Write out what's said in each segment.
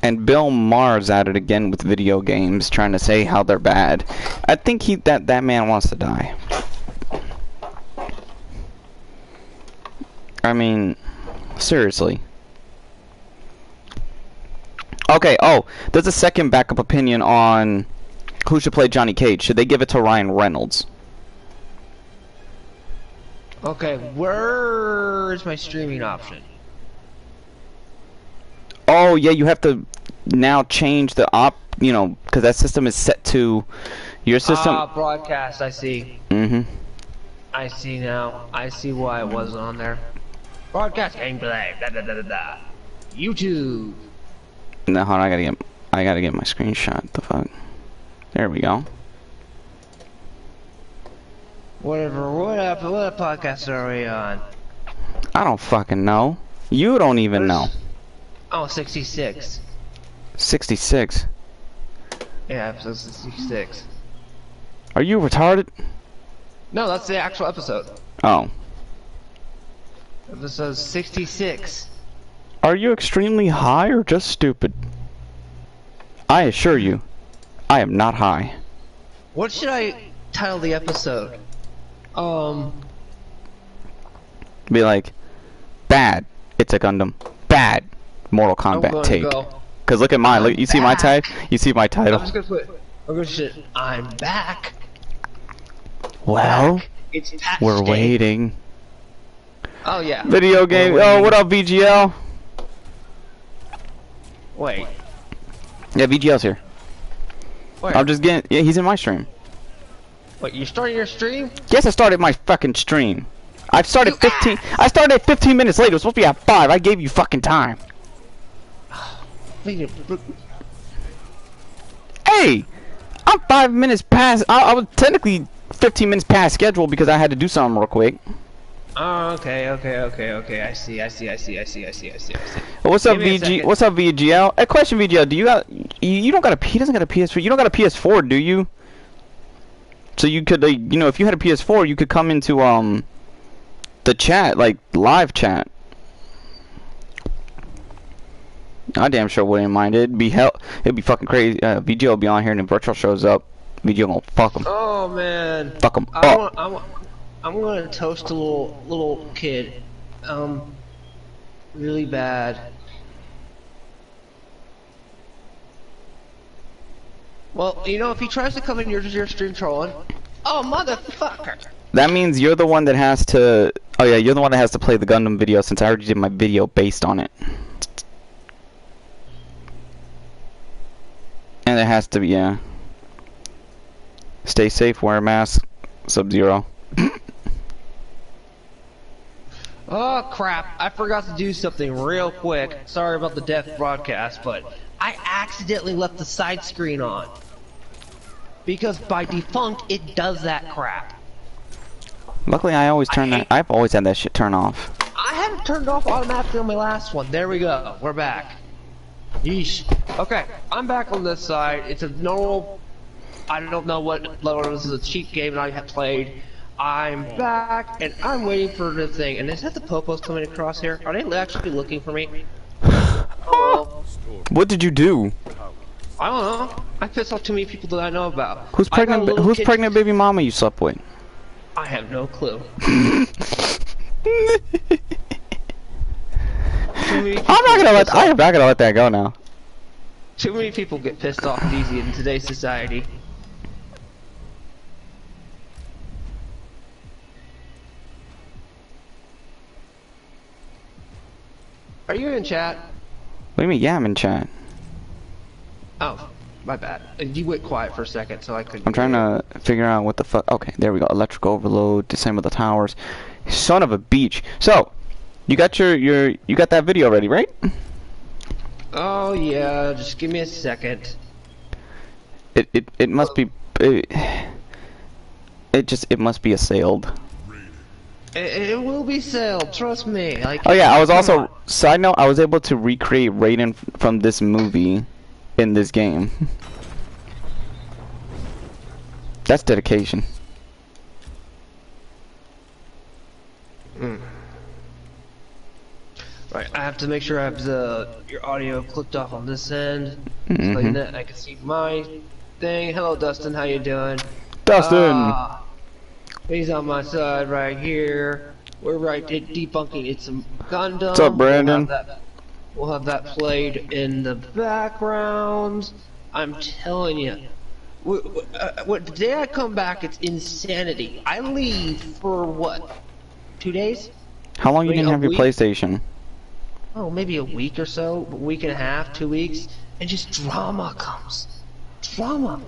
And Bill Maher's at it again with video games, trying to say how they're bad. I think that man wants to die. I mean, seriously. Okay, oh, there's a second backup opinion on who should play Johnny Cage. Should they give it to Ryan Reynolds? Okay, where's my streaming option? Oh, yeah, you have to now change the you know, because that system is set to your system. Ah, broadcast, I see. Mm-hmm. I see now. I see why it wasn't on there. Broadcast gameplay, da da da da da. YouTube. No, hold on, I gotta get my screenshot. The fuck? There we go. Whatever, what podcast are we on? I don't fucking know. You don't even know. Oh, 66. 66. Yeah, episode 66. Are you retarded? No, that's the actual episode. Oh. Episode 66. Are you extremely high or just stupid? I assure you, I am not high. What should I title the episode? Be like, bad, it's a Gundam. Bad, Mortal Kombat take. Cause look at mine. Look, you see my title? You see my title? I'm just gonna put. I'm gonna shit. I'm back. Well, back. It's we're waiting. Oh yeah. Video game. Oh, what up, VGL? Wait. Yeah, VGL's here. Wait. I'm just getting. Yeah, he's in my stream. Wait, you starting your stream? Yes, I started my fucking stream. I started 15. I started 15 minutes late. It was supposed to be at 5. I gave you fucking time. Hey, I'm 5 minutes past. I was technically 15 minutes past schedule because I had to do something real quick. Oh, okay. I see. What's up, VG? What's up, VGL? Hey, question, VGL. Do you got? You don't got a? He doesn't got a PS4. You don't got a PS4, do you? So you could, you know, if you had a PS4, you could come into the chat, like live chat. I damn sure wouldn't mind. It'd be fucking crazy. VGL will be on here and then Virtual shows up. VGL gonna fuck him. Oh man. Fuck him. I'm gonna toast a little kid. Really bad. Well, you know, if he tries to come in your stream trolling, oh motherfucker. That means you're the one that has to. Oh yeah, you're the one that has to play the Gundam video since I already did my video based on it. And it has to be, yeah. Stay safe, wear a mask, Sub-Zero. Oh crap, I forgot to do something real quick. Sorry about the death broadcast, but I accidentally left the side screen on. Because by default, it does that crap. Luckily, I always turn that. I've always had that shit turn off. I have it turned off automatically on my last one. There we go. We're back. Yeesh. Okay, I'm back on this side. It's a normal. I don't know what level this is. A cheap game that I have played. I'm back, and I'm waiting for the thing. And is that the popos coming across here? Are they actually looking for me? Oh. What did you do? I don't know. I pissed off too many people that I know about. Who's pregnant? Who's pregnant baby mama you slept with? I have no clue. I'm not gonna let that go now. Too many people get pissed off easy in today's society. Are you in chat? What do you mean? Yeah, I'm in chat. Oh, my bad. You went quiet for a second, so I couldn't. I'm trying to figure out what the fuck. Okay, there we go. Electrical overload. Disable the towers. Son of a beach. So, you got you got that video ready, right? Oh yeah. Just give me a second. It must be. It must be assailed. It will be sailed, trust me. Like, oh yeah, I was also, side note, I was able to recreate Raiden from this movie in this game. That's dedication. Right, I have to make sure I have your audio clicked off on this end, Mm-hmm. so that I can see my thing. Hello, Dustin. How you doing? Dustin. He's on my side right here. We're right at debunking It's a Gundam. What's up, Brandon? We'll have that played in the background. I'm telling you. The day I come back, it's insanity. I leave for what? 2 days? How long you gonna have your PlayStation? Oh, maybe a week or so, a week and a half, 2 weeks, and just drama comes. Drama.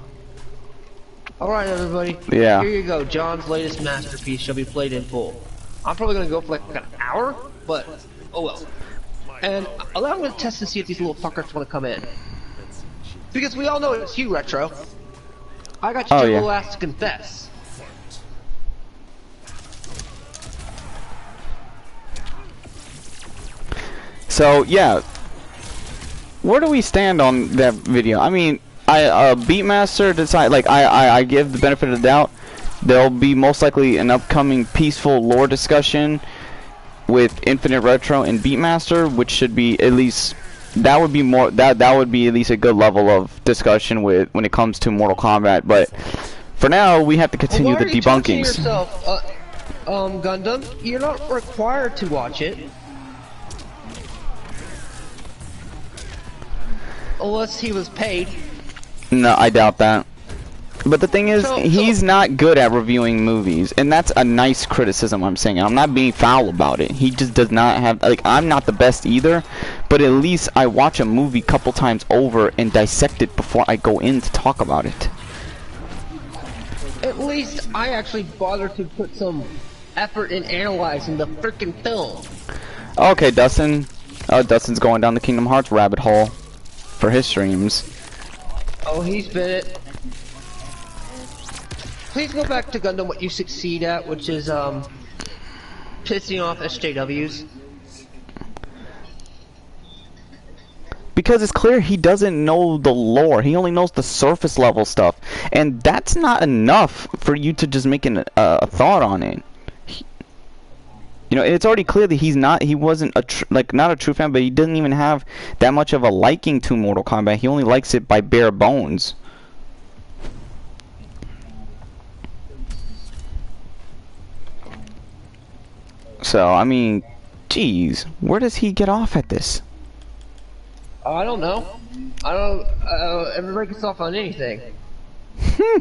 Alright, everybody. Yeah. Here you go. John's latest masterpiece shall be played in full. I'm probably gonna go for like an hour, but oh well. And I'm gonna test to see if these little fuckers wanna come in. Because we all know it's you, Retro. I got your little ass to confess. So yeah, where do we stand on that video? I mean, Beatmaster decide, like, I give the benefit of the doubt. There'll be most likely an upcoming peaceful lore discussion with Infinite Retro and Beatmaster, which should be at least, that would be more, that would be at least a good level of discussion with when it comes to Mortal Kombat. But for now, we have to continue the debunkings. Gundam, you're not required to watch it. Unless he was paid. No, I doubt that. But the thing is, he's not good at reviewing movies, and that's a nice criticism I'm saying. I'm not being foul about it. He just does not have, like, I'm not the best either, but at least I watch a movie a couple times over and dissect it before I go in to talk about it. At least I actually bother to put some effort in analyzing the freaking film. Okay, Dustin. Dustin's going down the Kingdom Hearts rabbit hole for his streams. Oh, he's been it. Please go back to Gundam what you succeed at, which is pissing off SJWs. Because it's clear he doesn't know the lore. He only knows the surface level stuff, and that's not enough for you to just make a thought on it. You know, it's already clear that he wasn't not a true fan, but he doesn't even have that much of a liking to Mortal Kombat. He only likes it by bare bones. So, I mean, geez, where does he get off at this? I don't know. Everybody gets off on anything.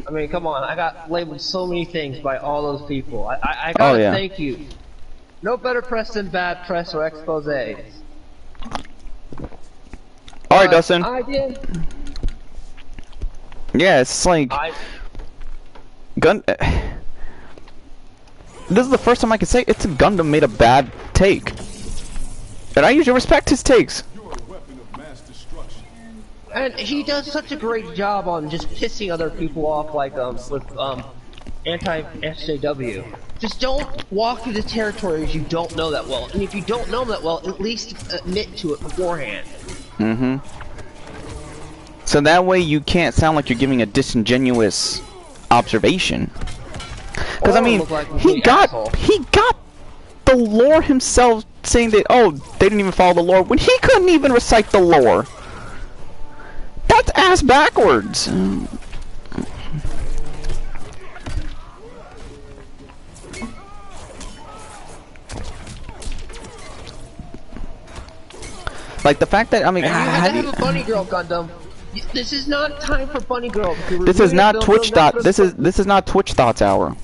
I mean, come on, I got labeled so many things by all those people. I gotta thank you. No better press than bad press or exposés. Alright, Dustin. I did. Yeah, it's like... This is the first time I can say It's a Gundam made a bad take. And I usually respect his takes. And he does such a great job on just pissing other people off, like, with, anti-SJW. Just don't walk through the territories you don't know that well. And if you don't know them that well, at least admit to it beforehand. Mm-hmm. So that way you can't sound like you're giving a disingenuous observation. Because I mean, he got the lore himself saying that, oh, they didn't even follow the lore when he couldn't even recite the lore. That's ass backwards. Like the fact that, I mean, how do you have a bunny girl Gundam? This is not time for bunny girl. This is not Twitch thought. This is not Twitch thoughts hour.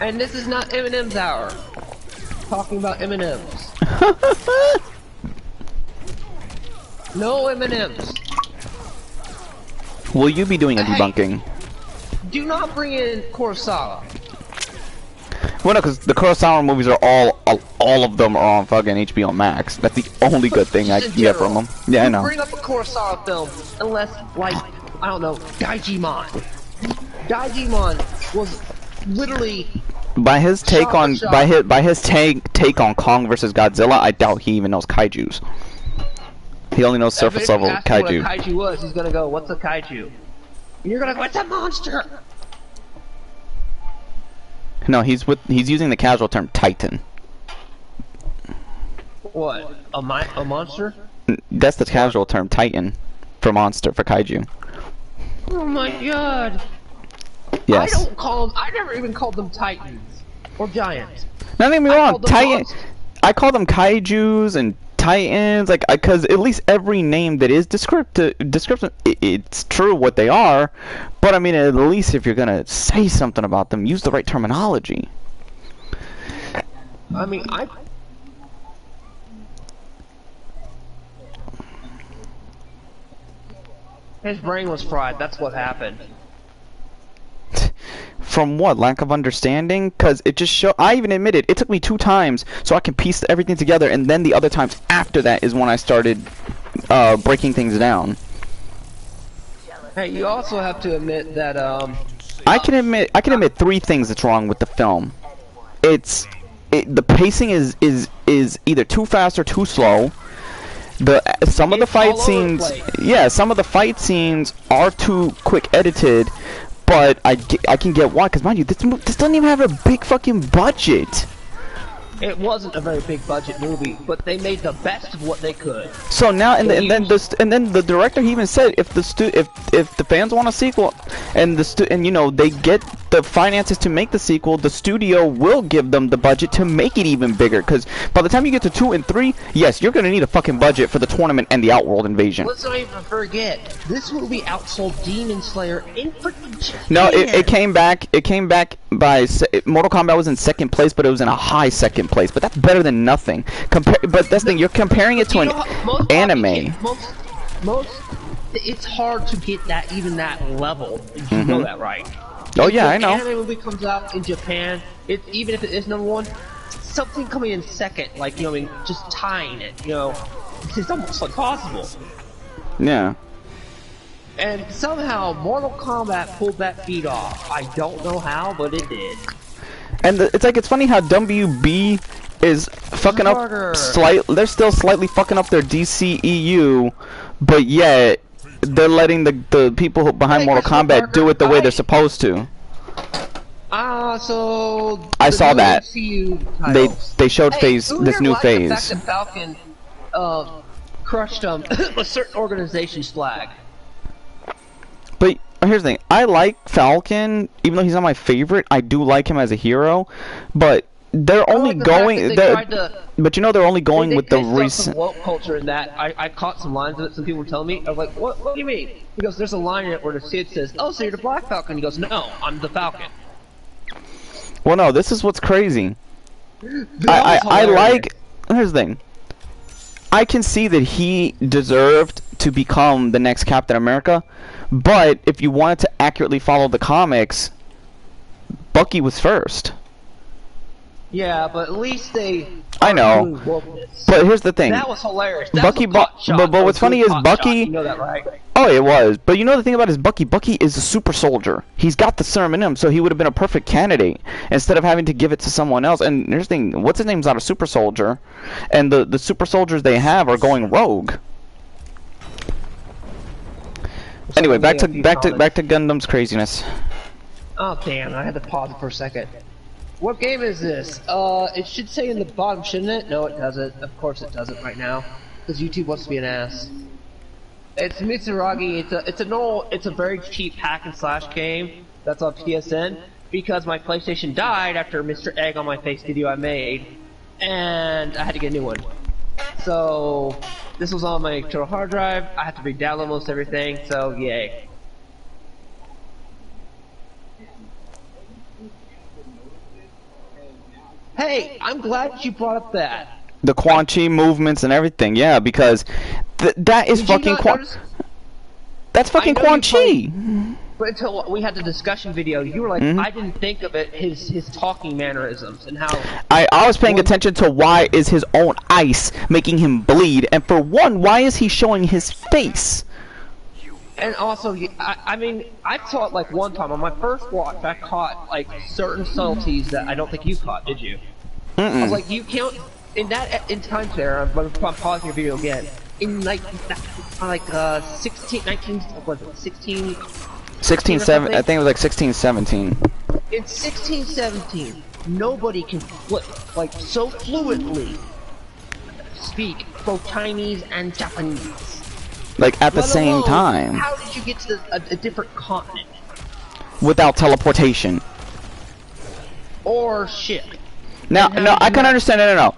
And this is not M&M's hour. Talking about M&M's. No M&M's. Will you be doing a debunking? Do not bring in Kurosawa. Well, no, because the Kurosawa movies are all of them are on fucking HBO Max. That's the only good thing I can get from them. Yeah, I know. Bring up a Kurosawa film unless, like, I don't know, Daijimon. Daijimon was literally by his take on take on Kong versus Godzilla. I doubt he even knows kaijus. He only knows surface level kaiju. What a kaiju was, he's gonna go, "What's a kaiju?" And you're gonna go, "It's a monster." No, he's using the casual term Titan. what? A monster? That's the casual term, Titan, for monster, for kaiju. Oh my god. Yes. I never even called them titans. Or giants. Now, don't get me wrong, Titan. I call them kaijus and titans, like, because at least every name that is descriptive, it's true what they are. But I mean, at least if you're gonna say something about them, use the right terminology. I mean, his brain was fried. That's what happened. From what? Lack of understanding? Because it just I even admitted it took me 2 times so I can piece everything together, and then the other times after that is when I started breaking things down. Hey, you also have to admit that I can admit 3 things that's wrong with the film. The pacing is either too fast or too slow. Some of the fight scenes are too quick edited. But I can get why, because mind you, this doesn't even have a big fucking budget. It wasn't a very big budget movie, but they made the best of what they could. So now, and then the director, he even said if the fans want a sequel, and you know, they get the finances to make the sequel, the studio will give them the budget to make it even bigger. Because by the time you get to 2 and 3, yes, you're gonna need a fucking budget for the tournament and the Outworld invasion. Let's not even forget, this movie outsold Demon Slayer in freaking Japan. No, it came back. It came back by Mortal Kombat was in 2nd place, but it was in a high 2nd place. But that's better than nothing. But that's the thing, you're comparing it to an anime. It's hard to get that level. You know that, right? Oh yeah, I know. If an anime movie comes out in Japan, even if it is #1, something coming in 2nd, like, you know, I mean, just tying it, you know, it's almost impossible. Yeah. And somehow Mortal Kombat pulled that feat off. I don't know how, but it did. And it's funny how WB is fucking up they're still slightly fucking up their DCEU, but yet they're letting the people behind Mortal Kombat do it the way they're supposed to. So I saw that. They showed this new phase. The fact that Falcon crushed a certain organization's flag. But here's the thing, I like Falcon, even though he's not my favorite. I do like him as a hero, but they're only going. But you know, they're only going with the recent woke culture in that. I caught some lines of it. Some people were telling me, I was like, "What do you mean?" He goes, "There's a line in it where the Sid says, 'Oh, so you're the Black Falcon?'" He goes, "No, I'm the Falcon." Well, no, this is what's crazy. I like. Here's the thing. I can see that he deserved to become the next Captain America, but if you wanted to accurately follow the comics, Bucky was first. Yeah, but at least they. I know. But here's the thing. That was hilarious. Bucky, but what's funny is Bucky. You know that, right? Oh, it was. But you know the thing about it is Bucky. Bucky is a super soldier. He's got the serum in him, so he would have been a perfect candidate instead of having to give it to someone else. And here's the thing. What's his name's not a super soldier, and the super soldiers they have are going rogue. Anyway, back to Gundam's craziness. Oh damn! I had to pause it for a second. What game is this? It should say in the bottom, shouldn't it? No, it doesn't. Of course it doesn't right now, because YouTube wants to be an ass. It's Mitsuragi. It's a very cheap hack and slash game that's on PSN, because my PlayStation died after Mr. Egg on my face video I made, and I had to get a new one. So this was on my external hard drive. I had to re-download most everything. So yay. Hey, I'm glad you brought up that. The Quan Chi movements and everything, yeah, because that is fucking that's fucking Quan Chi. But until we had the discussion video, you were like, I didn't think of it, his talking mannerisms and how. I was paying attention to why is his own ice making him bleed, and for one, why is he showing his face? And also, I mean, I taught like one time on my first watch, I caught like certain subtleties that I don't think you caught, did you? I was like, you can't in time there. I'm pausing your video again. In like 16, 19, what was it, 16? 16, 7. I think it was like 16, 17. In 16, 17, nobody can flip like so fluently. speak both Chinese and Japanese. Like at the Let same alone, time. How did you get to a different continent? Without teleportation. Or ship. Now, no, I can understand. No.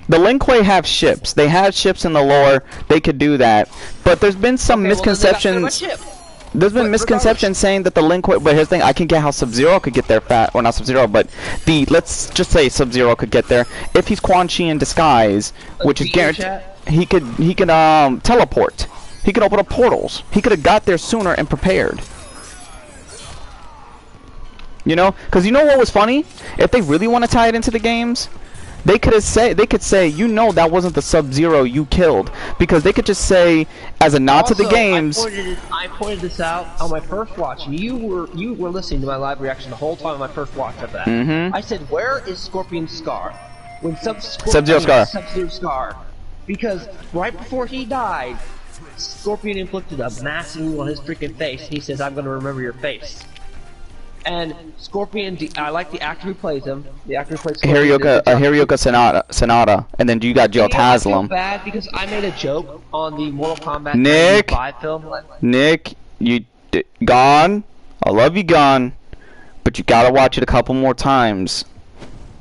The Lin Kuei have ships. They have ships in the lore. They could do that. But there's been some misconceptions. There's been misconceptions saying that the Lin Kuei. But here's the thing: I can get how Sub-Zero could get there fast, or not Sub-Zero, but let's just say Sub-Zero could get there if he's Quan Chi in disguise, which is guaranteed. He could teleport. He could open up portals. He could have got there sooner and prepared. You know, because you know what was funny? If they really want to tie it into the games, they could say, you know, that wasn't the Sub-Zero you killed, because they could just say, as a nod to the games. I pointed this out on my first watch, and you were listening to my live reaction the whole time on my first watch of that. I said, where is Scorpion's Scar? When Sub-Zero Scar. Sub-Zero Scar, because right before he died, Scorpion inflicted a massive wound on his freaking face, and he says, I'm going to remember your face. And Scorpion, I like the actor who plays him. The actor who plays Scorpion. Hiroyuka Sanada, and then you got Joe Taslim. I feel bad because I made a joke on the Mortal Kombat 5 film. Nick, you gone. I love you, gone. But you gotta watch it a couple more times.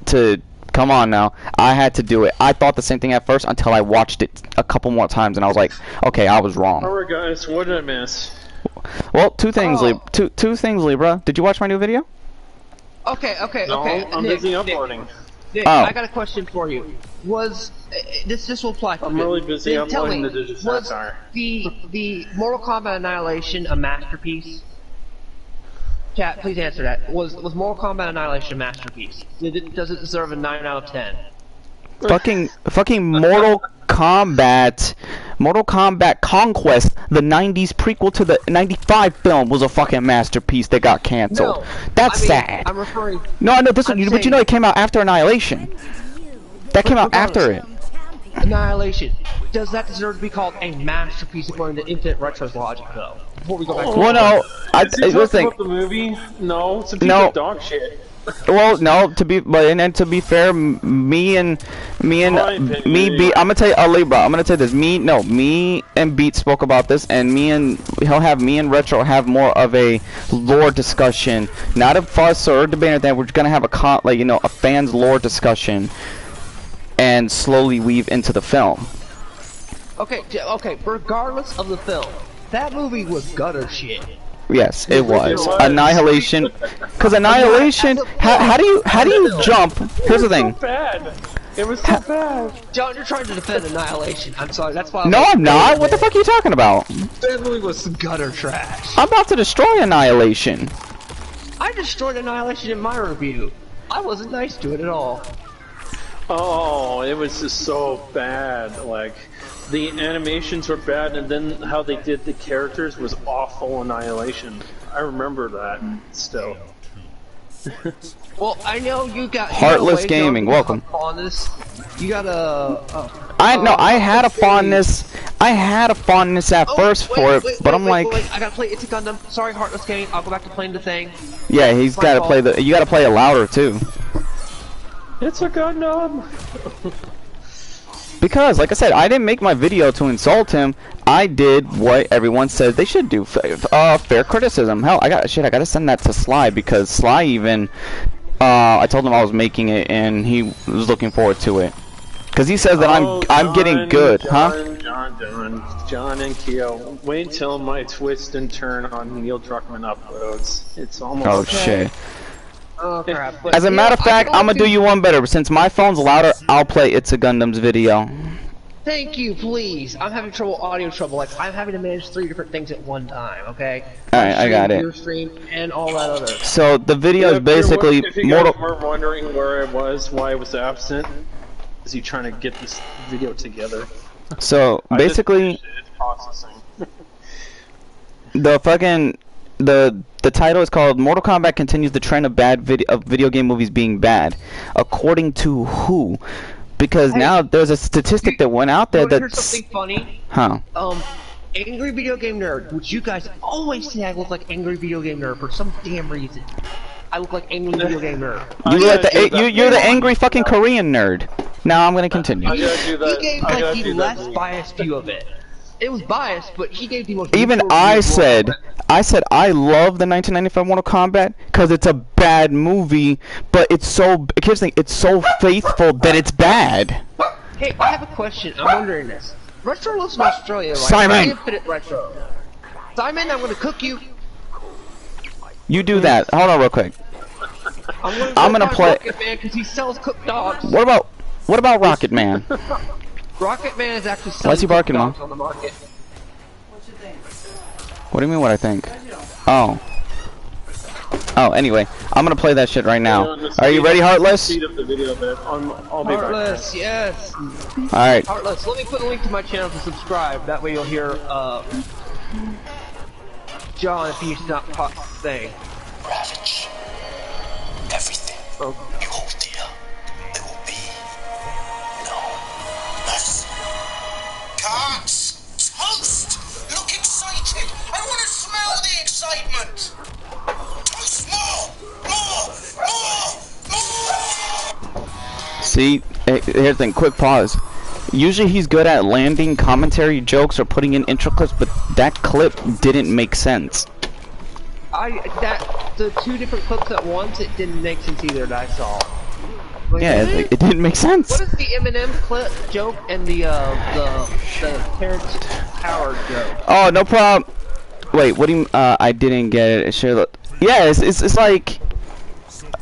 Come on now. I had to do it. I thought the same thing at first until I watched it a couple more times, and I was like, okay, I was wrong. Alright guys, what did I miss? Well, two things, Libra. Did you watch my new video? Okay. No, I'm busy uploading. Nick, I got a question for you. This will apply for I'm really busy uploading the Digits Was the Mortal Kombat Annihilation a masterpiece? Chat, please answer that. Was Mortal Kombat Annihilation a masterpiece? Does it deserve a 9 out of 10? Fucking Mortal Kombat Conquest, the 90s prequel to the 95 film, was a fucking masterpiece that got canceled. No, That's sad. I'm referring... No, this one, but you know it came out after Annihilation. That came out after it. Annihilation. Does that deserve to be called a masterpiece according to Infinite Retro's logic, though? Before we go back to about the movie? No, it's a piece of dog shit. Well, no. To be fair, I'm gonna tell you, Libra. I'm gonna tell you this. Me and Beat spoke about this, and me and Retro have more of a lore discussion, not a fuss or a debate or anything. We're gonna have a fans lore discussion, and slowly weave into the film. Okay. Regardless of the film, that movie was gutter shit. Yes, it was. Annihilation. Because Annihilation, how do you jump? Here's the thing. It was so bad. John, you're trying to defend Annihilation. I'm sorry, that's why. No, I'm not. What the fuck are you talking about? That movie was gutter trash. I'm about to destroy Annihilation. I destroyed Annihilation in my review. I wasn't nice to it at all. Oh, it was just so bad. Like, the animations were bad, and then how they did the characters was awful. Annihilation. I remember that still. Well, I know you got Heartless Gaming. Welcome. You got I had a fondness. I had a fondness at first for it, but I'm like, I gotta play It'sAGundam. Sorry, Heartless Gaming. I'll go back to playing the thing. Yeah, he's got to play the. You got to play it louder too. It'sAGundam. Because, like I said, I didn't make my video to insult him. I did what everyone says they should do. Fair criticism. Hell, I gotta send that to Sly, because Sly even, I told him I was making it, and he was looking forward to it. Because he says that I'm getting good, John and Keo. Wait till my twist and turn on Neil Druckmann uploads. It's almost. Oh shit. Oh crap. As a matter of fact, I'm gonna do you one better. Since my phone's louder, I'll play It'sAGundam's video. Thank you, please. I'm having audio trouble. Like, I'm having to manage 3 different things at one time, okay? Alright, I got it. Your stream, and all that other. So, the video is basically... If you guys were wondering where I was, why I was absent, is he trying to get this video together? So, basically... The title is called Mortal Kombat Continues the Trend of Video Game Movies Being Bad. According to who? Because now there's a statistic that went out there Here's something funny. Huh. Angry Video Game Nerd, which you guys always say I look like Angry Video Game Nerd for some damn reason. I look like Angry Video Game Nerd. You're the angry fucking Korean nerd. Now I'm gonna continue. I gotta do that. He gave like the less biased view of it. It was biased, but he gave the most. Even I said I love the 1995 Mortal Kombat because it's a bad movie, but it's so. Here's the thing: it's so faithful that it's bad. Hey, I have a question. I'm wondering this. Retro lives in Australia, right? Simon! Infinite Retro. Simon, I'm gonna cook you. You do that. Hold on, real quick. I'm gonna play Rocket Man because he sells cooked dogs. What about Rocket Man? Rocket Man is actually Why selling is he barking, dogs Mom? on the market. What do you mean? What I think? Oh. Oh. Anyway, I'm gonna play that shit right now. Are you ready, Heartless? Speed up the video a bit. I'll be back. Heartless, yes. All right. Heartless, let me put a link to my channel to subscribe. That way you'll hear John if he's not saying. Ravage. Everything. Oh. You hold dear. There will be no mercy. Cox! Toast! Look excited! I want to smell the excitement! Toast more! See, here's the thing. Quick pause. Usually he's good at landing commentary jokes or putting in intro clips, but that clip didn't make sense. The two different clips at once, it didn't make sense either that I saw. Like, Yeah, it didn't make sense. What is the Eminem clip joke and the Terrence Howard joke? Oh, no problem. Wait, what do you? I didn't get it. Sure. Yeah, it's like.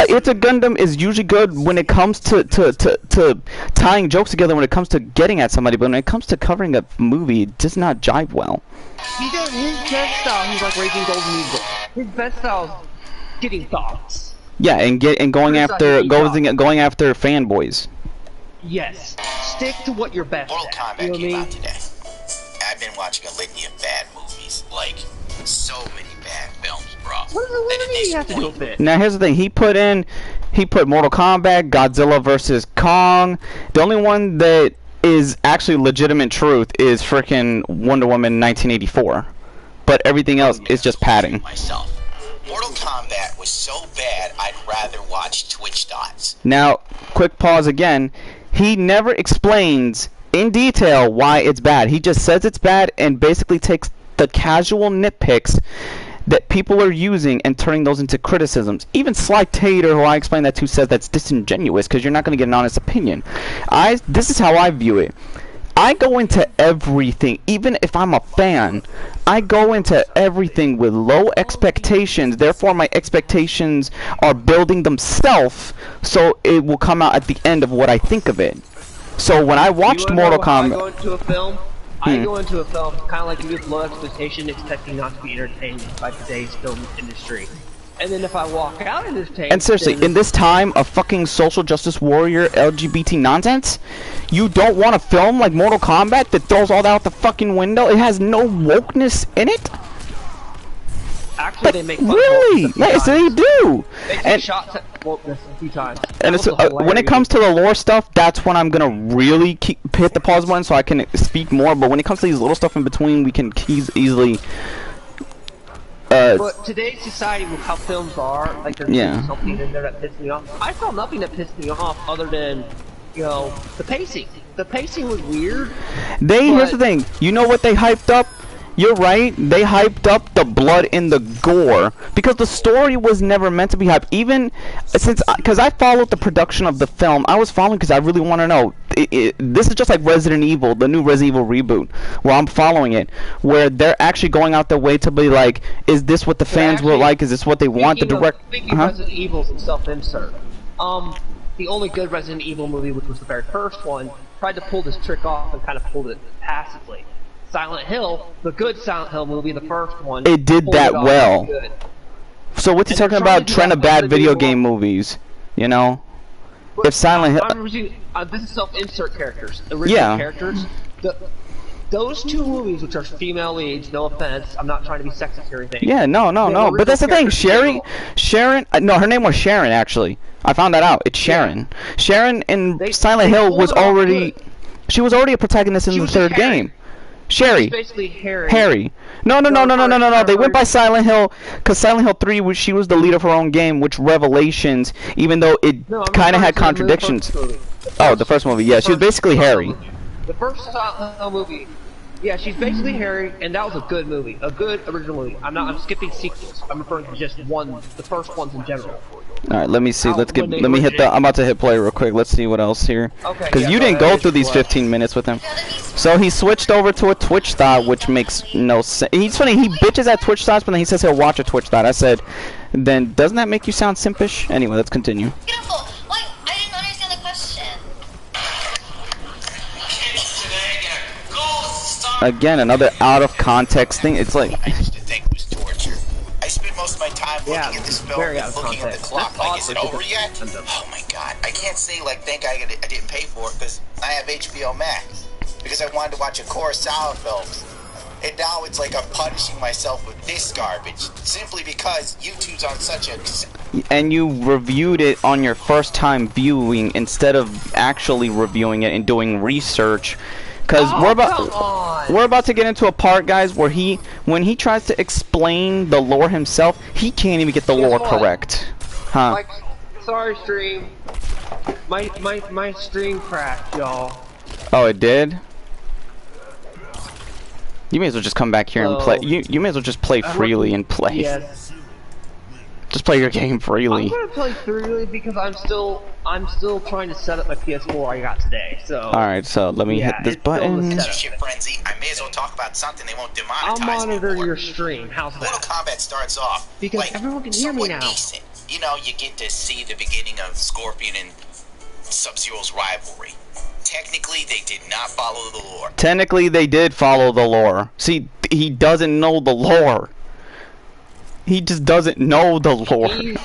It's a Gundam is usually good when it comes to tying jokes together when it comes to getting at somebody, but when it comes to covering a movie, it does not jive well. He does his best style. He's like Raging Golden Eagle. His best style is getting thoughts. Yeah, and going after fanboys. Yes, stick to what you're best Mortal at. Kombat You know what I came mean? out today. I've been watching a litany of bad movies, like so many bad films, bro. What does he have to do with it? Now here's the thing: he put Mortal Kombat, Godzilla vs. Kong. The only one that is actually legitimate truth is frickin' Wonder Woman 1984, but everything else is just padding. Myself. Mortal Kombat was so bad, I'd rather watch Twitch dots. Now, quick pause again. He never explains in detail why it's bad. He just says it's bad and basically takes the casual nitpicks that people are using and turning those into criticisms. Even Sly Tater, who I explained that to, says that's disingenuous because you're not going to get an honest opinion. This is how I view it. I go into everything, even if I'm a fan, I go into everything with low expectations. Therefore, my expectations are building themselves, so it will come out at the end of what I think of it. So when I watched Mortal Kombat... I go into a film, kind of like you with low expectation, expecting not to be entertained by today's film industry. And then if I walk out entertained... And seriously, in this time of fucking social justice warrior LGBT nonsense, you don't want a film like Mortal Kombat that throws all that out the fucking window? It has no wokeness in it? Actually, they make fun really? of wokeness Yes, they do. They take shots at wokeness a few times. And it's, when it comes to the lore stuff, that's when I'm gonna really hit the pause button so I can speak more. But when it comes to these little stuff in between, we can easily. But today's society, with how films are, like there's something in there that pissed me off. I saw nothing that pissed me off other than, you know, the pacing. The pacing was weird. Here's the thing. You know what they hyped up? You're right, they hyped up the blood and the gore because the story was never meant to be hyped. Even since, because I followed the production of the film, I was following because I really want to know. This is just like Resident Evil, the new Resident Evil reboot, where I'm following it, where they're actually going out their way to be like, is this what the fans will like? Is this what they want? The direct. Speaking of Resident Evil and self-insert, the only good Resident Evil movie, which was the very first one, tried to pull this trick off and kind of pulled it passively. Silent Hill, the good Silent Hill movie, the first one. It did that well. So what's he talking about? Trend of bad video game movies, you know? But if Silent Hill, this is self-insert characters, original characters. Those two movies, which are female leads, no offense, I'm not trying to be sexist or anything. Yeah, no. But that's the thing, Sharon. No, her name was Sharon actually. I found that out. It's Sharon. Sharon in Silent Hill was already. She was already a protagonist in the third game. Sherry. Basically Harry. No. They went by Silent Hill because Silent Hill 3 she was the lead of her own game, which Revelations, even though it kind of had contradictions. Oh, the first movie. Yeah, she was basically Harry. The first Silent Hill movie. Yeah, she's basically Harry, and that was a good movie, a good original movie. I'm skipping sequels. I'm referring to just the first ones in general. All right, let me see. Let me hit the. I'm about to hit play real quick. Let's see what else here. Okay. Because yeah, you didn't go through these 15 minutes with him. So he switched over to a Twitch thought, which makes no sense. He's funny. He bitches at Twitch thoughts, but then he says he'll watch a Twitch thought. I said, then doesn't that make you sound simpish? Anyway, let's continue. Beautiful. Wait, I didn't understand the question. Again, another out of context thing. It's like. I used to think it was torture. I spent most of my time looking at this film and looking at the clock. Like, is it over yet? Oh my god. I can't say, like, thank God I didn't pay for it because I have HBO Max. Because I wanted to watch a Kurosawa film. And now it's like I'm punishing myself with this garbage. Simply because YouTube's on such a... And you reviewed it on your first time viewing instead of actually reviewing it and doing research. Because we're about to get into a part, guys, where when he tries to explain the lore himself, he can't even get the lore correct. Huh? Like, sorry, stream. My stream crashed, y'all. Oh, it did? You may as well just come back here and play. You may as well just play freely and play. Yes. Just play your game freely. I'm gonna play freely because I'm still trying to set up my PS4 I got today. So. All right, so let me hit this button. Shit frenzy. I may as well talk about something they won't demonetize. I'll monitor your stream. How's that? Mortal Kombat starts off because like, everyone can hear me now. Decent. You know, you get to see the beginning of Scorpion and Sub-Zero's rivalry. Technically, they did not follow the lore. Technically, they did follow the lore. See, he doesn't know the lore. He just doesn't know the lore. He's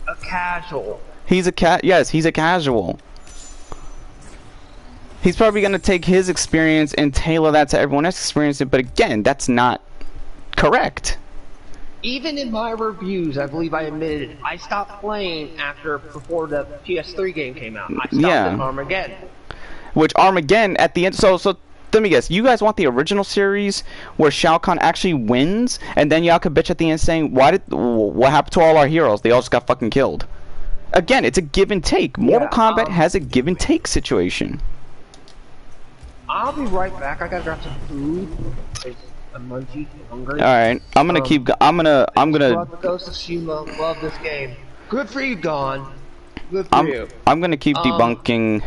a casual. He's a yes, he's a casual. He's probably gonna take his experience and tailor that to everyone else's experience, but again, that's not correct. Even in my reviews, I believe I admitted it. I stopped playing before the PS3 game came out. I stopped at Armageddon. Which Armageddon at the end, so let me guess, you guys want the original series where Shao Kahn actually wins, and then y'all could bitch at the end saying, what happened to all our heroes? They all just got fucking killed. Again, it's a give and take. Mortal Kombat has a give and take situation. I'll be right back. I gotta grab some food. I'm munchie, hungry. Alright, I'm gonna keep, I'm gonna... Ghost of Tsushima, love this game. Good for you, Gon. Good for you. I'm gonna keep debunking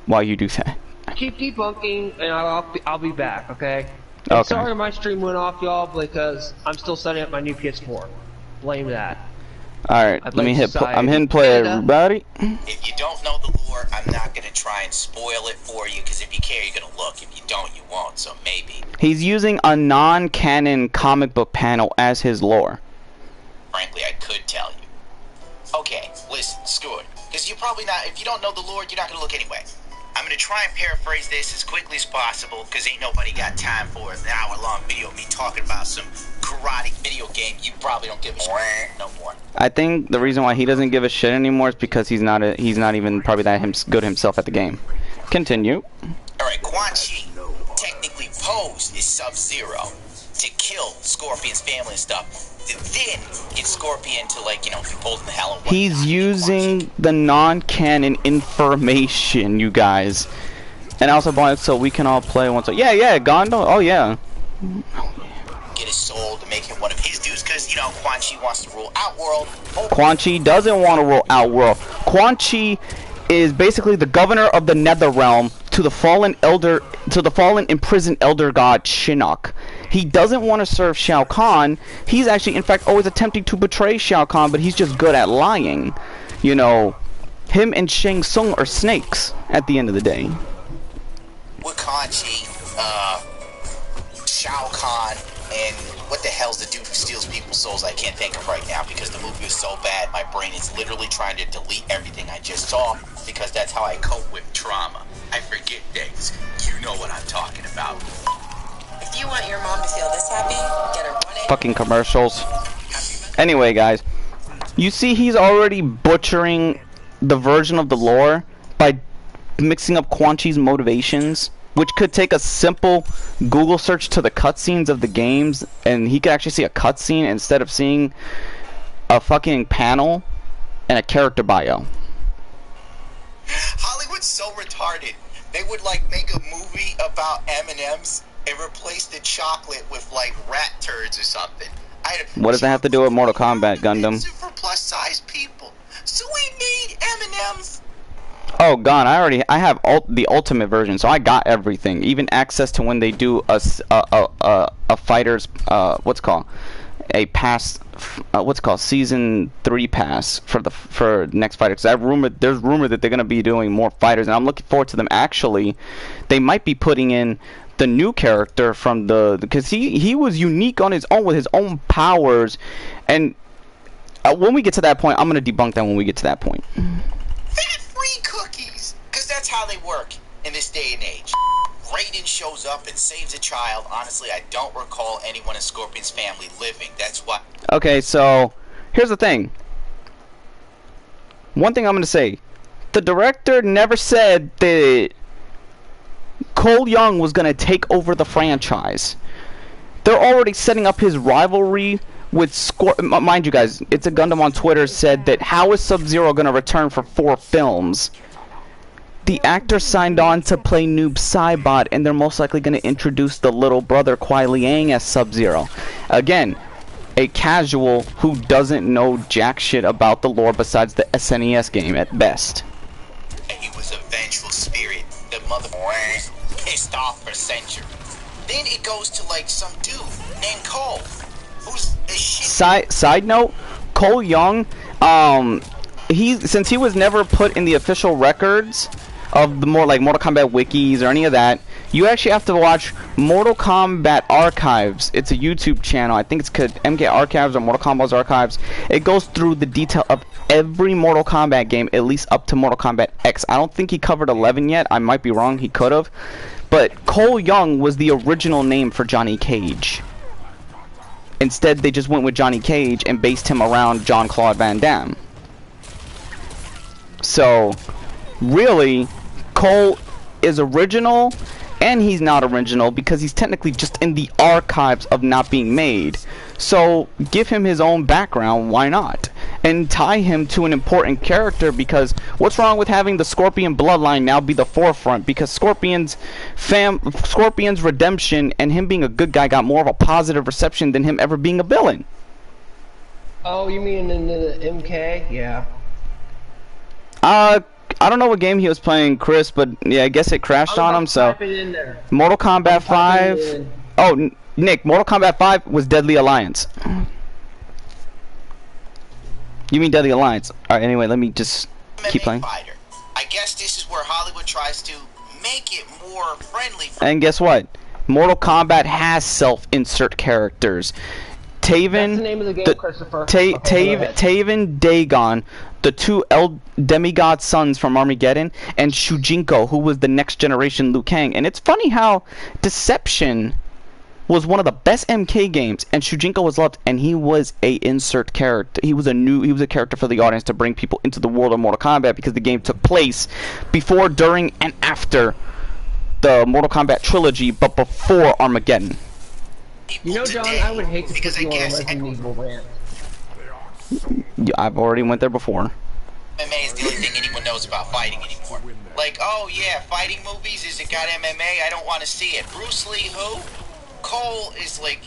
while you do that. Keep debunking, and I'll be back, okay? Okay. Sorry my stream went off, y'all, because I'm still setting up my new PS4. Blame that. Alright, let me hit I'm hitting play, everybody. If you don't know the lore, I'm not gonna try and spoil it for you, because if you care, you're gonna look. If you don't, you won't, so maybe. He's using a non-canon comic book panel as his lore. Frankly, I could tell you. Okay, listen, screw it. Because you're probably not, if you don't know the lore, you're not gonna look anyway. I'm gonna try and paraphrase this as quickly as possible, because ain't nobody got time for an hour-long video of me talking about some karate video game you probably don't give a shit no more. I think the reason why he doesn't give a shit anymore is because he's not even probably that good himself at the game. Continue. Alright, Quan Chi technically posed as Sub-Zero to kill Scorpion's family and stuff. Then get Scorpion to, like, you know, be pulled in the hell. He's using the non-canon information, you guys. And I also bought it so we can all play once. Yeah, Gundam. Oh yeah. Get his soul to make him one of his dudes, because, you know, Quan Chi wants to rule Outworld. Quan Chi doesn't want to rule Outworld. Quan Chi is basically the governor of the Netherrealm to the fallen imprisoned elder god Shinnok. He doesn't want to serve Shao Kahn. He's actually, in fact, always attempting to betray Shao Kahn, but he's just good at lying. You know, him and Shang Tsung are snakes at the end of the day. With Quan Chi, Shao Kahn, and what the hell's the dude who steals people's souls? I can't think of right now because the movie was so bad, my brain is literally trying to delete everything I just saw because that's how I cope with trauma. I forget things. You know what I'm talking about. If you want your mom to feel this happy, get her 1 Fucking commercials. Anyway, guys, you see he's already butchering the version of the lore by mixing up Quan Chi's motivations, which could take a simple Google search to the cutscenes of the games, and he could actually see a cutscene instead of seeing a fucking panel and a character bio. Hollywood's so retarded. They would like make a movie about M&Ms and replace the chocolate with like rat turds or something. What does that have to do with Mortal Kombat, Gundam? For plus size people. So we made M&Ms. Oh God, I have the ultimate version, so I got everything, even access to when they do a fighter's what's it called, a pass, what's it called, season 3 pass for next fighter. Because there's rumor that they're gonna be doing more fighters, and I'm looking forward to them. Actually, they might be putting in the new character from because he was unique on his own with his own powers, and when we get to that point, I'm gonna debunk that when we get to that point. Fat-free cookies, because that's how they work in this day and age. Raiden shows up and saves a child. Honestly, I don't recall anyone in Scorpion's family living. That's why. Okay, so here's the thing. One thing I'm gonna say, the director never said that Cole Young was gonna take over the franchise. They're already setting up his rivalry with mind you guys, It'sAGundam on Twitter said that how is Sub-Zero gonna return for 4 films? The actor signed on to play Noob Saibot, and they're most likely gonna introduce the little brother Kuai Liang as Sub-Zero. Again, a casual who doesn't know jack shit about the lore besides the SNES game at best. He was a vengeful spirit. The mother pissed off for centuries. Then it goes to like some dude named Cole. Who's a shit. Side note, Cole Young, since he was never put in the official records of the more like Mortal Kombat wikis or any of that, you actually have to watch Mortal Kombat Archives. It's a YouTube channel. I think it's called MK Archives or Mortal Kombat Archives. It goes through the detail of every Mortal Kombat game, at least up to Mortal Kombat X. I don't think he covered 11 yet. I might be wrong. He could have. But Cole Young was the original name for Johnny Cage. Instead, they just went with Johnny Cage and based him around Jean-Claude Van Damme. So, really, Cole is original, and he's not original because he's technically just in the archives of not being made. So, give him his own background, why not? And tie him to an important character, because what's wrong with having the Scorpion bloodline now be the forefront? Because Scorpion's redemption and him being a good guy got more of a positive reception than him ever being a villain. Oh, you mean in the MK? Yeah. I don't know what game he was playing, Chris, but yeah, I guess it crashed on him, so... Mortal Kombat 5... Oh, Nick, Mortal Kombat 5 was Deadly Alliance. You mean Deadly Alliance. Alright, anyway, let me just keep playing. Fighter. I guess this is where Hollywood tries to make it more friendly for... And guess what? Mortal Kombat has self-insert characters. Taven... That's the name of the game, Christopher. Taven, Dagon, the 2 demigod sons from Armageddon, and Shujinko, who was the next generation Liu Kang. And it's funny how Deception was one of the best MK games, and Shujinko was loved, and he was a insert character. He was a character for the audience to bring people into the world of Mortal Kombat, because the game took place before, during, and after the Mortal Kombat trilogy, but before Armageddon. You know, John, I would hate to put you on a Resident Evil rant. I've already went there before. MMA is the only thing anyone knows about fighting anymore. Like, oh yeah, fighting movies, is it got MMA? I don't want to see it. Bruce Lee, who? Cole is like,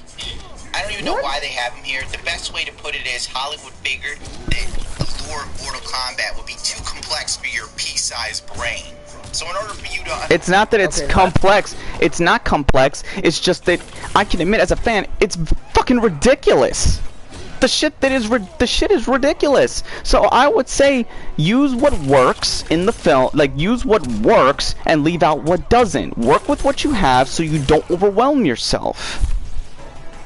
I don't even know why they have him here. The best way to put it is Hollywood figured that the lore of Mortal Kombat would be too complex for your pea-sized brain. So in order for you to... It's not that it's complex. It's not complex. It's just that I can admit as a fan, it's fucking ridiculous. The shit is ridiculous. So I would say use what works in the film, like use what works and leave out what doesn't. Work with what you have so you don't overwhelm yourself.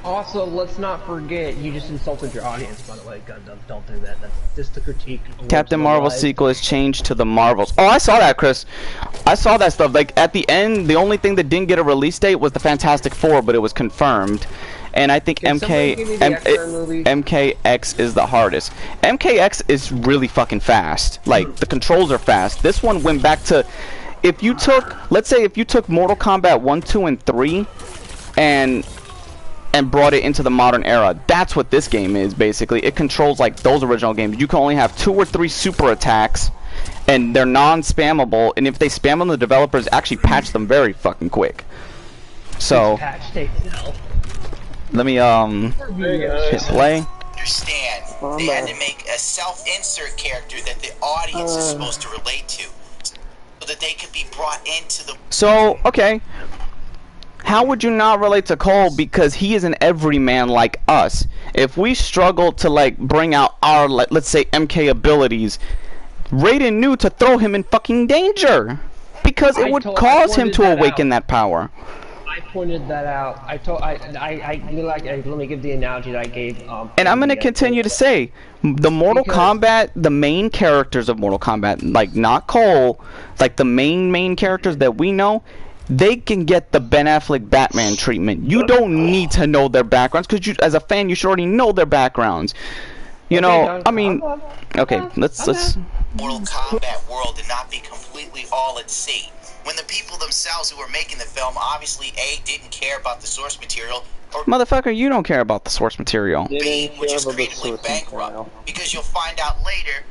Also, let's not forget, you just insulted your audience, by the way, Gundam. Don't do that. That's just the critique. Captain Marvel's sequel is changed to the Marvels. Oh, I saw that, Chris. I saw that stuff. Like, at the end, the only thing that didn't get a release date was the Fantastic Four, but it was confirmed. And I think MKX is the hardest. MKX is really fucking fast. Like, the controls are fast. This one went back to... If you took... Let's say if you took Mortal Kombat 1, 2, and 3, and brought it into the modern era. That's what this game is, basically. It controls like those original games. You can only have 2 or 3 super attacks, and they're non-spammable. And if they spam them, the developers actually patch them very fucking quick. So let me hit play. Understand? They had to make a self-insert character that the audience is supposed to relate to, so that they could be brought into the. So okay. How would you not relate to Cole, because he is an everyman like us? If we struggle to like bring out our, like, let's say MK abilities, Raiden knew to throw him in fucking danger, because it would cause him to awaken that power. I pointed that out. Let me give the analogy that I gave. And I'm gonna continue to say, the Mortal Kombat, the main characters of Mortal Kombat, like not Cole, like the main characters that we know, they can get the Ben Affleck Batman treatment. You don't need to know their backgrounds, because you, as a fan, you should already know their backgrounds. You know, I mean, okay, let's. Mortal Kombat world and not be completely all at sea. When the people themselves who were making the film obviously A, didn't care about the source material, or Motherfucker, you don't care about the source material. B, which is creatively bankrupt. Because you'll find out later,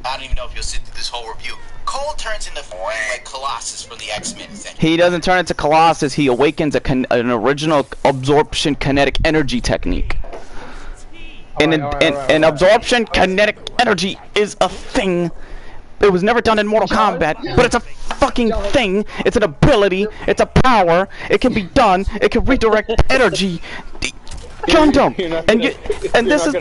I don't even know if you'll sit through this whole review, Cole turns into like Colossus from the X-Men thing. He doesn't turn into Colossus, he awakens an original absorption kinetic energy technique. And absorption kinetic energy is a thing. It was never done in Mortal Kombat, but it's a fucking thing. It's an ability, it's a power, it can be done, it can redirect energy. Gundam! And this is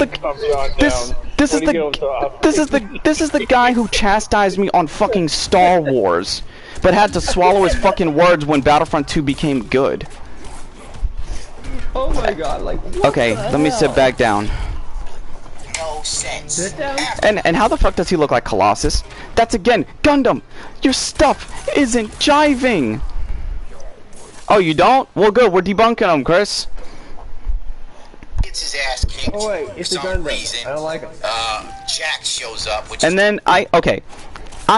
the guy who chastised me on fucking Star Wars, but had to swallow his fucking words when Battlefront 2 became good. Oh my god, like what okay, the let me hell? sit back down. No sense. And how the fuck does he look like Colossus? That's again, Gundam! Your stuff isn't jiving! Oh, you don't? Well good, we're debunking him, Chris. Gets his ass kicked for some reason. I don't like it. Jax shows up, which And then I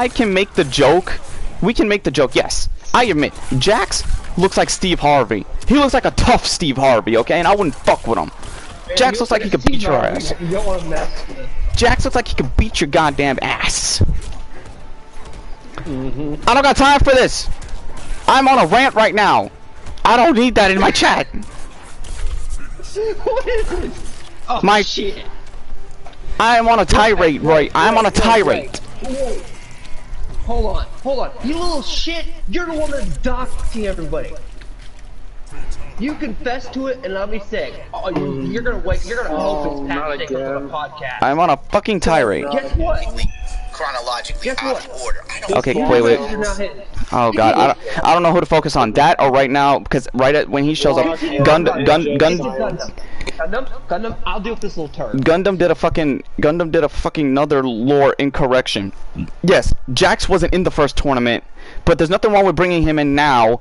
can make the joke. We can make the joke, yes. I admit, Jax looks like Steve Harvey. He looks like a tough Steve Harvey, okay? And I wouldn't fuck with him. Jax looks like he could beat your ass. You don't want to mess with it. Jax looks like he could beat your goddamn ass. I don't got time for this. I'm on a rant right now. I don't need that in my chat. What is it? Oh My shit. I am on a tirade, Roy. I'm on a tirade. Hold on. You little shit. You're the one that's doxing everybody. You confess to it, and I'll be sick. Oh, you're gonna wait. You're gonna hope it's Pat Nichols on the podcast. I'm on a fucking tirade. Guess what? chronologically out of order. I don't Okay, wait. Oh god, I don't know who to focus on, that or right now, because when he shows up, Gundam, I'll deal with this little turd. Gundam did a fucking another lore incorrection. Yes, Jax wasn't in the first tournament, but there's nothing wrong with bringing him in now,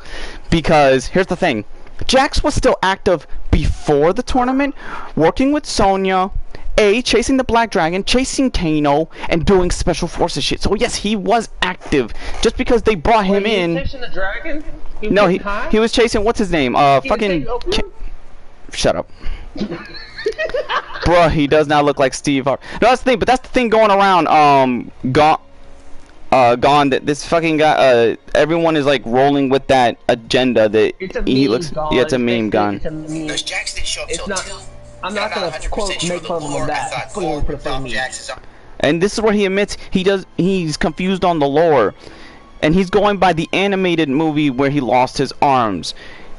because here's the thing. Jax was still active before the tournament, working with Sonya, chasing the Black Dragon, chasing Kano, and doing special forces shit. So yes, he was active. Just because they brought him in. Chasing the dragon? No, he was chasing, what's his name? Fucking. Shut up. Bruh, he does not look like Steve Harvey. No, that's the thing. But that's the thing going around. Gone that this fucking guy. Everyone is like rolling with that agenda that he looks. Yeah, it's a meme, Gone. It's not. I'm not gonna quote make fun of him on that. And this is where he admits he's confused on the lore, and he's going by the animated movie where he lost his arms.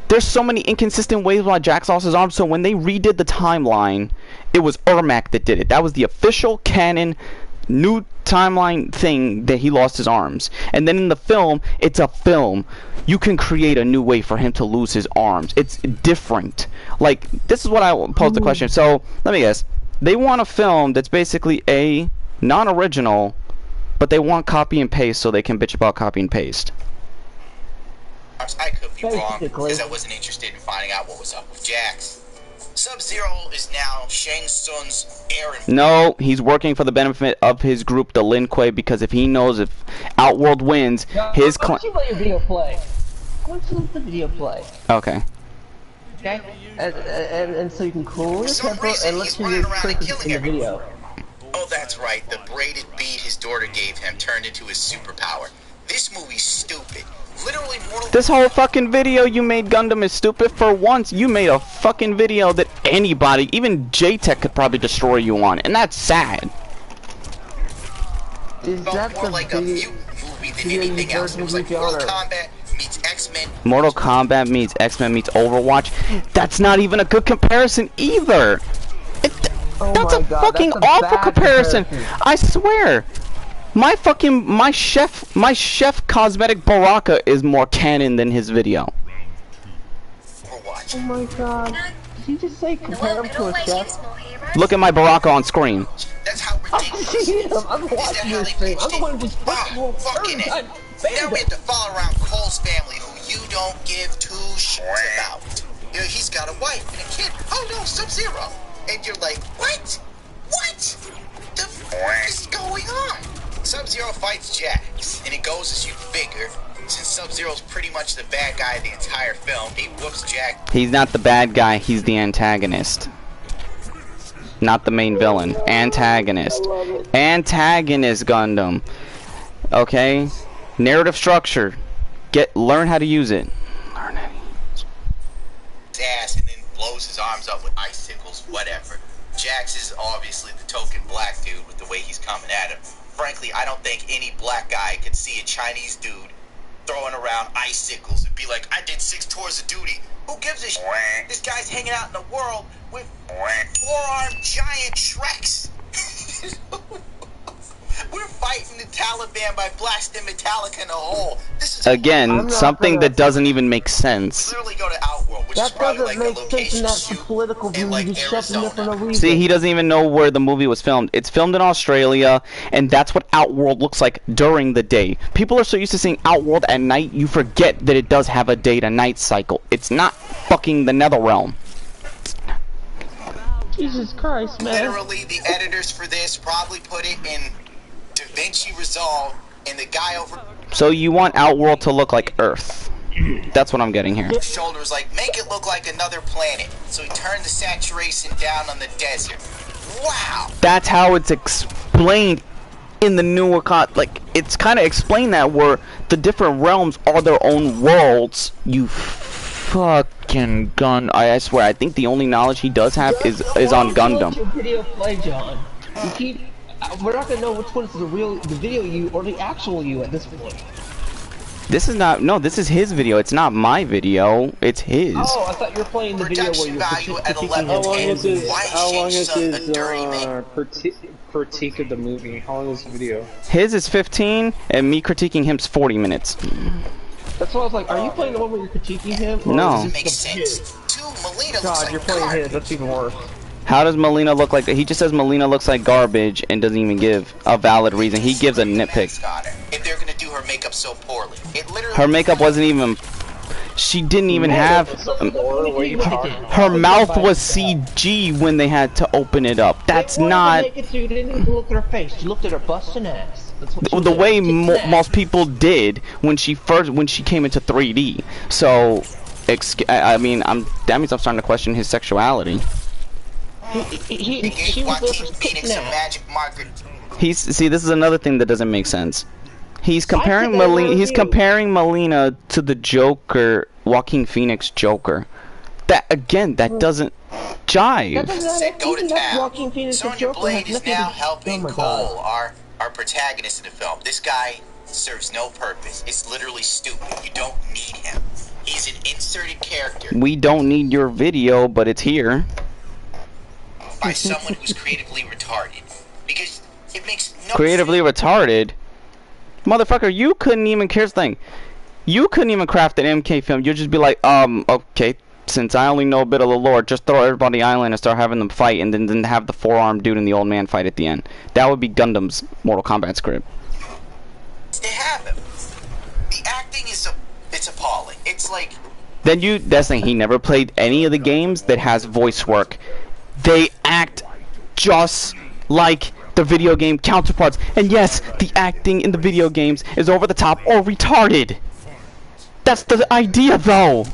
There's so many inconsistent ways why Jax lost his arms. So when they redid the timeline, it was Ermac that did it. That was the official canon new timeline thing that he lost his arms. And then in the film, it's a film. You can create a new way for him to lose his arms. It's different. Like, this is what I posed the question. So, let me guess. They want a film that's basically a non-original, but they want copy and paste so they can bitch about copy and paste. I could be wrong because I wasn't interested in finding out what was up with Jax. Sub-Zero is now Shang Tsung's heir. No, he's working for the benefit of his group, the Lin Kuei, because if he knows if Outworld wins, his clan. Why don't you let your video play? Why don't you let the video play? Okay. Okay? And so you can cool your temper and listen to your criticism in the video. Oh, that's right. The braided bead his daughter gave him turned into his superpower. This movie's stupid. Literally Mortal... This whole fucking video you made, Gundam, is stupid. For once, you made a fucking video that anybody, even J-Tech, could probably destroy you on, and that's sad. Is that more like a mutant movie than anything else. It was like Mortal Kombat meets X-Men. Mortal Kombat meets X-Men meets Overwatch. That's not even a good comparison either. That's a fucking awful comparison. I swear. My chef cosmetic Baraka is more canon than his video. Oh my god. Did you just say compare him to a chef? Look at my Baraka on screen. That's how ridiculous. I'm watching your stream. I'm the one who's fucking it. Now we have to follow around Cole's family, who you don't give two shits about. You know, he's got a wife and a kid. Oh no, Sub-Zero. And you're like, what? What? The fuck is going on? Sub-Zero fights Jax, and it goes as you figure. Since Sub-Zero's pretty much the bad guy of the entire film, he whoops Jax. He's not the bad guy, he's the antagonist. Not the main villain. Antagonist. Antagonist, Gundam. Okay? Narrative structure. Learn how to use it. Learn how to use his ass and then blows his arms up with icicles, whatever. Jax is obviously the token black dude with the way he's coming at him. Frankly, I don't think any black guy could see a Chinese dude throwing around icicles and be like, I did 6 tours of duty. Who gives a shit? This guy's hanging out in the world with 4-armed giant Shreks. We're fighting the Taliban by blasting Metallica in a hole. This is again something that doesn't even make sense. Literally go to Outworld, which is probably like a location shoot in like Arizona. See, he doesn't even know where the movie was filmed. It's filmed in Australia, and that's what Outworld looks like during the day. People are so used to seeing Outworld at night, you forget that it does have a day-to-night cycle. It's not fucking the Netherrealm. Jesus Christ, man. Literally, the editors for this probably put it in DaVinci Resolve, and the guy over... So you want Outworld to look like Earth. That's what I'm getting here. Shoulder was like, make it look like another planet. So he turned the saturation down on the desert. Wow! That's how it's explained in the newer like, it's kind of explained that where the different realms are their own worlds. You fucking gun. I swear, I think the only knowledge he does have is on Gundam. Video play, John. You keep... we're not gonna know which one is the video you or the actual you at this point. This is not. No, this is his video. It's not my video. It's his. Oh, I thought you were playing the video where you're critiquing. How long is his critique of the movie? How long is the video? His is 15, and me critiquing him's 40 minutes. That's why I was like, are you playing the one where you're critiquing him? No. Makes sense. God, you're playing his. That's even worse. How does Melina look like? He just says Melina looks like garbage and doesn't even give a valid reason. He gives a nitpick. If they're gonna do her makeup so poorly, her makeup wasn't even. She didn't even have. Her mouth was CG when they had to open it up. That's not. You didn't even look at her face. You looked at her bust and ass. The way most people did when she came into 3D. So, I mean, that means I'm starting to question his sexuality. She was see, this is another thing that doesn't make sense. He's comparing Melina to the Joker, Joaquin Phoenix Joker. That again, that doesn't jive. Go to town. Sonya Blade is now helping Cole, our protagonist in the film. This guy serves no purpose. It's literally stupid. You don't need him. He's an inserted character. We don't need your video, but it's here. By someone who's creatively retarded. Because it makes no creatively sense. Retarded? Motherfucker, you couldn't even, here's the thing. You couldn't even craft an MK film. You'd just be like, okay, since I only know a bit of the lore, just throw everybody on the island and start having them fight, and then have the 4-armed dude and the old man fight at the end. That would be Gundam's Mortal Kombat script. They have him. The acting is it's appalling. It's like... Then that's the thing, he never played any of the games that has voice work. They act just like the video game counterparts. And yes, the acting in the video games is over the top or retarded. That's the idea, though.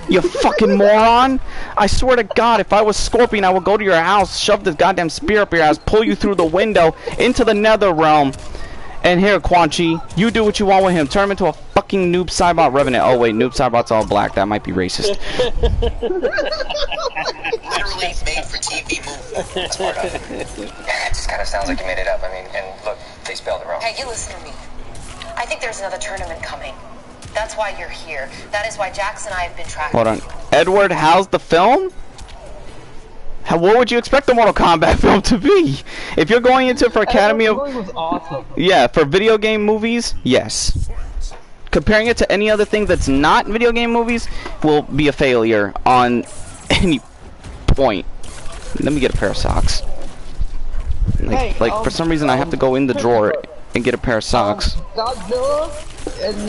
You fucking moron! I swear to God, if I was Scorpion, I would go to your house, shove this goddamn spear up your ass, pull you through the window into the nether realm. And here, Quan Chi, you do what you want with him. Turn him into a fucking Noob Saibot Revenant. Oh wait, Noob Saibot's all black. That might be racist. Literally made for TV movie. That's part of it. Yeah, it just kind of sounds like you made it up. I mean, and look, they spelled it wrong. Hey, you listen to me. I think there's another tournament coming. That's why you're here. That is why Jax and I have been tracking. Hold on. Edward, how's the film? What would you expect the Mortal Kombat film to be? If you're going into for Academy of... was awesome. Yeah, for video game movies, yes. Comparing it to any other thing that's not video game movies will be a failure on any point. Let me get a pair of socks. Like, for some reason I have to go in the drawer and get a pair of socks. Godzilla, and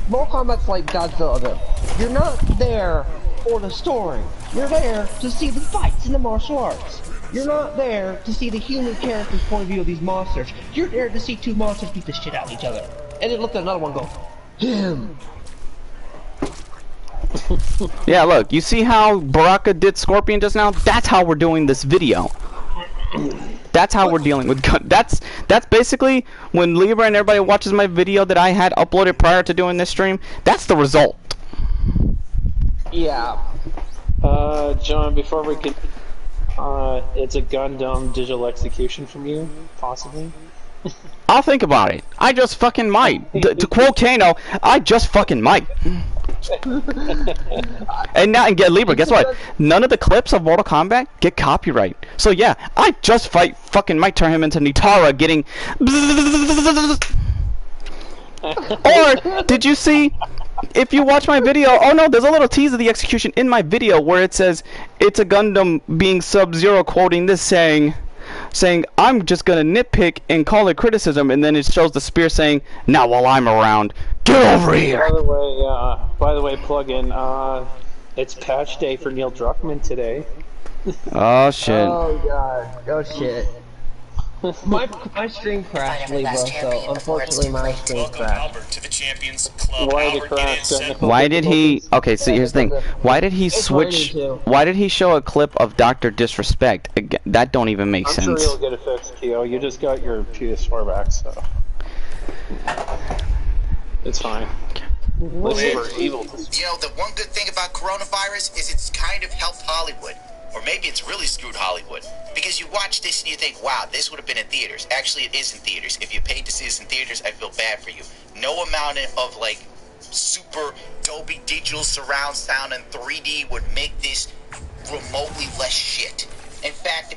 Mortal Kombat's like Godzilla, though. You're not there for the story. You're there to see the fights in the martial arts. You're not there to see the human character's point of view of these monsters. You're there to see two monsters beat the shit out of each other. And then look at another one go, him. Yeah, look, you see how Baraka did Scorpion just now? That's how we're doing this video. That's how we're dealing with gun. That's basically when Libra and everybody watches my video that I had uploaded prior to doing this stream. That's the result. Yeah. John, before we can, it's a Gundam digital execution from you, possibly? I'll think about it. I just fucking might. To quote Kano, I just fucking might. And now, and get Libra, guess what? None of the clips of Mortal Kombat get copyright. So yeah, I just fucking might turn him into Nitara getting... Or, did you see... If you watch my video, oh no, there's a little tease of the execution in my video where it says, "It's a Gundam," being Sub-Zero quoting this saying, "I'm just gonna nitpick and call it criticism," and then it shows the spear saying, "Now while I'm around, get over here." By the way, plug-in, it's patch day for Neil Druckmann today. Oh shit. Oh god. Oh shit. My stream crashed, Libra, so unfortunately my stream crashed. Why did it crash? Why did he... Okay, so here's the thing. Why did he switch... Why did he show a clip of Dr. Disrespect? Again, that don't even make sense. I'm sure you'll get it fixed, Keo. You just got your PS4 back, so... It's fine. Unless you were evil. You know, the one good thing about coronavirus is it's kind of helped Hollywood. Or maybe it's really screwed Hollywood. Because you watch this and you think, wow, this would have been in theaters. Actually, it is in theaters. If you paid to see this in theaters, I feel bad for you. No amount of, like, super Dolby Digital surround sound and 3D would make this remotely less shit. In fact...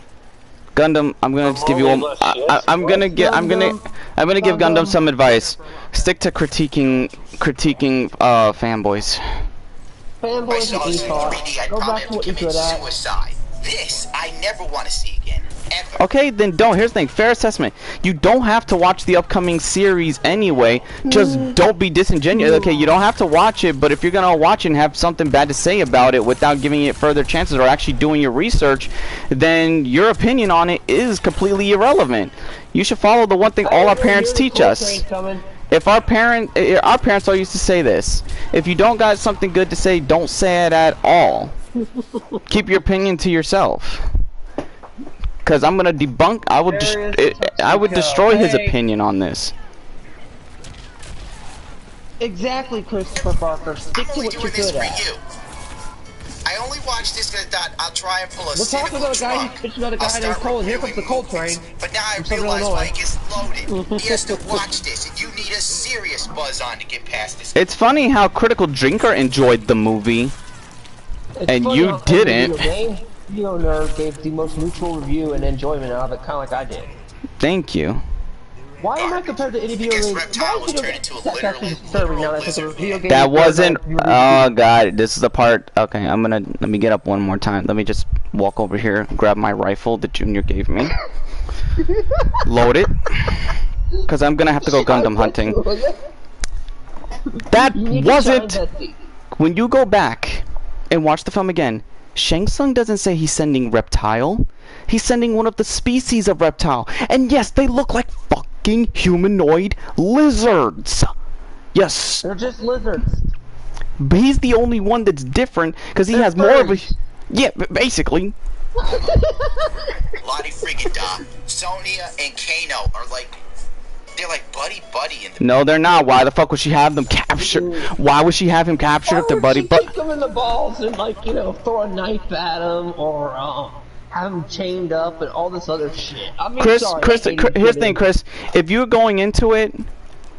Gundam, I'm gonna just give you one... I'm gonna give Gundam some advice. Stick to critiquing fanboys. Fanboys and ESOS. Go back to what you're good at. Suicide. This I never want to see again. Ever. Okay, then don't. Here's the thing. Fair assessment. You don't have to watch the upcoming series anyway. Just don't be disingenuous. Okay, you don't have to watch it, but if you're gonna watch it and have something bad to say about it without giving it further chances or actually doing your research, then your opinion on it is completely irrelevant. You should follow the one thing all our parents teach us. If our parents all used to say this: if you don't got something good to say, don't say it at all. Keep your opinion to yourself. Cause I'm gonna debunk. I would destroy his opinion on this. Exactly, Christopher Barker. Stick to what you're good at. I only watched this because I thought I'll try and pull a We're talking about a guy who's bitching about a guy named Cole, and here comes the Coal Train. But now I realize why he gets loaded. He has to watch this, and you need a serious buzz on to get past this. It's funny how Critical Drinker enjoyed the movie, and you didn't. Video Nerd gave the most neutral review and enjoyment of it, kind of like I did. Thank you. Why am I compared to any video game? That's actually disturbing now that it's a video game. That wasn't. Oh god, this is the part. Okay, let me get up one more time. Let me just walk over here, grab my rifle that Junior gave me, load it, cause I'm gonna have to go Gundam hunting. That wasn't. When you go back and watch the film again, Shang Tsung doesn't say he's sending reptile. He's sending one of the species of reptile. And yes, they look like fucking humanoid lizards. Yes. They're just lizards. But he's the only one that's different because he has more of a. Yeah, basically. Lottie friggin' da. Sonya and Kano are like, they're like buddy in the. No, they're not. Why the fuck would she have them captured? Why would she have him captured if they're buddy? But kick him in the balls and like, you know, throw a knife at him or have him chained up and all this other shit. I mean, Chris, sorry, here's the thing, Chris. If you're going into it,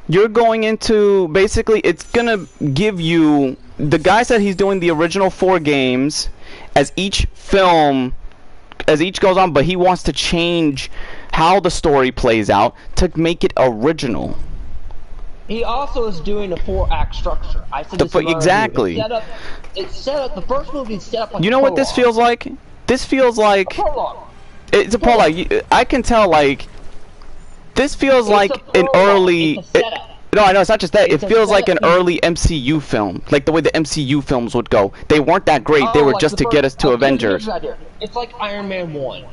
you're going into basically it's gonna give you the guy said he's doing the original 4 games as each film as each goes on, but he wants to change how the story plays out to make it original. He also is doing a 4-act structure. I said this exactly. It's set up. The first movie is set up like. You know what this feels like? This feels like. A prologue. It's a prologue. I can tell like. This feels like an early. No, I know it's not just that. It feels like an early MCU film, like the way the MCU films would go. They weren't that great. They were like just to get us to Avengers. It's like Iron Man 1.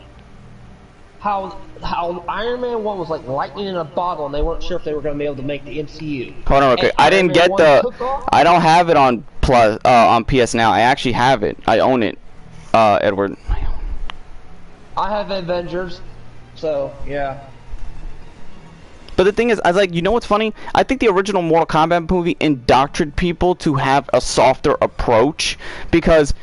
How Iron Man 1 was like lightning in a bottle, and they weren't sure if they were going to be able to make the MCU. Hold on, okay. I didn't get the. I don't have it on on PS Now. I actually have it. I own it, Edward. I have Avengers, so yeah. But the thing is, I was like, you know what's funny? I think the original Mortal Kombat movie indoctrinated people to have a softer approach because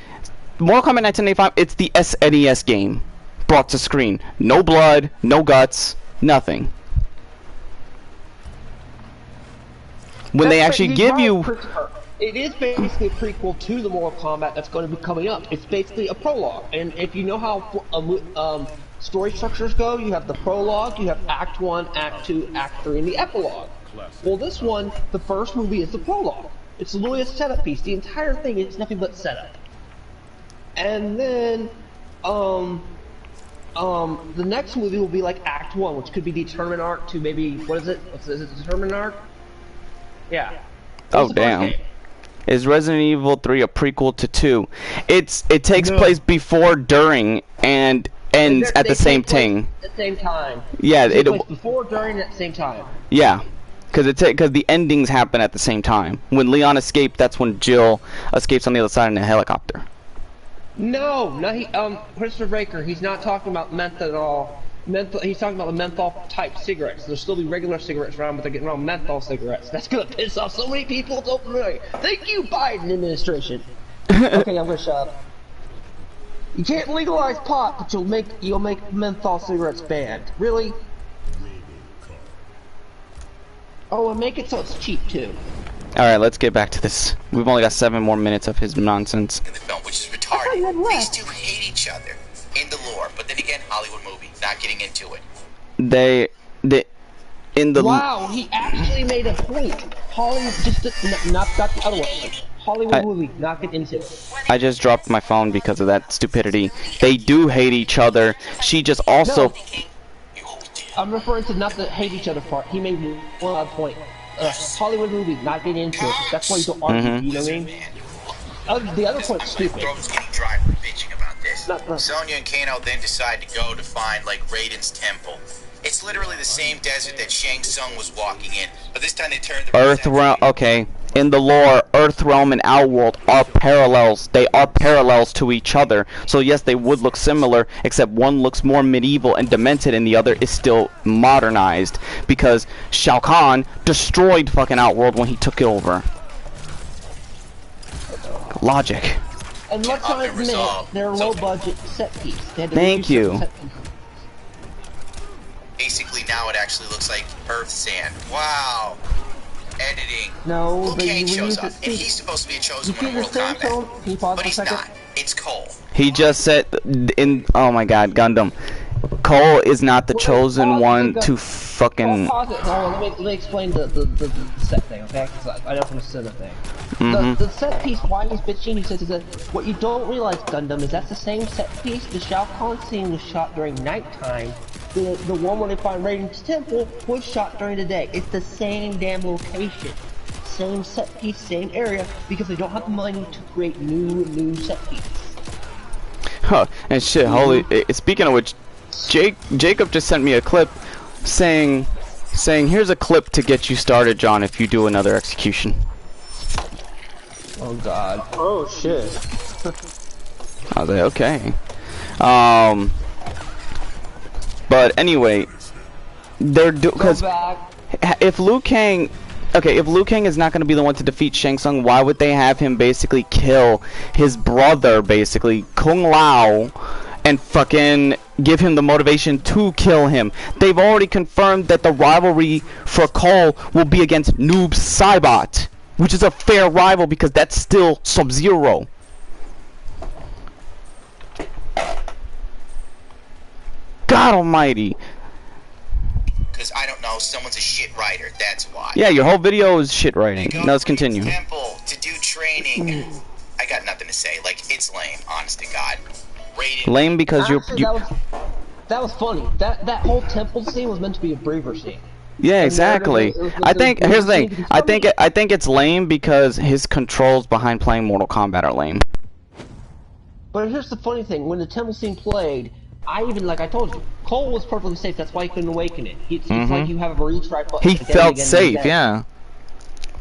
Mortal Kombat 1985, it's the SNES game brought to screen. No blood, no guts, nothing. When they actually give you... It is basically a prequel to the Mortal Kombat that's going to be coming up. It's basically a prologue. And if you know how story structures go, you have the prologue, you have Act 1, Act 2, Act 3, and the epilogue. Well, this one, the first movie is the prologue. It's literally a setup piece. The entire thing is nothing but setup. And then, the next movie will be like Act 1, which could be the tournament arc to maybe, what is it? Is it the tournament arc? Yeah. Oh, damn. Is Resident Evil 3 a prequel to 2? It takes place before, during, and ends at the same thing. At the same time. Yeah, it before, during, at the same time. Yeah, because the endings happen at the same time. When Leon escaped, that's when Jill escapes on the other side in a helicopter. No, Christopher Baker, he's not talking about menthol. He's talking about the menthol type cigarettes. There'll still be regular cigarettes around, but they're getting around menthol cigarettes. That's gonna piss off so many people. It's open. Thank you, Biden administration. Okay, I'm gonna shut up. You can't legalize pot, but you'll make menthol cigarettes banned. Really? Oh, and make it so it's cheap too. Alright, let's get back to this. We've only got 7 more minutes of his nonsense. In the film, which is retarded. These two hate each other in the lore, but then again, Hollywood movie. Not getting into it. They in the. Wow, he actually made a point. Hollywood just not got the other one. Hollywood movie, not get into it. I just dropped my phone because of that stupidity. They do hate each other. She just also. No, I'm referring to not the hate each other part. He made one odd point. Hollywood movie, not getting into it. That's why you don't argue. You know what I mean? The other point's stupid. Throat's getting dry from bitching about this. Sonya and Kano then decide to go to find like Raiden's temple. It's literally the same desert that Shang Tsung was walking in, but this time they turned the Earth realm. Okay, in the lore, Earth realm and Outworld are parallels. They are parallels to each other. So yes, they would look similar, except one looks more medieval and demented, and the other is still modernized because Shao Kahn destroyed fucking Outworld when he took it over. Logic. And let's not admit, they're low-budget set piece. Thank you. Basically, now it actually looks like Earth sand. Wow. Editing. No, but Kane shows up, and he's supposed to be a chosen one in Mortal Kombat, but he's not. It's Cole. He just said in. Oh my God, Gundam. Cole is not the chosen one to fucking. Pause it. Hold on, let me explain the set thing, okay? Because I know from the set thing. The set piece, why he's bitching, he says that what you don't realize, Gundam, is that's the same set piece. The Shao Kahn scene was shot during nighttime. The one where they find Raiden's temple was shot during the day. It's the same damn location. Same set piece, same area, because they don't have the money to create new set pieces. Huh, and shit, holy, speaking of which, Jacob just sent me a clip saying here's a clip to get you started, John, if you do another execution. Oh god. Oh shit. I was like, okay. But anyway, they're because if Liu Kang, okay, if Liu Kang is not going to be the one to defeat Shang Tsung, why would they have him basically kill his brother, basically Kung Lao, and fucking give him the motivation to kill him? They've already confirmed that the rivalry for Cole will be against Noob Saibot, which is a fair rival because that's still Sub-Zero. God almighty. Because I don't know, someone's a shit writer, that's why. Yeah, your whole video is shit writing. Now let's continue. Temple to do training. I got nothing to say. Like, it's lame, honest to God. Rated. Lame because Actually, that was funny. That whole temple scene was meant to be a briefer scene. Yeah, exactly. I think here's the thing. I think it's lame because his controls behind playing Mortal Kombat are lame. But here's the funny thing: when the temple scene played, I even, like I told you, Cole was perfectly safe. That's why he couldn't awaken it. It's like you have a retry button. He felt safe, yeah.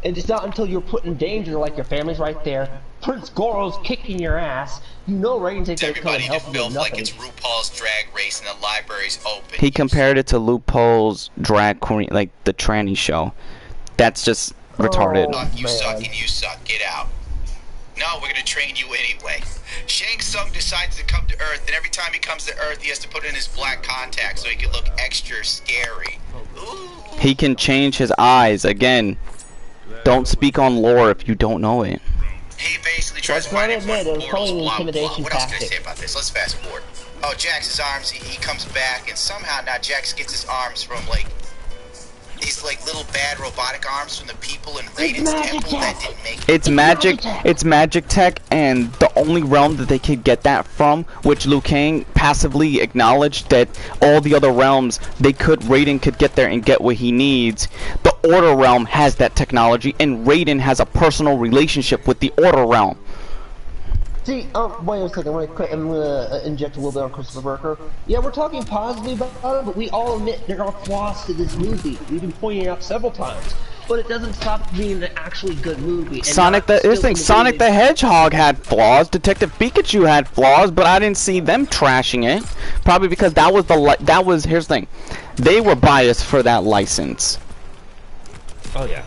And it's not until you're put in danger, like your family's right there, Prince Goro's kicking your ass, you know Raiden's gonna come and help you with nothing. Like it's RuPaul's Drag Race and the library's open. He compared it to RuPaul's Drag Queen, like the tranny show. That's just retarded. You suck and you suck. Get out. No, we're gonna train you anyway. Shang Tsung decides to come to Earth, and every time he comes to Earth, he has to put in his black contacts so he can look extra scary. Ooh. He can change his eyes. Again, don't speak on lore if you don't know it. He basically tries to find portals, blah, blah, blah. What else can I say about this? Let's fast forward. Oh, Jax's arms, he comes back, and somehow now Jax gets his arms from, like, these, like, little bad robotic arms from the people in Raiden's temple that didn't make it. It's magic tech, and the only realm that they could get that from, which Liu Kang passively acknowledged that all the other realms, Raiden could get there and get what he needs. The Order realm has that technology, and Raiden has a personal relationship with the Order realm. See, wait a second, really quick, I'm gonna inject a little bit on Christopher Burker. Yeah, we're talking positively about it, but we all admit there are flaws to this movie. We've been pointing it out several times. But it doesn't stop being an actually good movie. Sonic the Hedgehog had flaws, Detective Pikachu had flaws, but I didn't see them trashing it. Probably because here's the thing, they were biased for that license. Oh yeah.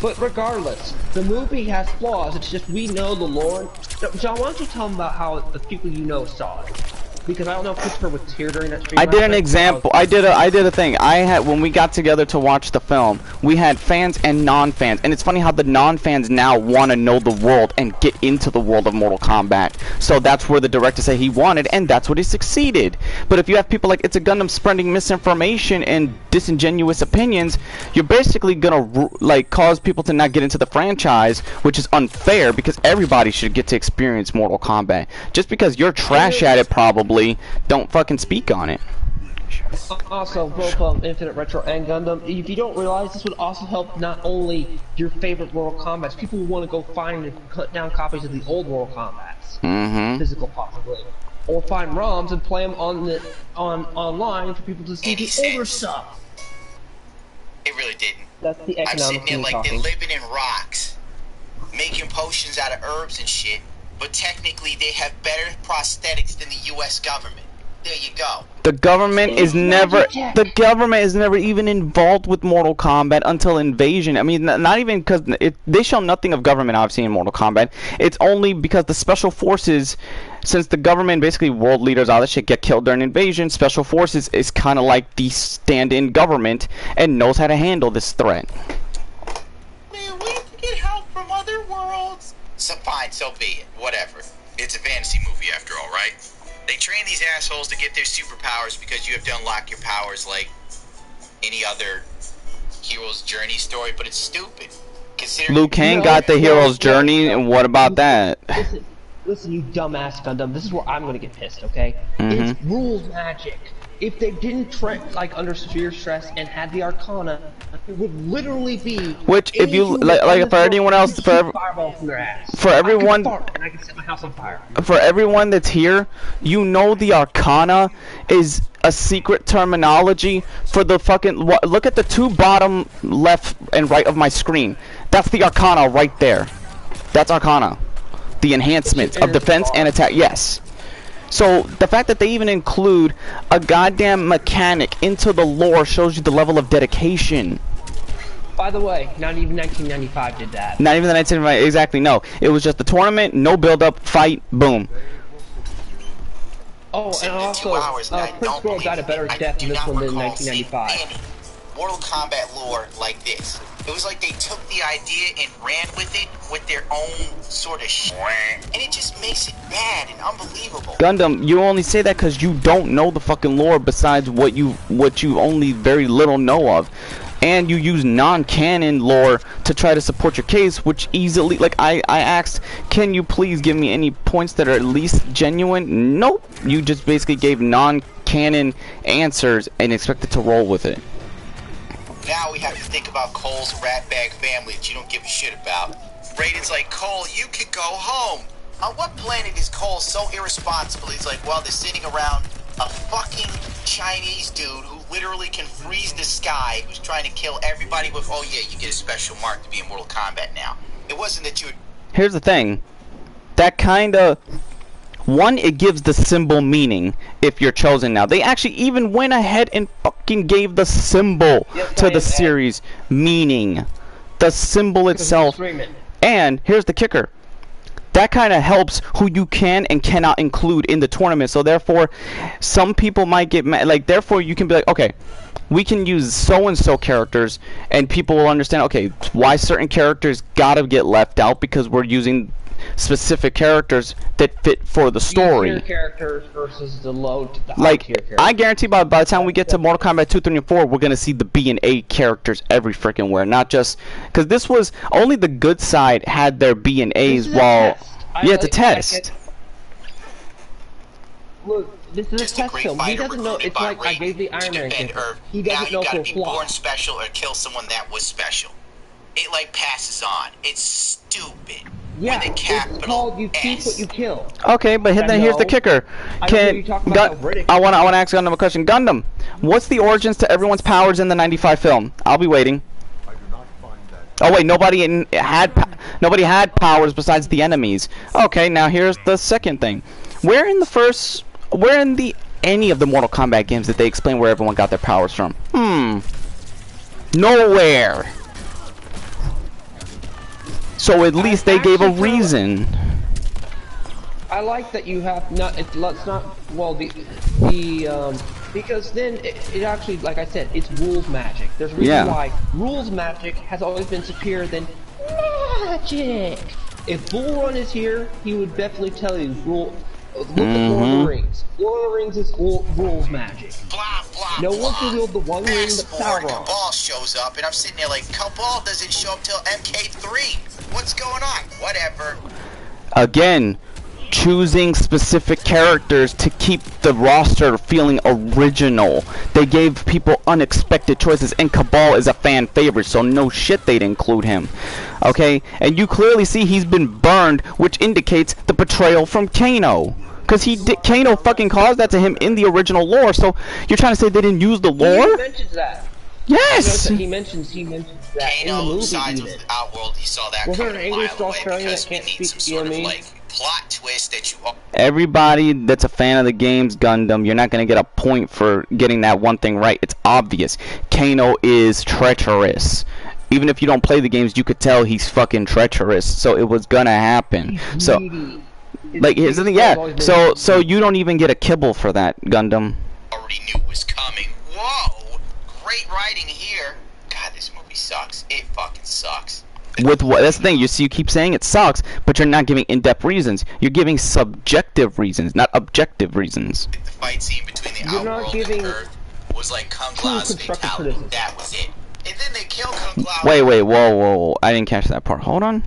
But regardless, the movie has flaws. It's just we know the lore. John, why don't you tell them about how the people you know saw it? Because I don't know if Christopher was here during that stream. I did an example. I did a thing. When we got together to watch the film, we had fans and non-fans, and it's funny how the non-fans now want to know the world and get into the world of Mortal Kombat. So that's where the director said he wanted, and that's what he succeeded. But if you have people like It'sAGundam spreading misinformation and disingenuous opinions, you're basically gonna cause people to not get into the franchise, which is unfair because everybody should get to experience Mortal Kombat. Just because you're trash at it, probably. Don't fucking speak on it. Also, both Infinite Retro and Gundam, if you don't realize, this would also help not only your favorite Mortal Kombats, people will want to go find and cut down copies of the old Mortal Kombats, physical possibly, or find ROMs and play them online for people to see the older stuff. It really didn't. That's the economic. I'm sitting there like they're living in rocks, making potions out of herbs and shit. But technically, they have better prosthetics than the U.S. government. There you go. The government is never even involved with Mortal Kombat until Invasion. I mean, not even because they show nothing of government, obviously, in Mortal Kombat. It's only because the Special Forces, since the government, basically world leaders, all that shit, get killed during Invasion, Special Forces is kind of like the stand-in government and knows how to handle this threat. Man, we have to get help from other worlds. So fine, so be it. Whatever. It's a fantasy movie after all, right? They train these assholes to get their superpowers because you have to unlock your powers like any other hero's journey story, but it's stupid. Liu Kang got the hero's journey, and what about that? Listen, you dumbass Gundam, this is where I'm gonna get pissed, okay? It's rules magic. If they didn't under severe stress and had the Arcana, it would literally be. Which, if you like for anyone else, for everyone, I can set my house on fire. For everyone that's here, you know the Arcana is a secret terminology for the fucking. Look at the two bottom left and right of my screen. That's the Arcana right there. That's Arcana. The enhancements of defense and attack. Yes. So the fact that they even include a goddamn mechanic into the lore shows you the level of dedication. By the way, not even 1995 did that. Not even the 1995, exactly, no. It was just the tournament, no build-up, fight, boom. Oh, and also, Prince World got a better death in this one than 1995. Mortal Kombat lore like this. It was like they took the idea and ran with it with their own sort of shit. And it just makes it bad and unbelievable. Gundam, you only say that because you don't know the fucking lore besides what you only very little know of. And you use non-canon lore to try to support your case, which easily, like, I asked, can you please give me any points that are at least genuine? Nope. You just basically gave non-canon answers and expected to roll with it. Now we have to think about Cole's ratbag family that you don't give a shit about. Raiden's like, Cole, you could go home. On what planet is Cole so irresponsible? He's like, well, they're sitting around a fucking Chinese dude who literally can freeze the sky, who's trying to kill everybody with, oh yeah, you get a special mark to be in Mortal Kombat now. It wasn't that you would... Here's the thing. That kinda... One, it gives the symbol meaning if you're chosen now. They actually even went ahead and fucking gave the symbol to the series meaning. The symbol itself. And here's the kicker. That kind of helps who you can and cannot include in the tournament. So therefore, some people might get mad. Like, therefore, you can be like, okay, we can use so-and-so characters, and people will understand, okay, why certain characters gotta get left out because we're using specific characters that fit for the story. Tier characters versus the low to the like, high tier characters. I guarantee by the time we get to Mortal Kombat 2, 3, and 4, we're gonna see the B and A characters every freaking where, not just because this was only the good side had their B and A's, while yeah, it's a test. Look, this is a test film. He doesn't know. It's like I gave the Iron Man kick. He doesn't know for a flaw. Born special or kill someone that was special. It like passes on. It's stupid. Yeah, it's called you keep what you kill. Okay, but then here's the kicker. I wanna ask Gundam a question. Gundam, what's the origins to everyone's powers in the '95 film? I'll be waiting. I do not find that. Oh wait, nobody had powers besides the enemies. Okay, now here's the second thing. Where in any of the Mortal Kombat games did they explain where everyone got their powers from? Nowhere. So at least they gave a reason. I like that you have not. Let's not. Well, because then it actually, like I said, it's rules magic. There's a reason why rules magic has always been superior than magic. If Bull Run is here, he would definitely tell you look at Lord of the Rings. Lord of the Rings is rules magic. Blah, blah, no one can wield the one ring that Sauron. Cabal shows up, and I'm sitting there like, Cabal doesn't show up till MK3. What's going on? Whatever. Again, choosing specific characters to keep the roster feeling original. They gave people unexpected choices, and Cabal is a fan favorite, so no shit they'd include him. Okay? And you clearly see he's been burned, which indicates the betrayal from Kano. Because Kano fucking caused that to him in the original lore, so you're trying to say they didn't use the lore? He mentions that. Yes! He mentions that Kano in the movie. sides with Outworld, he saw that coming a mile away because we need some sort of like plot twist that you... Everybody that's a fan of the games, Gundam, you're not gonna get a point for getting that one thing right. It's obvious. Kano is treacherous. Even if you don't play the games, you could tell he's fucking treacherous. So it was gonna happen. So, like, here's the thing, So you don't even get a kibble for that, Gundam. Already knew was coming. Whoa! Great writing here. God, this movie sucks. It fucking sucks. With what? That's the thing. You see, you keep saying it sucks, but you're not giving in-depth reasons. You're giving subjective reasons, not objective reasons. The fight scene between the Outworld and Earth was like Kung Lao's fatality. That was it. And then they kill Kung Lao. Wait, whoa. I didn't catch that part. Hold on.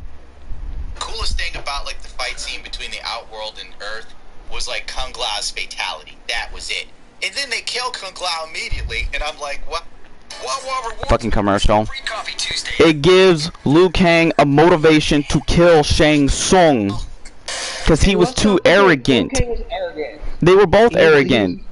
Coolest thing about like the fight scene between the Outworld and Earth was like Kung Lao's fatality. That was it. And then they kill Kung Lao immediately, and I'm like, what? Fucking commercial. It gives Liu Kang a motivation to kill Shang Tsung. Because he was too arrogant. They were both arrogant.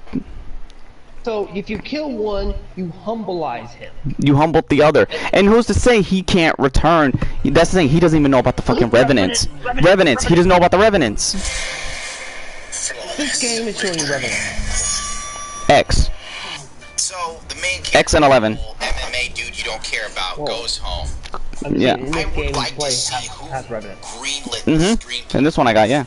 So if you kill one, you humbleize him. You humbled the other. And who's to say he can't return? That's the thing, he doesn't even know about the fucking Revenants. Revenants, he doesn't know about the Revenants. This game is showing you Revenants. X. So the main X and 11. MMA dude you don't care about goes home. Yeah. I would like to see who greenlit Mm-hmm. this screen. And this one I got, yeah.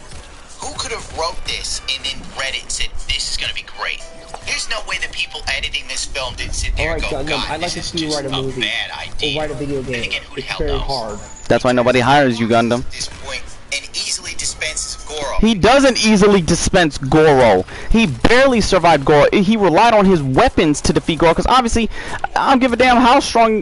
Who could have wrote this and then read it and said, this is going to be great? There's no way the people editing this film didn't sit there and go, Gundam, God, I'd like this to is see you just write a movie bad idea. or write a video game. Again, who the It's hell very knows? hard. That's why nobody hires you, Gundam. At this point, and easily dispenses Goro. He doesn't easily dispense Goro. He barely survived Goro. He relied on his weapons to defeat Goro, because obviously, I don't give a damn how strong...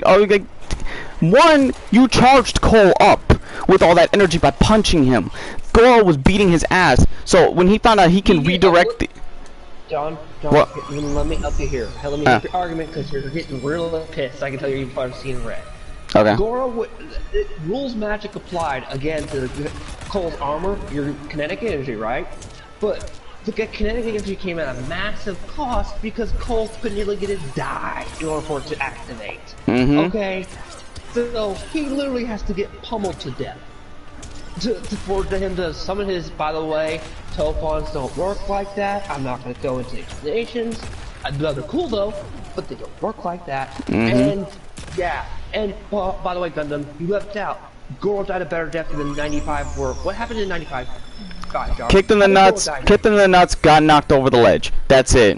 One, you charged Cole up with all that energy by punching him. Goro was beating his ass, so when he found out he can redirect... John, what? let me help you here. Let me help your argument, because you're getting real pissed. I can tell you've probably seen red. Okay. Goro, rules magic applied, again, to Cole's armor, your kinetic energy, right? But the kinetic energy came at a massive cost because Cole could nearly get his die in order for it to activate. Mm-hmm. Okay? So he literally has to get pummeled to death. For him to summon his, by the way, telephones don't work like that. I'm not going to go into explanations. They're cool though, but they don't work like that. Mm-hmm. And yeah, and by the way, Gundam, you left out. Goro died a better death than 95 were. What happened in 95? Kicked in the nuts, got knocked over the ledge. That's it.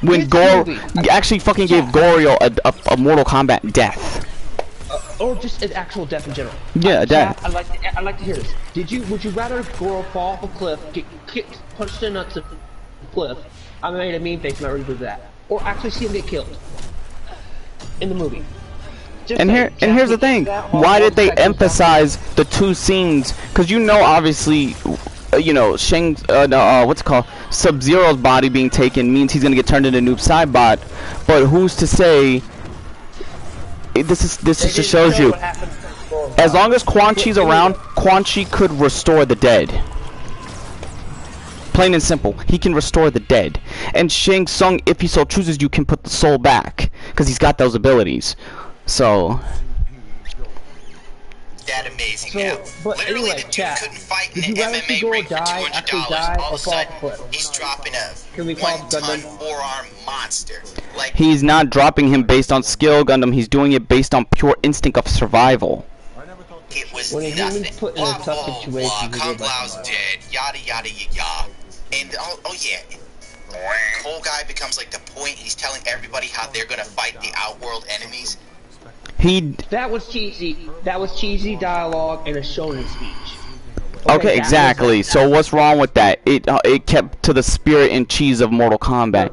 When Goro actually fucking gave Goro a Mortal Kombat death. Or just an actual death in general. Yeah, death. I'd like to hear this. Would you rather Goro fall off a cliff, get kicked, punched in the nuts of the cliff? I made a mean face, I'm not ready to do that. Or actually see him get killed in the movie. And here's the thing. Why did they emphasize the two scenes? Because you know, obviously, you know, what's it called? Sub-Zero's body being taken means he's gonna get turned into Noob Saibot. But who's to say? This just shows you. As long as Quan Chi's around, Quan Chi could restore the dead. Plain and simple, he can restore the dead. And Shang Tsung, if he so chooses, you can put the soul back, because he's got those abilities. So. That amazing. So, now, but literally, anyway, the dude chat, couldn't fight did in you an rather see MMA Goro ring for die, actually $200. die, All or of a fall off sudden, a cliff? he's dropping a Can we call him 1-ton Gundam? four-arm monster. Like, He's not dropping him based on skill, Gundam. He's doing it based on pure instinct of survival. it was When a nothing. human's put in a Blah, tough blah, situation, blah, he goes Kung like Lao's that. dead. Yada yada yada. And oh yeah. Whole guy becomes like the point. He's telling everybody how they're gonna fight the outworld enemies. That was cheesy. That was cheesy dialogue and a shonen speech. Okay, exactly. So what's wrong with that? It kept to the spirit and cheese of Mortal Kombat.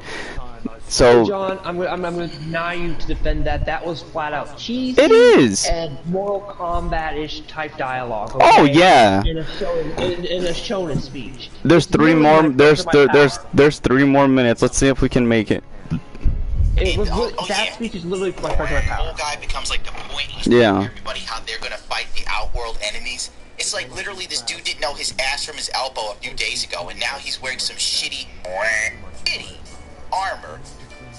So John, I'm gonna deny you to defend that. That was flat out cheesy. It is. And Mortal Kombat-ish type dialogue. Okay? Oh yeah. In a shonen speech. There's three more. There's 3 more minutes. Let's see if we can make it. That speech is literally my personal power. Whole guy becomes like the point. He's Yeah. telling everybody how they're gonna fight the outworld enemies. It's like literally this dude didn't know his ass from his elbow a few days ago, and now he's wearing some shitty armor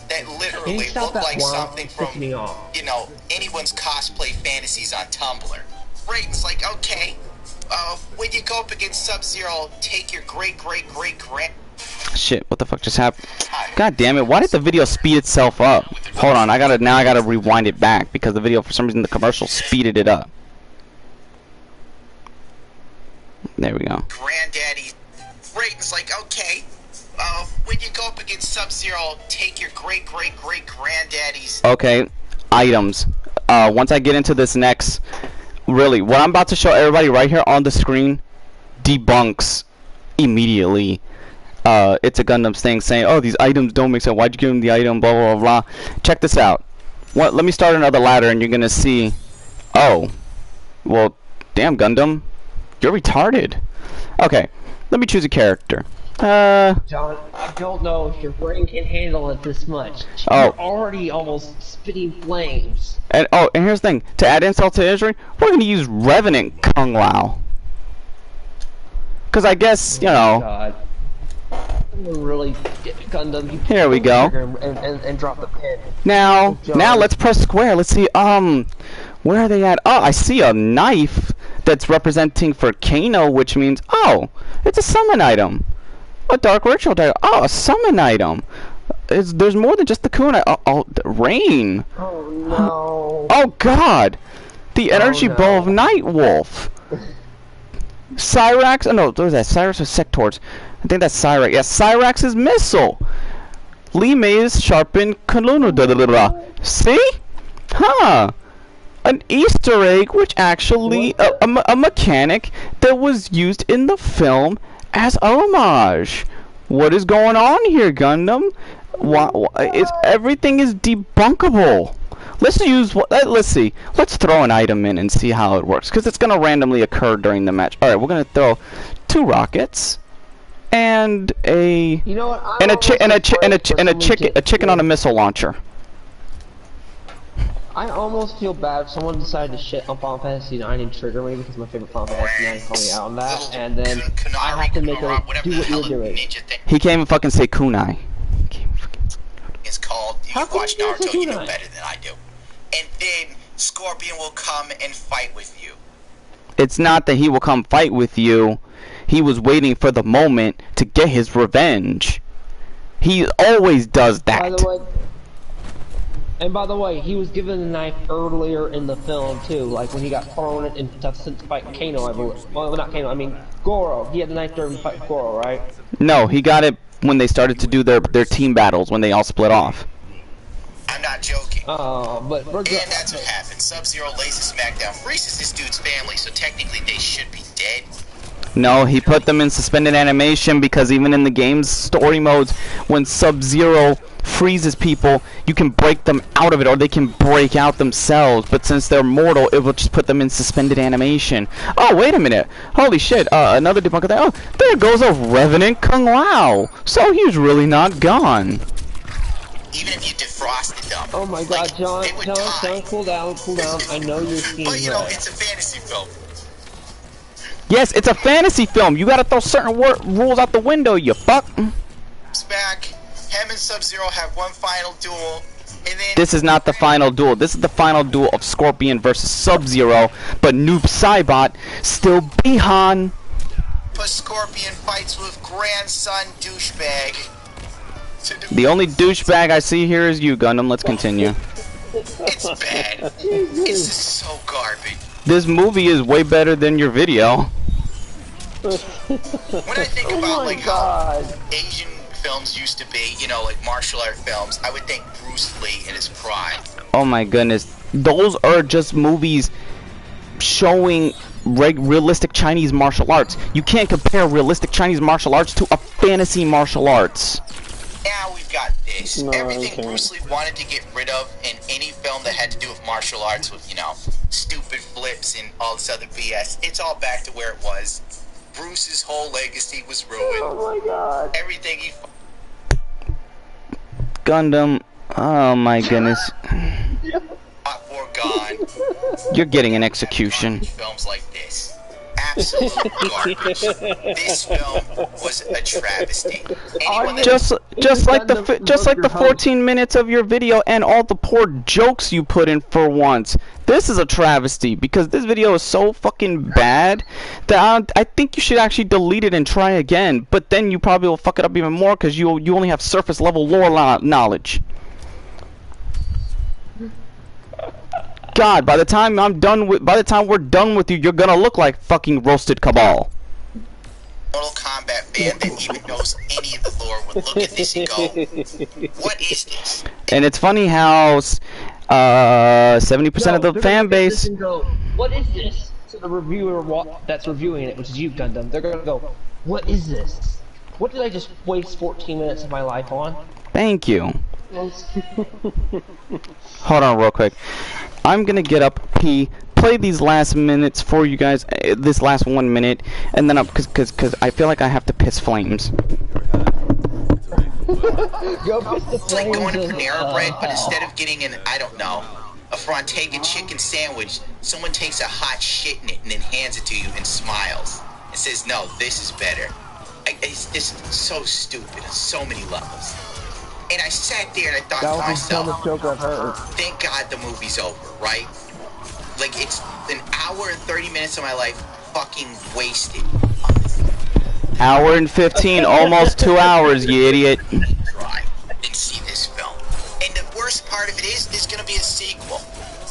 that literally looked like something from, you know, anyone's cosplay fantasies on Tumblr. Right? It's like, okay, when you go up against Sub-Zero, take your great-great-great-grand... Shit, what the fuck just happened? God damn it, why did the video speed itself up? Hold on, I gotta rewind it back, because the video, for some reason, the commercial speeded it up. There we go. Granddaddy, right? It's like, okay, when you go up against Sub-Zero, take your great-great-great-granddaddy's... Okay, items. Once I get into this next, really, what I'm about to show everybody right here on the screen debunks immediately It'sAGundam's thing saying, oh, these items don't make sense, why'd you give him the item, blah, blah, blah. Check this out. Let me start another ladder and you're gonna see, oh, well, damn, Gundam, you're retarded. Okay, let me choose a character. John, I don't know if your brain can handle it this much. You're already almost spitting flames. And here's the thing. To add insult to injury, we're going to use Revenant Kung Lao. Because I guess, you know... God. Really get Gundam. Here we go. And drop the pin. Now let's press square. Let's see. Where are they at? Oh, I see a knife that's representing for Kano, which means it's a summon item. A dark ritual item. Oh, a summon item. There's more than just the kunai. Rain. Oh no. Oh God. The energy ball of Nightwolf. Cyrax. Oh no, what was that? Cyrax or Sectors? I think that's Cyrax. Yeah, Cyrax's missile. Lee May's sharpened Kalunu. See? Huh. An Easter egg, which actually a mechanic that was used in the film as a homage. What is going on here, Gundam? Everything is debunkable. Let's see. Let's throw an item in and see how it works, because it's gonna randomly occur during the match. All right, we're gonna throw 2 rockets and a chicken on a missile launcher. I almost feel bad if someone decided to shit on Final Fantasy 9 and trigger me because my favorite Final Fantasy 9 called me out on that, and then I have to make her do what you're doing. He can't even fucking say kunai. It's called, you watch Naruto, you know better than I do. And then Scorpion will come and fight with you. It's not that he will come fight with you. He was waiting for the moment to get his revenge. He always does that. By the way, he was given the knife earlier in the film too, like when he got thrown in to fight Kano, I believe. Well, not Kano, I mean Goro. He had the knife during the fight with Goro, right? No, he got it when they started to do their team battles, when they all split off. I'm not joking. But and that's what happened. Sub-Zero lays a smackdown, freezes this dude's family, so technically they should be dead. No, he put them in suspended animation because even in the game's story modes, when Sub-Zero freezes people, you can break them out of it or they can break out themselves. But since they're mortal, it will just put them in suspended animation. Oh, wait a minute. Holy shit. Another debunk of that. Oh, there goes a Revenant Kung Lao. So he's really not gone. Even if you defrosted them. Oh my god, John, cool down. I know you're seeing But you know, it's a fantasy film. Yes, it's a fantasy film. You gotta throw certain rules out the window, you fuck. It's back. Him and Sub-Zero have one final duel, and then... This is not the final duel. This is the final duel of Scorpion versus Sub-Zero, but Noob Saibot still Bihan. But Scorpion fights with grandson douchebag. The only douchebag I see here is you, Gundam. Let's continue. It's bad. It's just so garbage. This movie is way better than your video. When I think about like how Asian films used to be, you know, like martial art films, I would think Bruce Lee in his prime. Oh my goodness. Those are just movies showing realistic Chinese martial arts. You can't compare realistic Chinese martial arts to a fantasy martial arts. Now we've got this. Everything Bruce Lee wanted to get rid of in any film that had to do with martial arts, with, you know, stupid flips and all this other BS, it's all back to where it was. Bruce's whole legacy was ruined. Oh my god. Everything he... Gundam, oh my goodness. fought for gone. You're getting an execution. Films like this. Absolute garbage. This film was a travesty. Just like the 14 minutes of your video and all the poor jokes you put in for once. This is a travesty because this video is so fucking bad that I think you should actually delete it and try again. But then you probably will fuck it up even more because you only have surface level lore knowledge. God, by the time we're done with you, you're gonna look like fucking roasted Cabal. Mortal Kombat fan that even knows any of the lore would look at this and go, "What is this?" And it's funny how 70% of the fan base. Go, what is this? To the reviewer that's reviewing it, which is you, Gundam. They're gonna go, "What is this? What did I just waste 14 minutes of my life on?" Thank you. Hold on real quick. I'm gonna get up, pee, play these last minutes for you guys, this last 1 minute, and then cause I feel like I have to piss flames. It's like going to Panera Bread, but instead of getting an, I don't know, a Frontega chicken sandwich, someone takes a hot shit in it and then hands it to you and smiles and says, "No, this is better." I It's just so stupid on so many levels. And I sat there and I thought That to was the myself, dumbest joke I've heard. thank God the movie's over, right? Like, it's an hour and 30 minutes of my life fucking wasted. Hour and 15, almost 2 hours, you idiot. Try and see this film. And the worst part of it is, there's gonna be a sequel.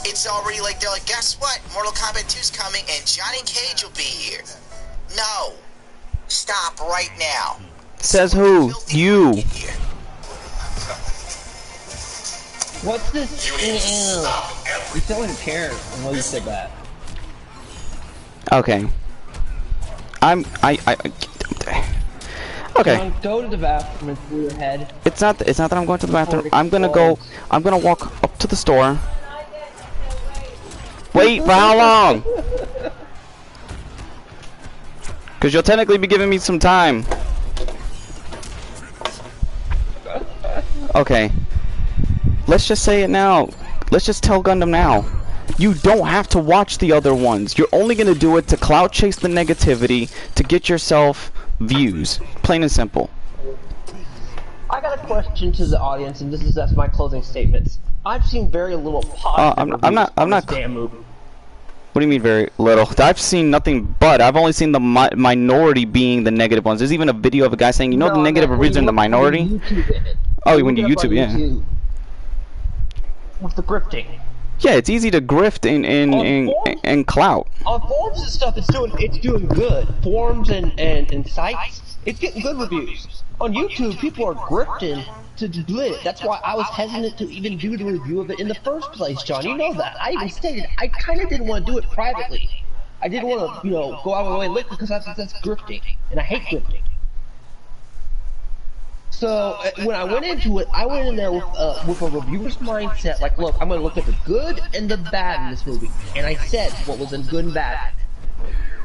It's already like, they're like, guess what? Mortal Kombat 2's coming and Johnny Cage will be here. No. Stop right now. Says who? You. What's this? You still didn't care when you said that. Okay. Okay. John, go to the bathroom and through your head. It's not that I'm going to the bathroom. I'm gonna walk up to the store. Wait, for how long? Because you'll technically be giving me some time. Okay. Let's just say it now. Let's just tell Gundam now. You don't have to watch the other ones. You're only gonna do it to clout chase the negativity, to get yourself views. Plain and simple. I got a question to the audience, and that's my closing statements. I've seen very little positive I'm not. on this damn movie. What do you mean very little? I've seen nothing but. I've only seen the minority being the negative ones. There's even a video of a guy saying, you know, the negative reviews are in the minority. Oh, when you YouTube, yeah. With the grifting. Yeah, it's easy to grift in clout. On forums and stuff, it's doing good. Forums and sites, it's getting good reviews. On YouTube, people are grifting to split it. That's why I was hesitant to even do the review of it in the first place, John. You know that. I even stated I kind of didn't want to do it privately. I didn't want to, you know, go out of my way and look because that's grifting, and I hate grifting. So when I went into it, I went in there with a reviewer's mindset, like, look, I'm going to look at the good and the bad in this movie, and I said what was in good and bad.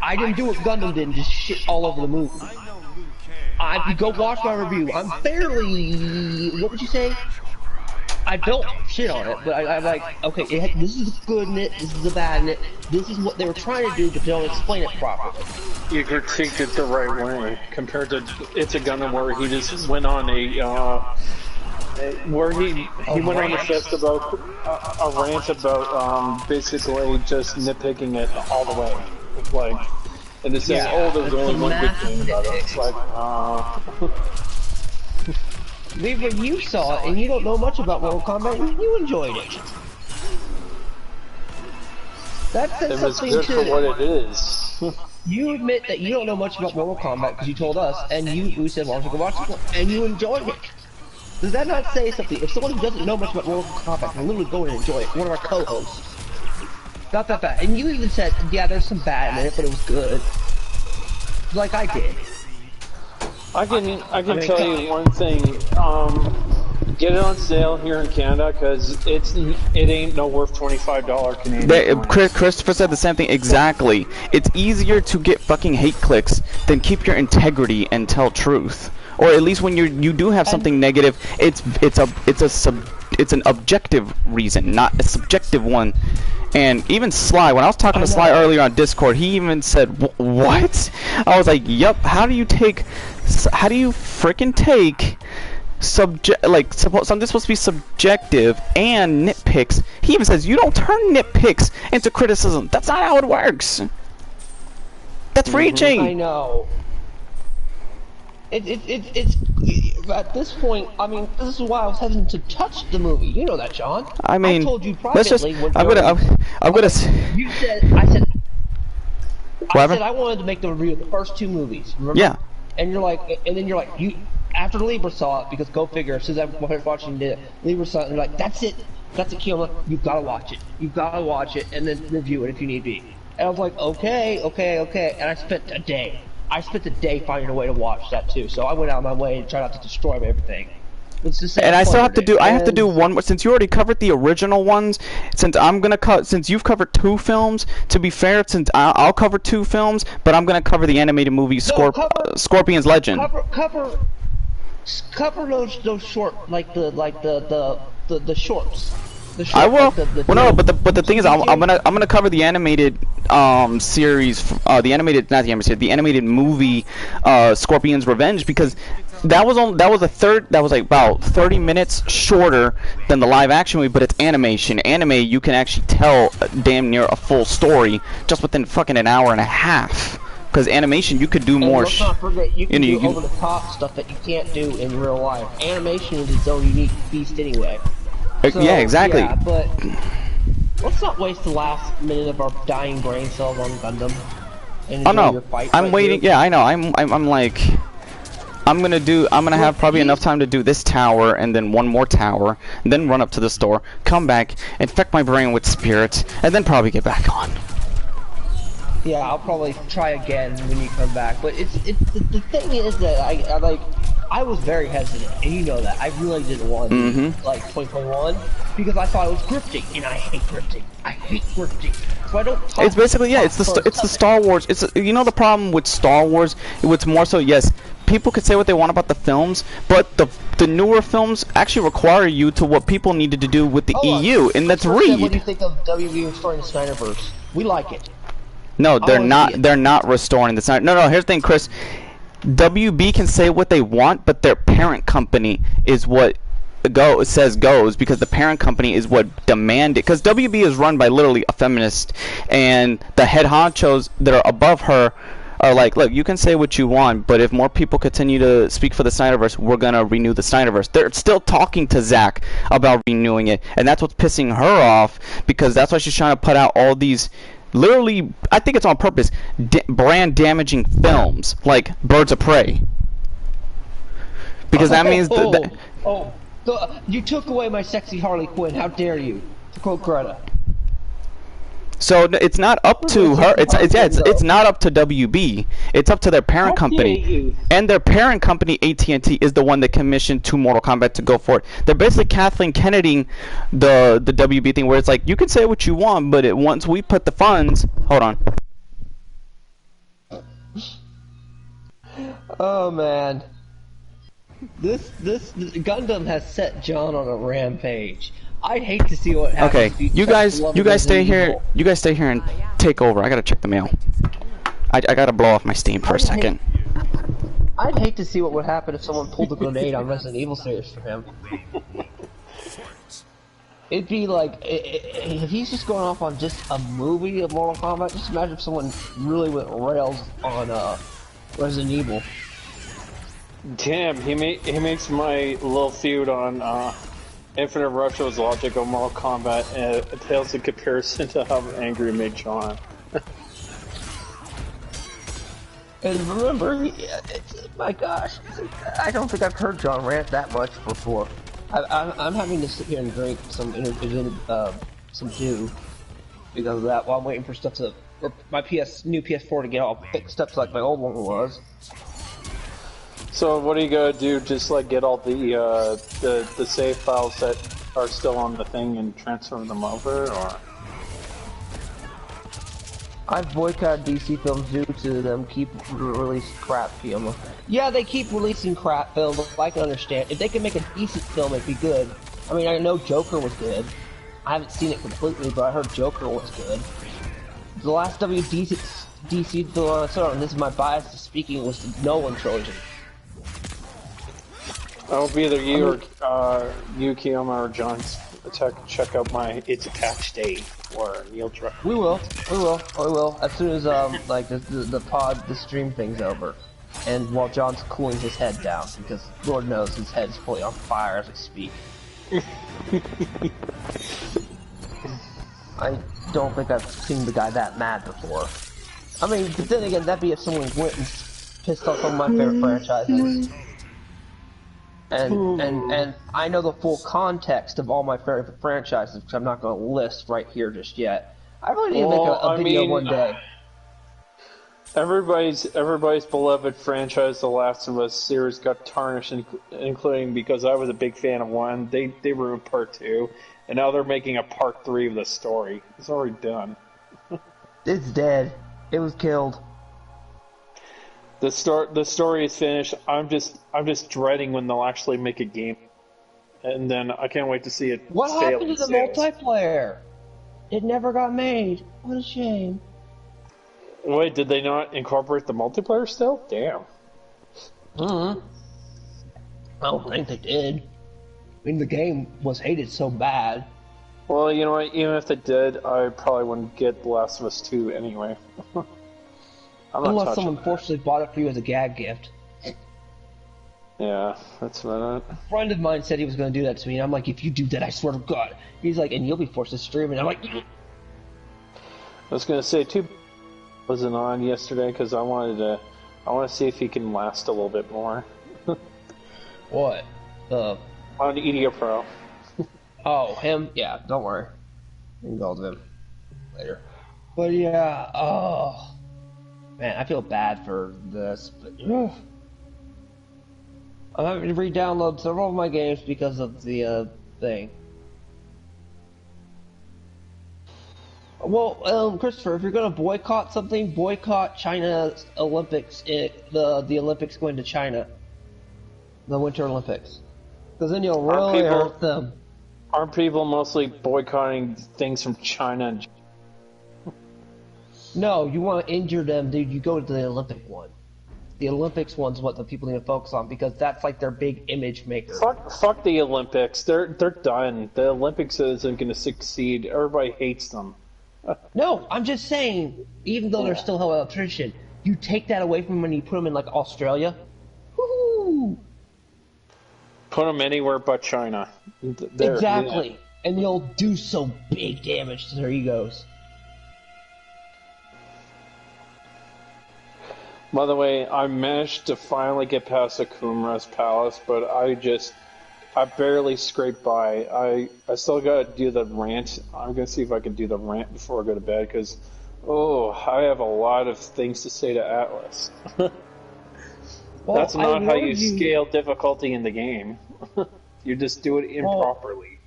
I didn't do what Gundam did and just shit all over the movie. If you go watch my review, I'm fairly, what would you say? I don't shit on it, but I'm like, okay, this is the good in it, this is the bad in it, this is what they were trying to do, but they don't explain it properly. You critiqued it the right way, compared to It'sAGundam, where he just went on he went on a fest about, a rant about, basically just nitpicking it all the way. It's like, and it's saying, oh, there's only one good thing about it. It's like, Lever, you saw it, and you don't know much about Mortal Kombat, and you enjoyed it. That says something it was good for what it is. You admit that you don't know much about Mortal Kombat because you told us, and we said, why don't you go watch it, and you enjoyed it. Does that not say something? If someone who doesn't know much about Mortal Kombat can literally go and enjoy it, one of our co-hosts. Not that bad. And you even said, yeah, there's some bad in it, but it was good. Like I did. I can tell you one thing. Get it on sale here in Canada because it ain't no worth $25 Canadian. Christopher said the same thing exactly. It's easier to get fucking hate clicks than keep your integrity and tell truth. Or at least when you do have something negative, it's an objective reason, not a subjective one. And even Sly, when I was talking to Sly earlier on Discord, he even said, "What?" I was like, "Yup. How do you freaking take something's supposed to be subjective and nitpicks?" He even says, "You don't turn nitpicks into criticism. That's not how it works. That's reaching." I know. It's at this point. I mean, this is why I was hesitant to touch the movie. You know that, John. I mean, I told you privately. I'm gonna. You said. I said I wanted to make the review of the first two movies. Remember? Yeah. And then you're like, after Libra saw it, because go figure, as soon as I was watching it, Libra saw it, and you're like, that's it, Keoma, you gotta watch it, and then review it if you need be. And I was like, okay, and I spent a day finding a way to watch that too, so I went out of my way and tried not to destroy everything. And I still have to do. I have to do one more. Since you already covered the original ones, since you've covered 2 films. To be fair, since I'll cover 2 films, but I'm gonna cover the animated movie Scorpion's Legend. Cover those short, like the shorts. I will. Well, no, but the thing is, I'm gonna cover the animated series, the animated, not the animated series, the animated movie, Scorpion's Revenge, because that was like about 30 minutes shorter than the live action movie, but it's animation. Anime, you can actually tell damn near a full story just within fucking an hour and a half. Because animation, you could do more. Let's not forget, you can do over the top stuff that you can't do in real life. Animation is its own unique beast anyway. So, yeah, exactly. Yeah, but let's not waste the last minute of our dying brain cells on Gundam. And oh no, your fight I'm waiting. Here. Yeah, I know. I'm like, I'm gonna have probably enough time to do this tower and then one more tower, and then run up to the store, come back, infect my brain with spirits, and then probably get back on. Yeah, I'll probably try again when you come back. But the thing is that I was very hesitant, and you know that. I really didn't want to do, like 2021 because I thought it was scripting, and I hate scripting. I hate scripting. So I don't talk. It's basically it's the Star Wars. It's you know the problem with Star Wars. It's more so yes, people could say what they want about the films, but the newer films actually require you to what people needed to do with the EU, and that's read. What do you think of WB restoring the Snyderverse? We like it. No, they're not. They're not restoring the Snyder. No. Here's the thing, Chris. WB can say what they want, but their parent company is what goes because the parent company is what demanded. Because WB is run by literally a feminist, and the head honchos that are above her are like, look, you can say what you want, but if more people continue to speak for the Snyderverse, we're gonna renew the Snyderverse. They're still talking to Zack about renewing it, and that's what's pissing her off because that's why she's trying to put out all these. Literally, I think it's on purpose, brand-damaging films, like Birds of Prey. Because that means you took away my sexy Harley Quinn, how dare you, to quote Greta. So it's not up to her. It's not up to WB. It's up to their parent company, and their parent company AT&T is the one that commissioned to Mortal Kombat to go for it. They're basically Kathleen Kennedying the WB thing, where it's like you can say what you want, but once we put the funds, hold on. Oh man, this Gundam has set John on a rampage. I'd hate to see what happens. Okay, you guys stay here. You guys stay here and take over. I gotta check the mail. I gotta blow off my steam for a second. I'd hate to see what would happen if someone pulled a grenade on Resident Evil series for him. It'd be like if he's just going off on just a movie of Mortal Kombat. Just imagine if someone really went rails on Resident Evil. Damn, he makes my little feud on Infinite Rush's logic of Mortal Kombat it pales in comparison to how angry it made John. And remember, my gosh, I don't think I've heard John rant that much before. I'm having to sit here and drink some dew because of that while I'm waiting for stuff my new PS4 to get all fixed up like my old one was. So what are you gonna do? Just like get all the save files that are still on the thing and transfer them over, or? I've boycotted DC films due to them keep releasing crap film. Yeah, they keep releasing crap film, but I can understand. If they can make a decent film, it'd be good. I mean, I know Joker was good. I haven't seen it completely, but I heard Joker was good. The last DC film I saw, and this is my bias to speaking, was the Nolan trilogy. I hope either you or Kiyama or John check out my It's a Catch Day or Neil Truck. We will. As soon as the stream thing's over, and while John's cooling his head down, because Lord knows his head's fully on fire as we speak. I don't think I've seen the guy that mad before. I mean, but then again, that'd be if someone went and pissed off some of my favorite franchises. And I know the full context of all my favorite franchises, which I'm not going to list right here just yet. I really need to make a video one day. Everybody's beloved franchise, The Last of Us series, got tarnished, including because I was a big fan of one. They ruined part 2, and now they're making a part 3 of the story. It's already done. It's dead. It was killed. The story is finished. I'm just dreading when they'll actually make a game. and then I can't wait to see it. What fail happened to the sales. multiplayer? It never got made. What a shame. Wait, did they not incorporate the multiplayer still? Damn. I don't think they did. I mean, the game was hated so bad. Well, you know what? Even if they did, I probably wouldn't get The Last of Us 2 anyway. Unless someone forcibly bought it for you as a gag gift. Yeah, that's about it. A friend of mine said he was going to do that to me, and I'm like, if you do that, I swear to God. He's like, and you'll be forced to stream, and I'm like... I was going to say, too, wasn't on yesterday because I want to see if he can last a little bit more. What? On EDO Pro. Oh, him? Yeah, don't worry. We can go to him later. But yeah, oh... Man, I feel bad for this, but... I'm having to re-download several of my games because of the, thing. Well, Christopher, if you're gonna boycott something, boycott China's Olympics, the Olympics going to China. The Winter Olympics. Because then you'll really hurt them. Aren't people mostly boycotting things from China? No, you want to injure them, dude, you go to the Olympic one. The Olympics one's what the people need to focus on, because that's like their big image maker. Fuck the Olympics. They're done. The Olympics isn't going to succeed. Everybody hates them. No, I'm just saying, even though they're still held up tradition, you take that away from them and you put them in like Australia. Woohoo! Put them anywhere but China. Exactly. Yeah. And you'll do so big damage to their egos. By the way, I managed to finally get past Akumra's palace, but I barely scraped by. I still gotta do the rant. I'm gonna see if I can do the rant before I go to bed, because, I have a lot of things to say to Atlas. Well, that's not how you scale difficulty in the game. You just do it improperly.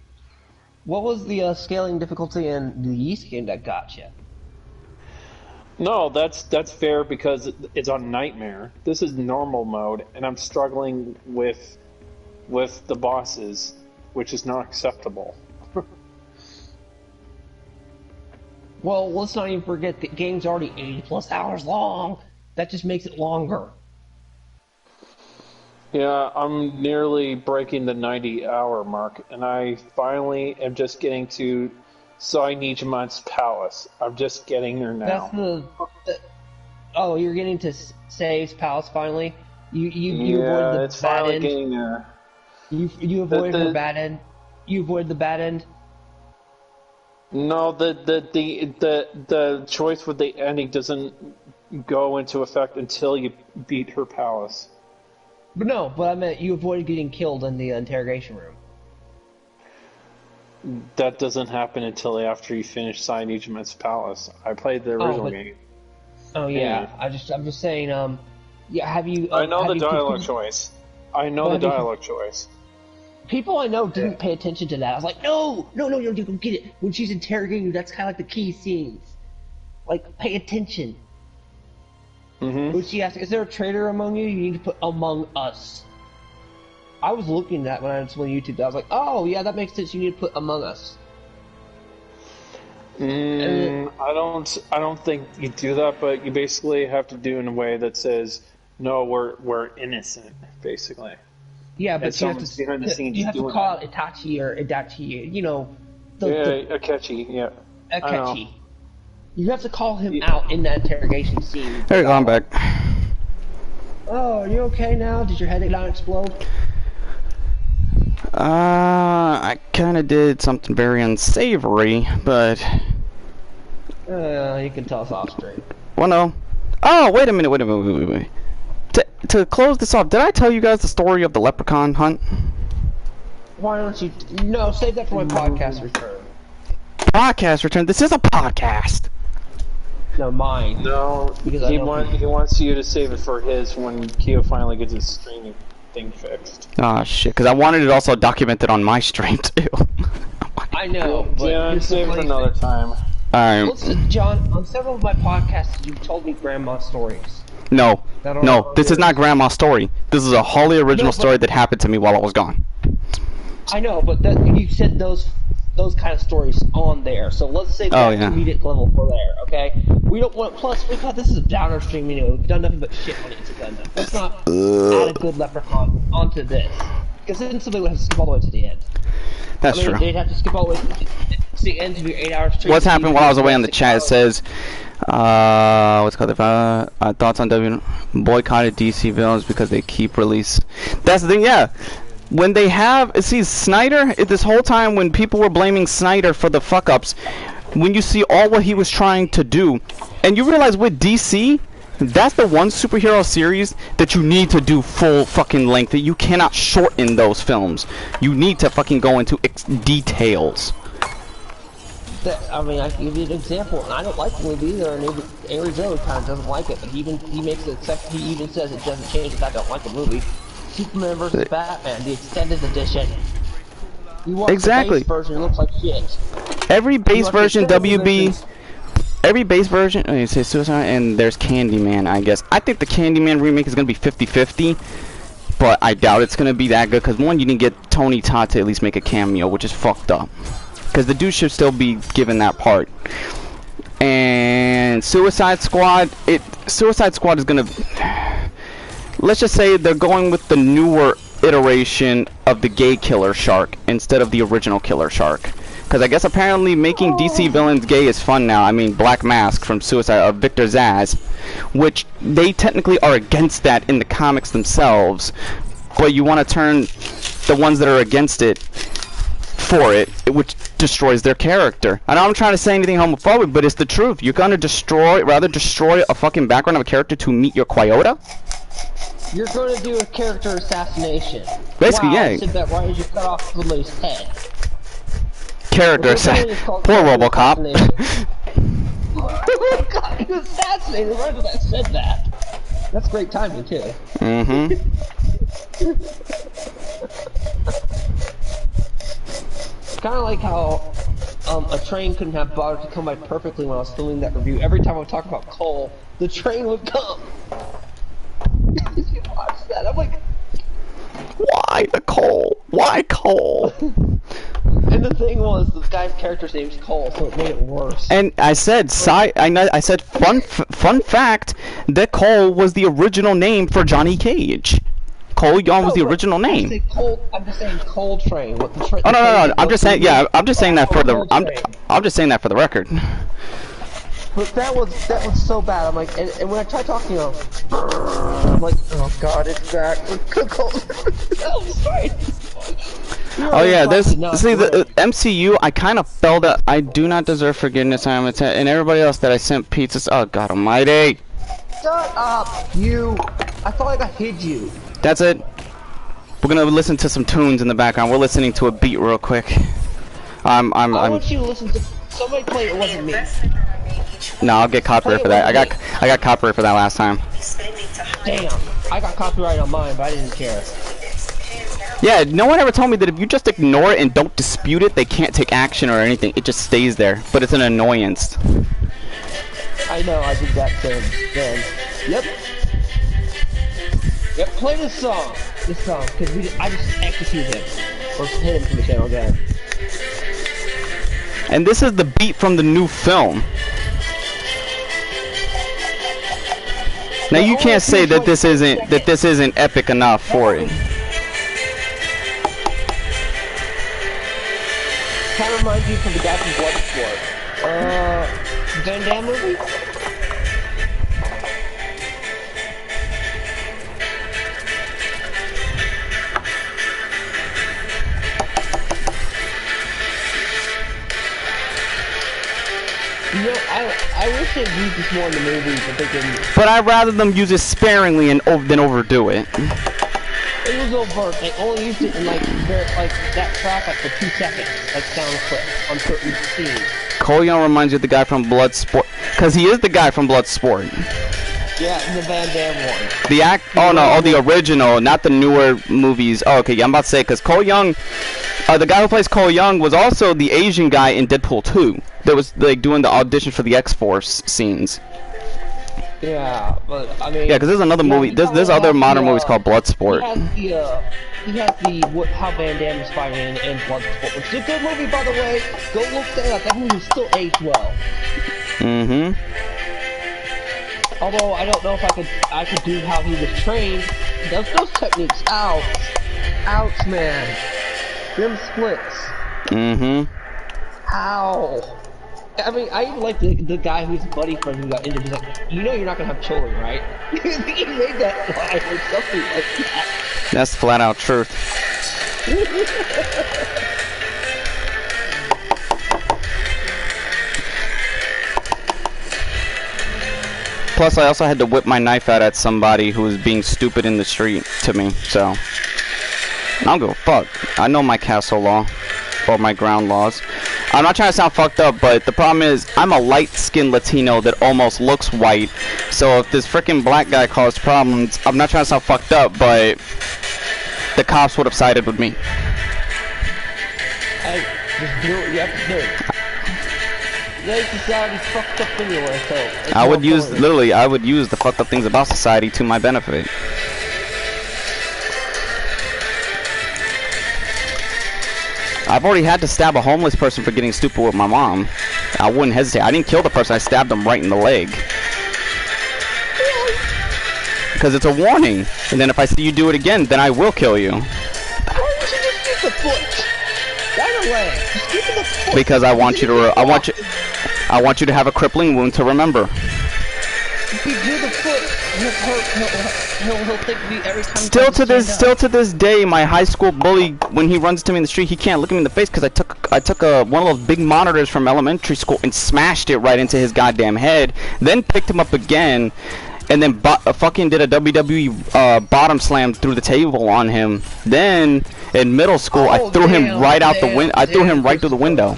What was the scaling difficulty in the Yeast game that got you? No, that's fair because it's on Nightmare. This is normal mode, and I'm struggling with the bosses, which is not acceptable. Well, let's not even forget the game's already 80+ hours long. That just makes it longer. Yeah, I'm nearly breaking the 90-hour mark, and I finally am just getting to Sainijiman's palace. I'm just getting there now. That's oh, you're getting to Sei's palace finally? You yeah, avoid the it's bad finally end. Getting there. You avoid her bad end. You avoid the bad end. No, the choice with the ending doesn't go into effect until you beat her palace. But I meant you avoided getting killed in the interrogation room. That doesn't happen until after you finish Sainijiman's palace. I played the original game. Oh yeah, I'm just saying. Yeah, have you? I know the dialogue choice. I know the dialogue choice. People I know didn't pay attention to that. I was like, no, you don't get it. When she's interrogating you, that's kind of like the key scenes. Like, pay attention. When she asks, is there a traitor among you? You need to put among us. I was looking at that when I was on YouTube. I was like, oh, yeah, that makes sense. You need to put among us. I don't think you do that, but you basically have to do it in a way that says, no, we're innocent, basically. Yeah, but you have to, behind the scenes you have to call it Itachi or Idachi, you know. Akechi, yeah. Akechi. You have to call him out in that interrogation scene. There you go, I'm back. Oh, are you okay now? Did your headache not explode? I kinda did something very unsavory, but... You can tell us off straight. Well, no. Oh, wait a minute. To close this off, did I tell you guys the story of the leprechaun hunt? Why don't you... No, save that for my podcast return. Podcast return? This is a podcast! No, mine. No, he wants you to save it for his when Keo finally gets his streaming thing fixed. Oh shit, because I wanted it also documented on my stream too. I know, but... Yeah, save it for another time. Alright. Listen, John, on several of my podcasts, you've told me grandma stories. No, this is not grandma's story. This is a wholly original story that happened to me while I was gone. I know, but you said those kind of stories on there. So let's say that's comedic level for there, okay? We don't want. Plus, we thought this is a downer stream anyway. We've done nothing but shit on It'sAGundam. Let's not add a good leprechaun onto this, because then somebody would have to skip all the way to the end. That's true. They'd have to skip all the way to the end to be 8 hours stream. What's happened while I was away on the chat? It says, what's it called? Thoughts on boycotted DC villains because they keep release. That's the thing, yeah. When they have, see, Snyder, this whole time when people were blaming Snyder for the fuck-ups, when you see all what he was trying to do, and you realize with DC, that's the one superhero series that you need to do full fucking length. You cannot shorten those films. You need to fucking go into details. I mean, I can give you an example, and I don't like the movie either, and Avery Joe kind of doesn't like it, but he makes it, except he even says it doesn't change if I don't like the movie. Superman vs. Batman, the extended edition. You watch the base version, it looks like shit. Every base version, every base version, oh, you say Suicide, and there's Candyman, I guess. I think the Candyman remake is going to be 50-50, but I doubt it's going to be that good, because one, you didn't get Tony Todd to at least make a cameo, which is fucked up. Because the dude should still be given that part. And Suicide Squad is going to... Let's just say they're going with the newer iteration of the gay Killer Shark instead of the original Killer Shark. Because I guess apparently making DC villains gay is fun now. I mean, Black Mask from Suicide, or Victor Zsasz, which they technically are against that in the comics themselves. But you want to turn the ones that are against it for it, which destroys their character. I know I'm trying to say anything homophobic, but it's the truth. You're gonna rather destroy a fucking background of a character to meet your quota? You're going to do a character assassination. Basically, wow, yeah. I said that right as you cut off somebody's head. Character assassination. Poor RoboCop. Oh God, you assassinated right as I said that. That's great timing, too. Mm-hmm. Kind of like how a train couldn't have bothered to come by perfectly when I was filming that review. Every time I would talk about coal, the train would come. You watch that? I'm like, why the coal? Why coal? And the thing was, this guy's character's name's Cole, so it made it worse. And I said, I said, fun fact, that Cole was the original name for Johnny Cage. Cole Young was the original name. I'm just saying Coal Train. What the oh no! I'm just saying, yeah, I'm just saying that for the, I'm just saying that for the record. But that was so bad. I'm like, and when I tried talking, you know, I'm like, oh God, it's back. I'm sorry. Oh yeah, there's see the MCU. I kind of felt that I do not deserve forgiveness. And everybody else that I sent pizzas. Oh God Almighty! Shut up, you! I thought like I hid you. That's it. We're gonna listen to some tunes in the background. We're listening to a beat real quick. I want you to listen to somebody play. It wasn't me. No, I'll get copyright for that. I got copyright for that last time. Damn, I got copyright on mine, but I didn't care. Yeah, no one ever told me that if you just ignore it and don't dispute it, they can't take action or anything. It just stays there, but it's an annoyance. I know, I did that then. Yep. Yep, play this song, because I just executed him, or hit him from the channel again. And this is the beat from the new film. Now you can't say that this isn't epic enough for it. Kind of reminds you from the guy from Bloodsport. Van Damme movie? You know, I wish they'd used this more in the movie, but they didn't. But I'd rather them use it sparingly and than overdo it. It was overt. They only used it in like that track for 2 seconds, like sound clip on certain scenes. Cole Young reminds you of the guy from Bloodsport, because he is the guy from Bloodsport. Yeah, the Van Damme one. The original, not the newer movies. Oh, okay, yeah, I'm about to say, because Cole Young, the guy who plays Cole Young was also the Asian guy in Deadpool 2. That was like doing the audition for the X-Force scenes. Yeah, but I mean. Yeah, because there's another movie. There's other modern movies called Bloodsport. He has how Van Damme is fighting in Bloodsport, which is a good movie, by the way. Go look that up. That movie still aged well. Mm-hmm. Although I don't know if I could do how he was trained. Those techniques. Ouch, man. Them splits. Mm-hmm. Ow. I mean, I even like the guy who's buddy friend who got injured. He's like, you know, you're not gonna have children, right? He made that line or something like that. That's flat out truth. Plus, I also had to whip my knife out at somebody who was being stupid in the street to me. So, I don't give a fuck. I know my castle law or my ground laws. I'm not trying to sound fucked up, but the problem is I'm a light-skinned Latino that almost looks white. So if this freaking black guy caused problems, I'm not trying to sound fucked up, but the cops would have sided with me. Hey, just do what you have to do. Yeah, society's fucked up anyway, so I would use the fucked up things about society to my benefit. I've already had to stab a homeless person for getting stupid with my mom. I wouldn't hesitate. I didn't kill the person, I stabbed him right in the leg. Because it's a warning. And then if I see you do it again, then I will kill you. Why don't you just get the foot? Right away. Just get the foot. Because I want you to I want you to have a crippling wound to remember. If you do the foot, he'll think me every time. Still to this day, my high school bully, when he runs to me in the street, he can't look me in the face because I took one of those big monitors from elementary school and smashed it right into his goddamn head. Then picked him up again, and then fucking did a WWE bottom slam through the table on him. Then in middle school, I threw him right out the window. I threw him right through the window.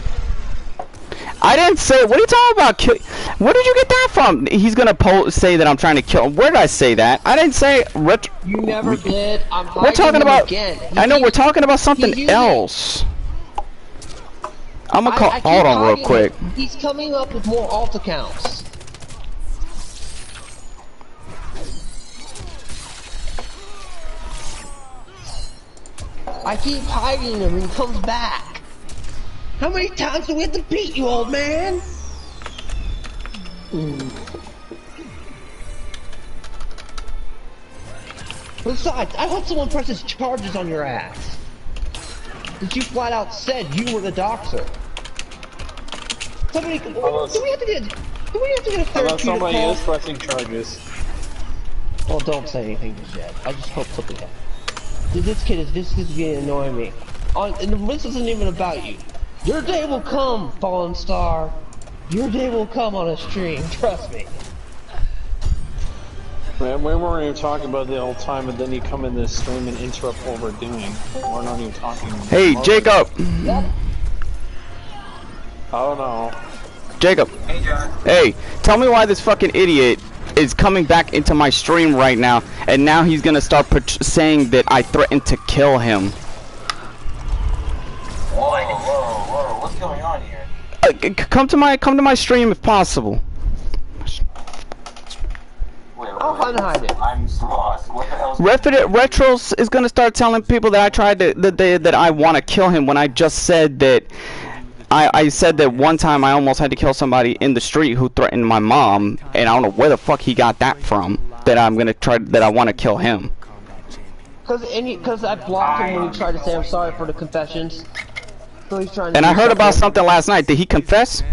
I didn't say. What are you talking about? Where did you get that from? He's gonna say that I'm trying to kill him. Where did I say that? I didn't say. You never did. We're talking about. Again. I know we're talking about something else. I'm gonna call. Hold on, real quick. He's coming up with more alt accounts. I keep hiding him and he comes back. How many times do we have to beat you, old man? Besides, I hope someone presses charges on your ass. Since you flat out said you were the doxer. Somebody, do we have to get a therapeutic somebody call? is pressing charges. Well, don't say anything just yet. I just hope something happens. This kid is getting annoying me. And this isn't even about you. Your day will come, fallen star. Your day will come on a stream, trust me. Man, we weren't even talking about it the whole time, and then you come in this stream and interrupt what we're doing. We're not even talking. Hey, Jacob! Yep. Oh no. Jacob. Hey, John. Hey, tell me why this fucking idiot is coming back into my stream right now, and now he's gonna start saying that I threatened to kill him. Whoa, what's going on here? Come to my stream if possible. I'll unhide it. I'm lost. What the hell's Retros is gonna start telling people that I tried to that I want to kill him when I just said that I said that one time I almost had to kill somebody in the street who threatened my mom, and I don't know where the fuck he got that from. That I want to kill him. Cause I blocked him when he tried to say I'm sorry for the confessions. So he's trying to. And I heard about something last night. Did he confess?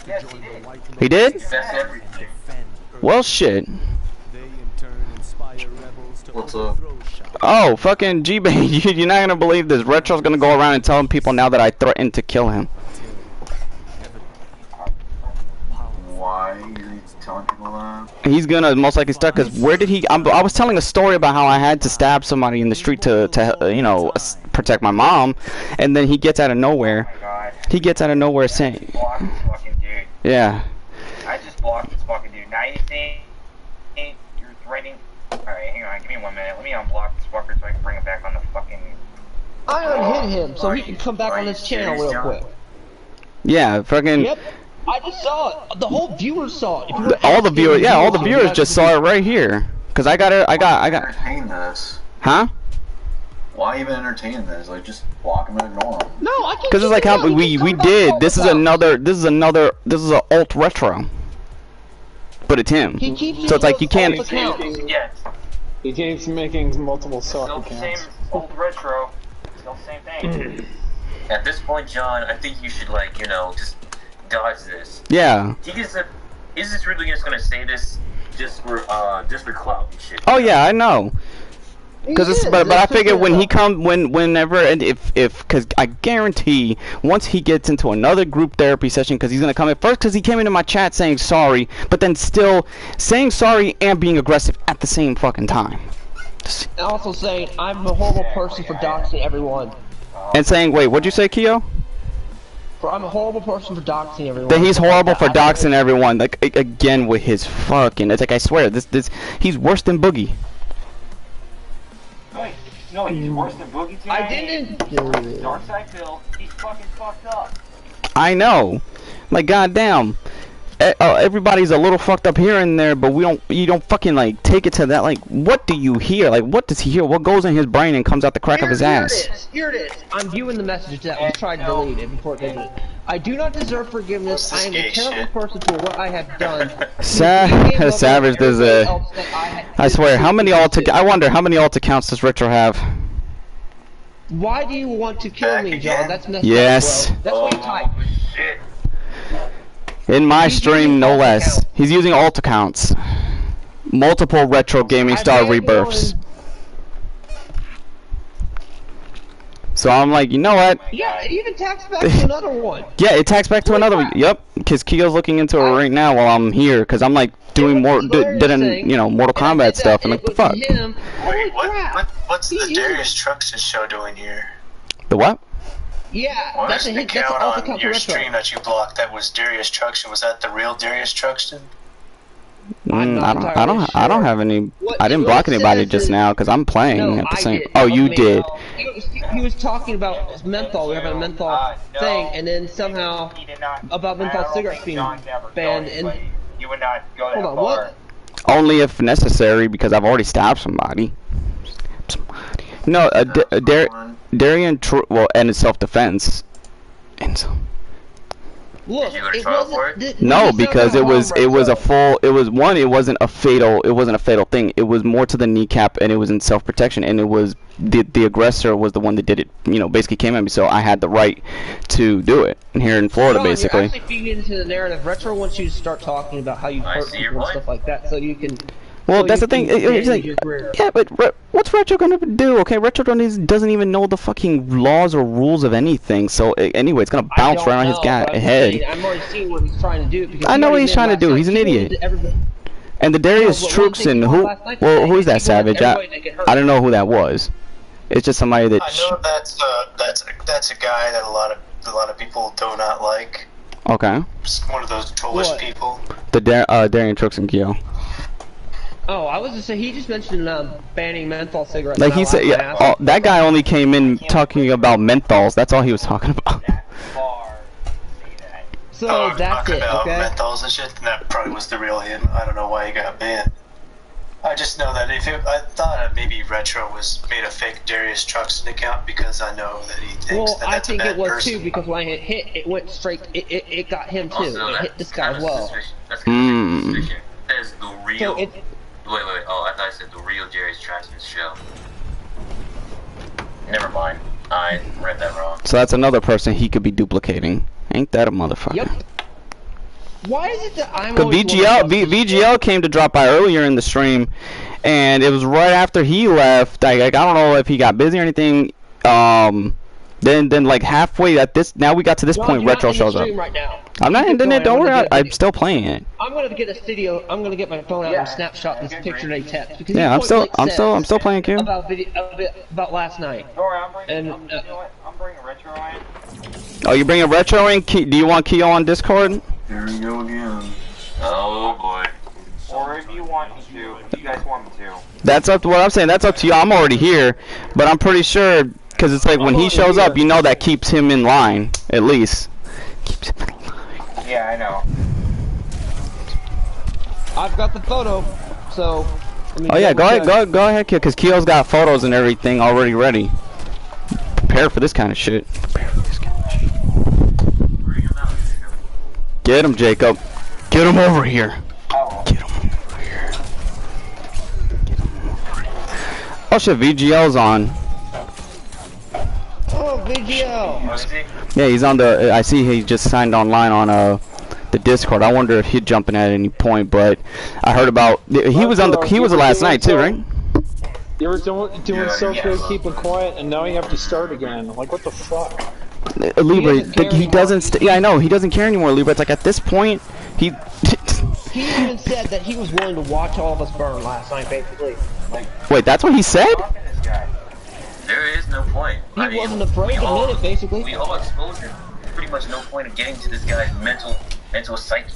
Yes, he did. He did? Well, shit. What's up? Oh, fucking G-Bane, you're not gonna believe this. Retro's gonna go around and telling people now that I threatened to kill him. Why are you telling people that? He's gonna most likely start, because where did he... I was telling a story about how I had to stab somebody in the street to you know, protect my mom, and then he gets out of nowhere. Oh my God. He gets out of nowhere saying... Block this fucking dude. Yeah. I just blocked this fucking dude. Now you think you're threatening... Alright, hang on, give me 1 minute. Let me unblock this fucker so I can bring him back on the fucking... I unhid him so he can come back on his channel real quick. Yeah, fucking... Yep. I I just saw it. The whole viewers saw it. All the viewers, yeah, all the viewers just saw it right here. Cause I got it. I got. Entertain this. Huh? Why even entertain this? Like, just block them and ignore them. No, I can't. Cause it's like how we did. This is a alt retro. But it's him. So it's like you can't. Yes. He keeps making multiple self Still the accounts. same old retro. Still the same thing. At this point, John, I think you should, like, you know, just dodge this. Yeah. Is this really just gonna say this just for clout and shit? Oh yeah, I know. Cause it's, but I figure when he whenever and if cause I guarantee once he gets into another group therapy session, cause he's gonna come in first, cause he came into my chat saying sorry, but then still saying sorry and being aggressive at the same fucking time. And also saying I'm a horrible person for doxing everyone. And saying, wait, what'd you say, Keo? I'm a horrible person for doxing everyone. That he's horrible for doxing everyone. Like again with his fucking. It's like I swear, this he's worse than Boogie. Wait, no, he's worse than Boogie too. I didn't. Darkside Phil, he's fucking fucked up. I know. Like goddamn. Everybody's a little fucked up here and there, but you don't fucking like take it to that. Like, what do you hear? Like, what does he hear? What goes in his brain and comes out the crack of his ass? Here it is. I'm viewing the message that was tried to delete it before it did it. I do not deserve forgiveness. I am a terrible person for what I have done. Savage, there's a. I swear, how many I wonder how many alt accounts does Retro have? Why do you want to kill me, John? That's messed yes. up, bro. That's what you type. Shit. In my stream, no less. He's using alt accounts. Multiple RetroGamingStar rebirths. So I'm like, you know what? Yeah, it even tags back to another one. Yeah, it tags back to another one. Yep, because Keo's looking into it right now while I'm here, because I'm like doing more, Mortal Kombat stuff, and like, the fuck? Wait, what's the Darius Truxton show doing here? The what? Yeah, What that's was a the hit. That's account an alt on account your for Retro. stream that you blocked that was Darius Truxton? Was that the real Darius Truxton? I don't have any. I didn't block anybody just now because I'm playing at the same. Oh, you did. He was talking about menthol. We have a menthol thing, and then somehow about menthol cigarettes being banned. And you would not go that hold on, far. what? Only if necessary, because I've already stabbed somebody. No, Darian, well, and it's self-defense. And so. Look, Did you go to it trial for wasn't. it? No, because it wasn't a fatal thing. It was more to the kneecap, and it was in self-protection, and it was the aggressor was the one that did it. You know, basically came at me, so I had the right to do it here in Florida, No, basically. You're actually feeding into the narrative. Retro wants you to start talking about how you hurt people and stuff like that, so you can. Well, so that's you the thing. can It's like, your career. yeah, but what's Retro gonna do? Okay, Retro doesn't even know the fucking laws or rules of anything. So anyway, it's gonna bounce right on his head. I'm already seeing what he's trying to do. Because I know what he's trying to do. He's an idiot. And the Darius Truxton, who is that, Savage? I don't know who that was. It's just somebody that. I know that's a guy that a lot of people do not like. Okay. Just one of those trollish people. The Darian Truxton, Kyo. Oh, I was just saying, he just mentioned banning menthol cigarettes. Like he said, yeah, that guy only came in talking about menthols. That's all he was talking about. So that's it, about okay? menthols and shit, and that probably was the real him. I don't know why he got banned. I just know that I thought maybe Retro made a fake Darius Truxton account because I know that he thinks that that's a bad person. I think it was too, because when it hit, it went straight. It got him too. Also, it hit this guy as well. That's kind of suspicious. There's the real. So Wait. Oh, I thought I said the real Darius Truxton's show. Never mind. I read that wrong. So that's another person he could be duplicating. Ain't that a motherfucker? Yep. Why is it that I'm Cause VGL came to drop by earlier in the stream, and it was right after he left. Like I don't know if he got busy or anything. Then like halfway at this, now we got to this point, Retro shows up. Right now. I'm not ending it. Don't worry, I'm still playing it. I'm gonna get a video. I'm gonna get my phone out and snapshot this picture they text because yeah, I'm still playing Q. About last night. I'm bringing Retro in. Oh, you bringing Retro in? Do you want Keo on Discord? There we go again. Oh boy. Or if you want me to, if you guys want me to. That's up to what I'm saying. That's up to you. I'm already here, but I'm pretty sure because it's like when he shows up, you know that keeps him in line at least. Keeps him in line. Yeah, I know. I've got the photo, so. Oh yeah, go ahead, kid, because Keel's got photos and everything already ready. Prepare for this kind of shit. Prepare for this kind of shit. Get him, Jacob. Get him over here. Get him over here. Get him over here. Oh shit, VGL's on. Oh, VGL. Yeah, he's on the. I see he just signed online on the Discord. I wonder if he'd jump in at any point, but I heard about he was on the last night too, right? You were doing so good, keeping quiet, and now you have to start again. Like, what the fuck? Libra, he doesn't. Yeah, I know he doesn't care anymore, Libra. It's like at this point, he. He even said that he was willing to watch all of us burn last night, basically. Like, wait, that's what he said? There is no point. He wasn't afraid to admit it, basically. We all exposed him. Pretty much no point of getting to this guy's mental psyche.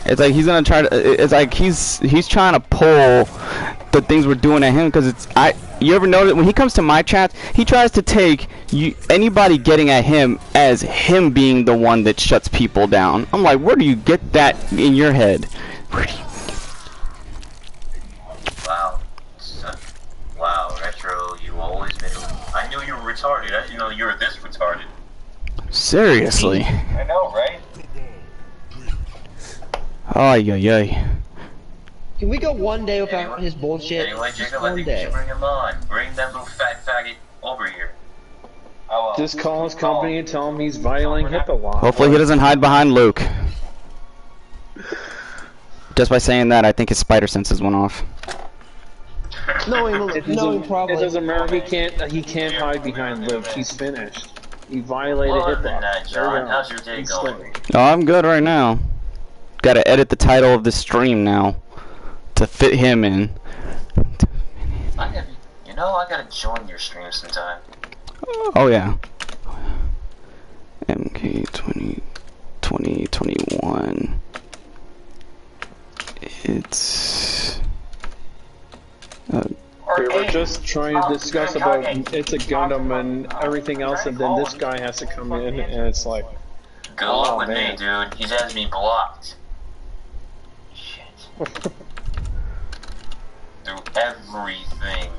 It's like he's gonna try to. It's like he's trying to pull the things we're doing at him because it's You ever notice when he comes to my chat, he tries to take anybody getting at him as him being the one that shuts people down. I'm like, where do you get that in your head? Where do you? Wow, Retro, you always been. I knew you were retarded. I didn't know you were this retarded. Seriously. I know, right? Ay. Can we go one day without his bullshit? Anyway, Jacob, one I think day. we should bring him on. Bring that little fat faggot over here. Just call his company and tell him he's violating HIPAA law. Hopefully he doesn't hide behind Luke. Just by saying that, I think his spider senses went off. No, probably. It doesn't matter. He can't hide behind Luke. He's finished. He violated Well, HIPAA. that, John, how's your day going? Oh, I'm good right now. Gotta edit the title of the stream now to fit him in. I gotta join your stream sometime. Oh yeah. MK2021. It's. We were just trying to discuss about It's a Gundam and everything else, and then this guy has to come in, and it's like, good luck with me, dude. He has me blocked. Shit. Through everything.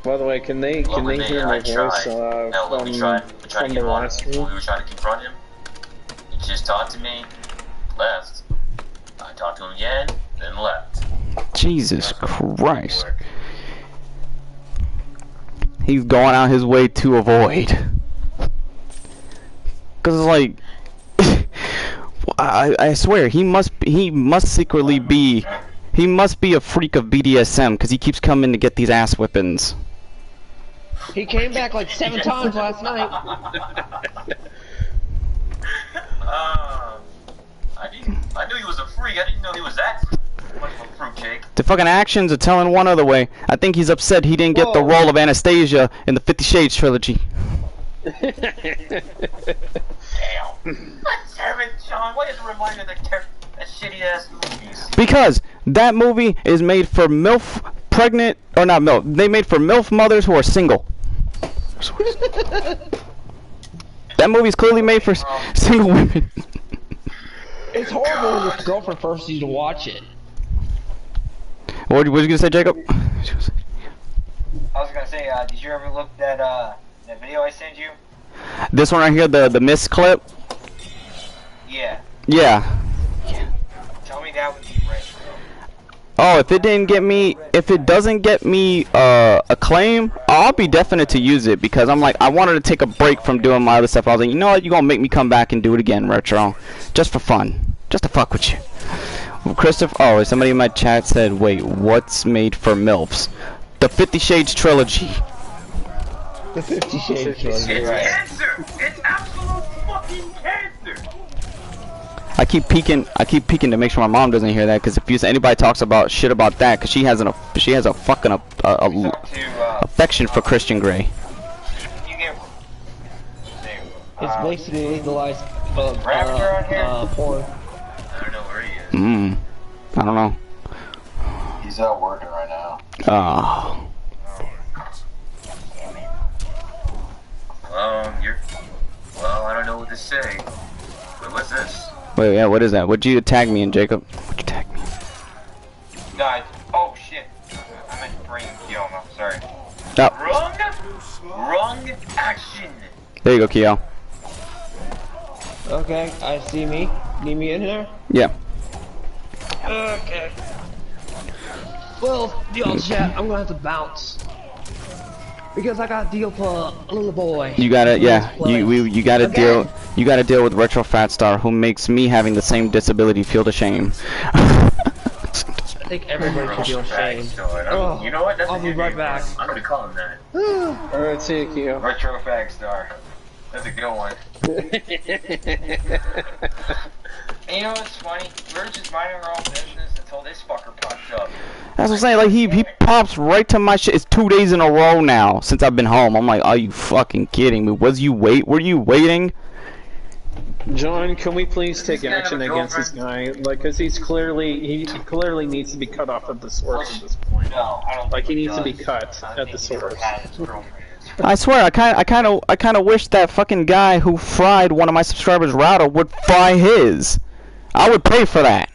By the way, can they hear my voice from the last stream? We were trying to confront him. He just talked to me, left. I talked to him again, then left. Jesus Christ. He's going out his way to avoid. Cause it's like, I swear he must secretly be, he must be a freak of BDSM because he keeps coming to get these ass whippings. He came back like 7 times last night. I knew he was a freak. I didn't know he was that much of a fruit cake. The fucking actions are telling one other way. I think he's upset he didn't get the role of Anastasia in the 50 Shades trilogy. Damn. Damn it, John. Why does it remind me of that shitty ass movies? Because that movie is made for MILF pregnant, or not MILF, they made for MILF mothers who are single. That movie's clearly made for single women. It's horrible when your girlfriend forces you to watch it. What was you gonna say, Jacob? I was gonna say, did you ever look at that video I sent you? This one right here, the Miss clip? Yeah. Yeah. Tell me that would be great. Oh, if it doesn't get me acclaim, I'll be definite to use it because I'm like, I wanted to take a break from doing my other stuff. I was like, you know what, you're gonna make me come back and do it again, Retro, just for fun, just to fuck with you. Well, Christopher, oh, somebody in my chat said, wait, what's made for MILFs? The 50 Shades trilogy. The 50 Shades trilogy. It's cancer. It's absolute fucking cancer. I keep peeking to make sure my mom doesn't hear that, because if anybody talks about shit about that, because she has a fucking affection for Christian Grey. It's basically legalized porn. I don't know where he is. I don't know. He's out working right now. Oh. Well, I don't know what to say. Wait, what's this? Wait, yeah, what is that? What'd you tag me in, Jacob? What'd you tag me? No, oh shit. I meant to bring Kiel, no, sorry. Oh. Wrong action. There you go, Kiel. Okay, I see me. Need me in here? Yeah. Okay. Well, the old chat, I'm gonna have to bounce. Because I got a deal for a little boy. You gotta, yeah, you gotta deal. You gotta deal with Retro Fat Star, who makes me having the same disability feel the shame. I think everybody should feel shame. Oh, you know what? That's I'll be right back. I'm gonna call him that. Alright, see you, Keo. Retro Fag Star. That's a good one. And you know what's funny? We were just minding our own business until this fucker popped up. That's what I'm saying. Like he pops right to my shit. It's 2 days in a row now since I've been home. I'm like, are you fucking kidding me? Were you waiting? John, can we please take action against this guy? Like, cause he clearly needs to be cut off at the source at this point. No, I don't. Like he needs to be cut at the source. I swear, I kind of wish that fucking guy who fried one of my subscribers' router would fry his. I would pay for that.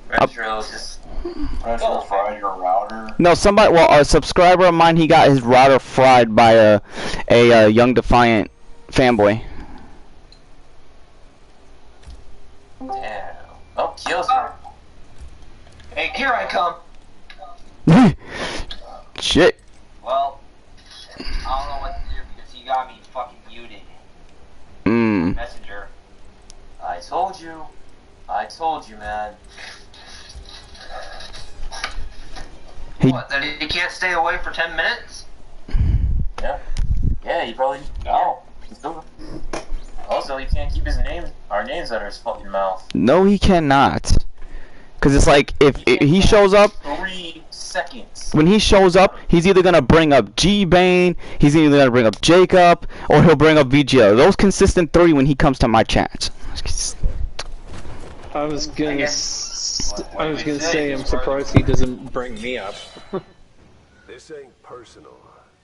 Retro's fried your router? No, somebody. Well, a subscriber of mine, he got his router fried by a young defiant fanboy. Damn. Oh, kills her. Hey, here I come. Shit. Well, I don't know what to do because he got me fucking muted. Messenger. I told you, man. What, that he can't stay away for 10 minutes? Yeah, he probably. No. Also, he can't keep our names out of his fucking mouth. No, he cannot. Cause it's like if he shows up. 3 seconds. When he shows up, he's either gonna bring up G-Bane, he's either gonna bring up Jacob, or he'll bring up VGO. Those consistent 3 when he comes to my chats. I was gonna say I'm surprised he doesn't bring me up. This ain't personal.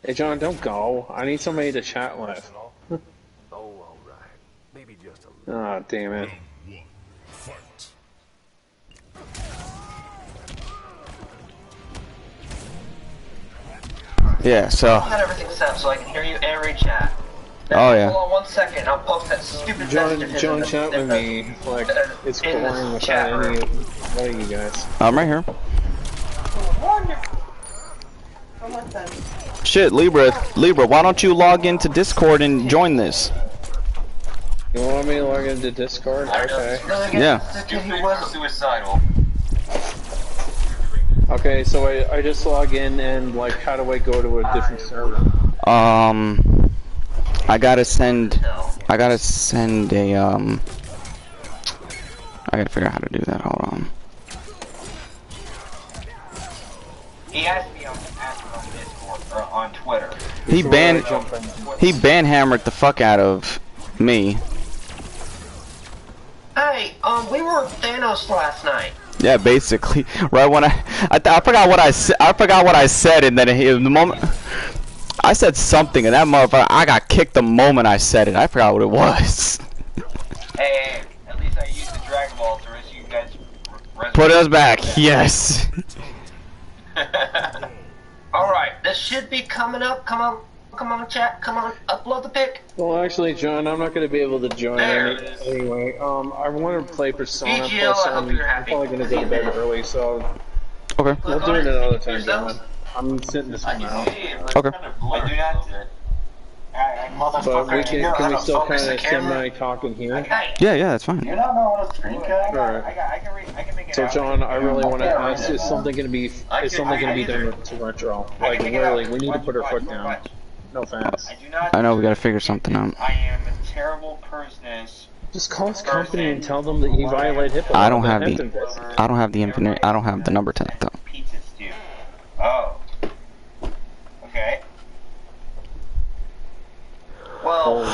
Hey John, don't go. I need somebody to chat with. Oh, all right. Maybe just a little. Oh, damn it. Yeah, so. I got everything set up so I can hear you every chat. Oh yeah. Hold on 1 second, I'll post that stupid message. John, chat with me. Like, it's boring without any one of you guys. I'm right here. Shit, Libra, why don't you log into Discord and join this? You want me to log into Discord? Okay. Yeah. Suicidal. Okay, so I just log in and like, how do I go to a different server? I gotta send a I gotta figure out how to do that. Hold on. He has to be on Discord or on Twitter. He ban-hammered the fuck out of me. Hey, we were with Thanos last night. Yeah, basically. Right when I forgot what I said. I forgot what I said, and then the moment I said something, and that motherfucker, I got kicked the moment I said it. I forgot what it was. Hey, at least I used the Dragon Ball to rescue you guys. Put us back, yes. Alright, this should be coming up. Come on, chat. Come on, upload the pic. Well, actually, John, I'm not going to be able to join anyway. I want to play Persona, VGO, plus I'm probably going to go to bed early, so okay. We'll do it another time, John. I'm sitting this one out. Okay. I do not. But can we still kind of semi-talking here? Yeah, that's fine. You don't know what a screen cap? Alright. I can make it So out. John, I really want to ask, is something going to be done to Retro? Like, literally, we need to put our foot down. No offense. I know we gotta figure something out. I am a terrible person. Just call his company and tell them that you violate HIPAA. I don't have the internet. I don't have the number to that though. Oh. Okay. Well,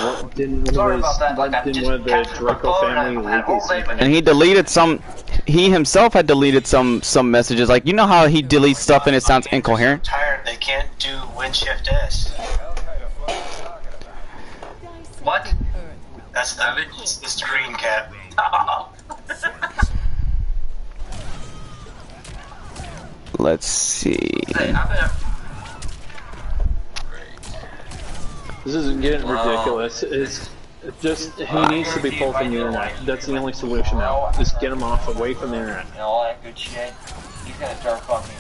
sorry about that. Like, didn't one of the Draco family leak his And he deleted some. He himself had deleted some messages. Like, you know how he deletes stuff and it sounds incoherent. Tired. They can't do Win Shift S. What? That's the screen cap. Let's see. This is getting ridiculous. It's just he needs to be pulled from the internet. That's the only solution now. Just get him off away from the internet. And all that good shit. He's gonna start fucking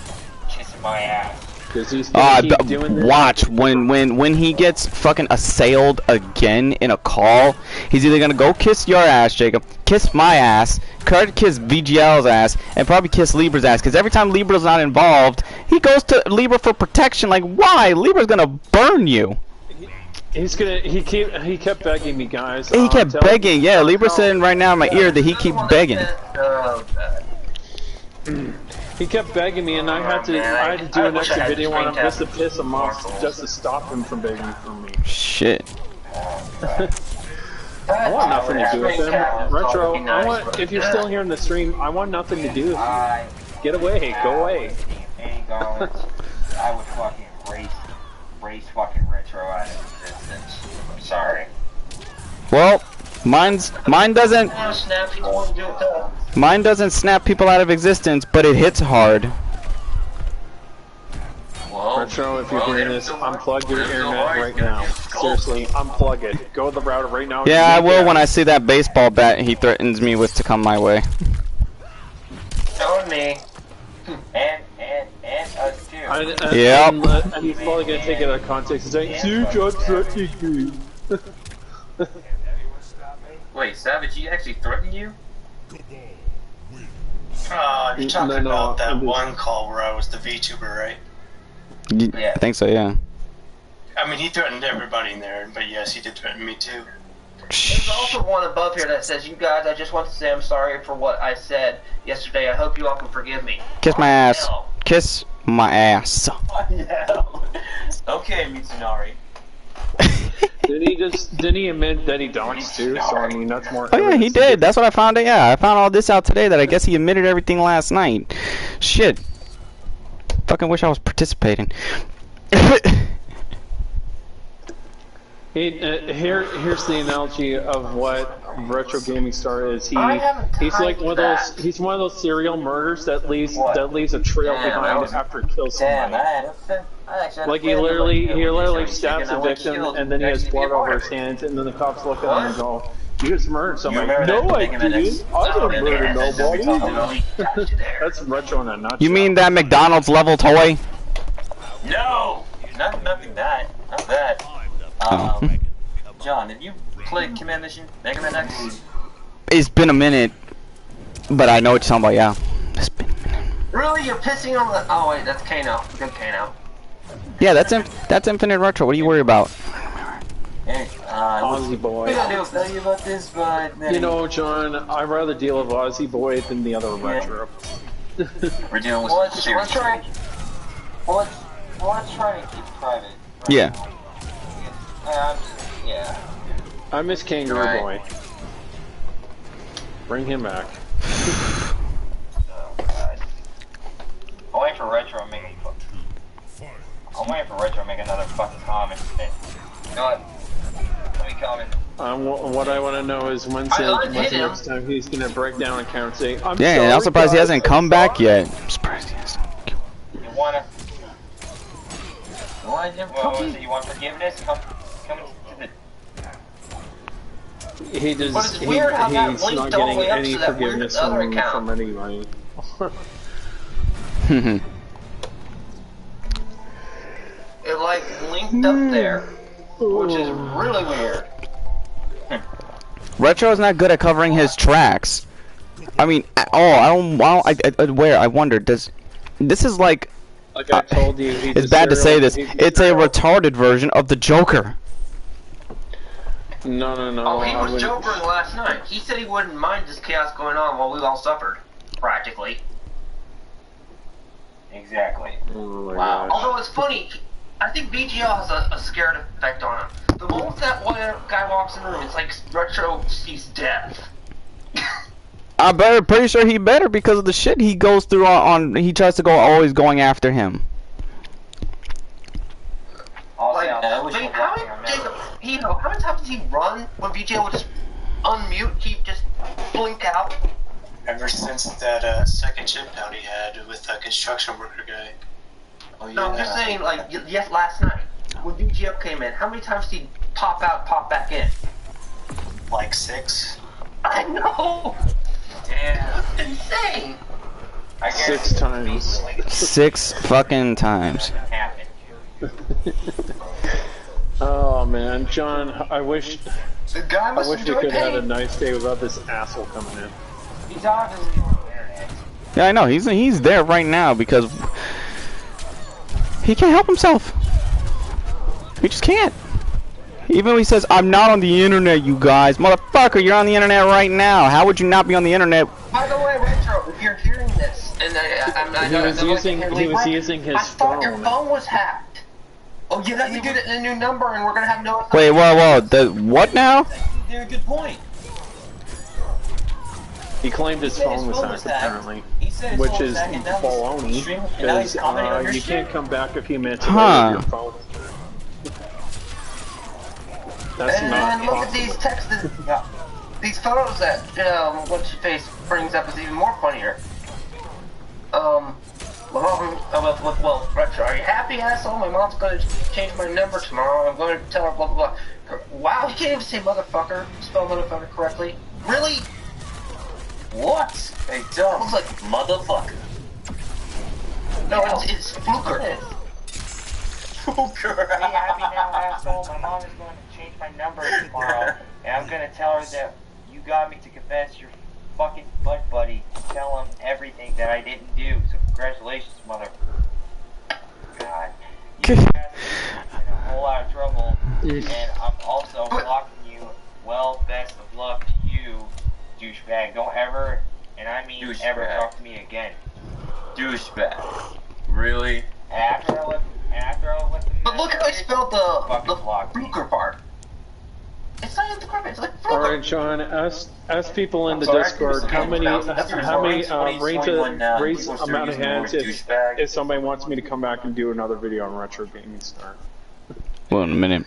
kissing my ass. Because he's gonna keep doing this. Watch when he gets fucking assailed again in a call, he's either gonna go kiss your ass, Jacob, kiss my ass, kiss VGL's ass, and probably kiss Libra's ass. Because every time Libra's not involved, he goes to Libra for protection. Like, why? Libra's gonna burn you. He's gonna. He kept begging me, guys. He kept begging. Yeah, Libra's saying right now in my ear that he keeps begging. He kept begging me, and I had to do an extra video on him just to piss him off, just to stop him from begging for me. Shit. I want nothing to do with him. Retro, if you're still here in the stream, I want nothing to do with you. Get away, go away. I would fucking race fucking Retro out of existence. I'm sorry. Well, mine doesn't snap people out of existence, but it hits hard. Retro, if you're hearing this, unplug your internet right now. Seriously, unplug it. Go to the router right now. Yeah, I will when I see that baseball bat he threatens me with to come my way. Showing me. And us too. Yep. And he's probably gonna take it out of context and say, "You just threatening me." Wait, Savage, he actually threatened you? You're talking about that one call where I was the VTuber, right? Yeah. I think so, yeah. I mean, he threatened everybody in there, but yes, he did threaten me too. There's also one above here that says, "You guys, I just want to say I'm sorry for what I said yesterday. I hope you all can forgive me." Kiss my ass. Kiss my ass. Okay, Mitsunari. Didn't he admit that he doxed too? So I mean, that's more. Oh yeah, he did. That's what I found out. Yeah, I found all this out today. That I guess he admitted everything last night. Shit. Fucking wish I was participating. Here's the analogy of what RetroGamingStar is. He's like one of those serial murders that leaves a trail behind after it kills somebody. Like he literally stabs the victim and then he has blood over his hands and then the cops look at him and go, "You just murdered somebody." No, I didn't. I didn't murder nobody. That's Retro in a nutshell. You mean that McDonald's level toy? No, nothing that. Not that. John, have you played Command Mission Mega Man X? It's been a minute, but I know what you're talking about. Yeah. It's been a minute. Really, you're pissing on the? Oh wait, that's Kano. Good Kano. Yeah, that's Infinite Retro. What do you worry about? Hey, Aussie boy. I don't tell you about this, but you know, John, I'd rather deal with Aussie boy than the other Retro. We're dealing with let's try and keep it private. Right? Yeah. Yeah. I miss Kangaroo Boy. Bring him back. Oh god. I'm waiting for Retro to make another fucking comment. You know what? Let me comment. What I want to know is when's the next time he's gonna break down account and say, "I'm sorry, I'm surprised guys, he hasn't come back yet. I'm surprised he hasn't. You want forgiveness? Come to the. He's not getting any forgiveness from anybody. It like linked up there, which is really weird. Retro is not good at covering his tracks. I mean, at all. I wonder. This is like. Like I told you, it's bad to say this. It's a retarded version of the Joker. No. Oh, he was Joker last night. He said he wouldn't mind this chaos going on while we all suffered, practically. Exactly. Oh wow. Gosh. Although it's funny, I think BGL has a scared effect on him. The moment that one guy walks in the room, it's like Retro sees death. Pretty sure he better because of the shit he goes through he tries to go always going after him. Like, Jacob, how many times did he run when VGL would just unmute, he'd just blink out? Ever since that second chip down he had with the construction worker guy. Oh, yeah. No, I'm just saying, like, yes, last night, when VGL came in, how many times did he pop out, pop back in? Like 6. I know! Damn. That's insane! I guess 6 times. 6 fucking times. Oh man, John, I wish The guy must we enjoy could have had a pain. nice day without this asshole coming in. He's obviously on the internet. Yeah, I know. He's there right now because he can't help himself. He just can't. Even when he says, "I'm not on the internet, you guys," motherfucker, you're on the internet right now. How would you not be on the internet? By the way, Retro, if you're hearing this, and He was using his I thought your phone. phone was hacked. Oh, you have to get it in a new number, and we're gonna have no. Wait, whoa, the what now? You're a good point. He claimed his phone was hacked, apparently, which is baloney, because you can't come back a few minutes later with your phone. That's not And look at these texts, these photos that what's your face brings up is even more funnier. Well, Retro, are you happy, asshole? My mom's gonna change my number tomorrow. I'm going to tell her blah blah blah. Wow, he can't even say motherfucker. Spell motherfucker correctly. Really? What? Hey, dumb. Looks like motherfucker. No, it's Fluker. Fluker. Be happy now, asshole. My mom is going to change my number tomorrow, and I'm going to tell her that you got me to confess your fucking butt buddy and tell him everything that I didn't do. So congratulations, mother. God. You guys are in a whole lot of trouble, and I'm also blocking you. Well, best of luck to you, douchebag. Don't ever, and I mean ever, talk to me again. Douchebag. Really? And after I let them But look how I spelled the Fluker part. It's not even the correct. It's like Fluker. All right, Sean. Ask people in the Discord how many raise amount of hands if somebody wants me to come back and do another video on RetroGamingStar. Well, in a minute.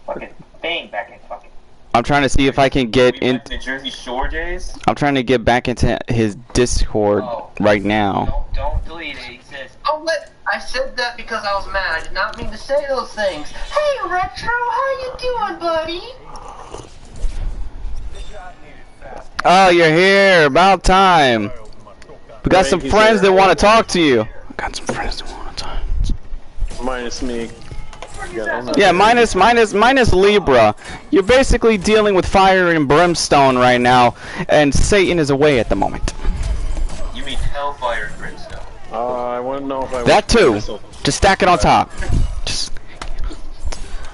fucking bang back in fucking. I'm trying to see if I can get in. The Jersey Shore days? I'm trying to get back into his Discord right now. Don't delete it. He says. I said that because I was mad. I did not mean to say those things. Hey, Retro, how you doing, buddy? Oh, you're here. About time. We got some friends that want to talk to you. Got some friends that want to talk. Minus me. Yeah, minus Libra. You're basically dealing with fire and brimstone right now, and Satan is away at the moment. You mean hellfire and brimstone? I want to know if I. That too. Just stack it on top. Just.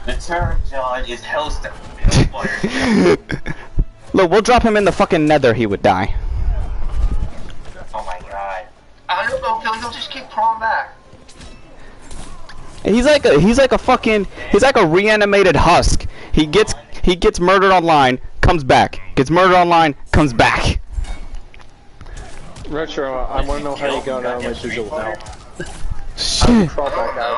The term, John, is hellstone. Hellfire. Look, we'll drop him in the fucking nether. He would die. Oh my god. I don't know, Phil. He'll just keep crawling back. He's like a reanimated husk. He gets murdered online, comes back. Gets murdered online, comes back. Retro, I want to know how you got out of my digital hell. Shit.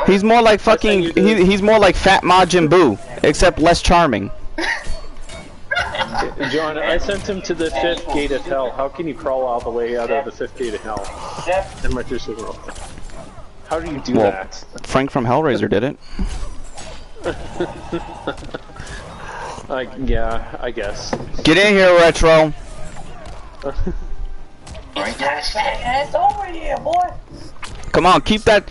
He's more like fucking. He's more like Fat Majin Buu, except less charming. John, I sent him to the 5th gate of hell. How can you crawl all the way out of the 5th gate of hell? In my digital world. How do you do that? Frank from Hellraiser did it. Yeah, I guess. Get in here, Retro. It's over here, boy. Come on, keep that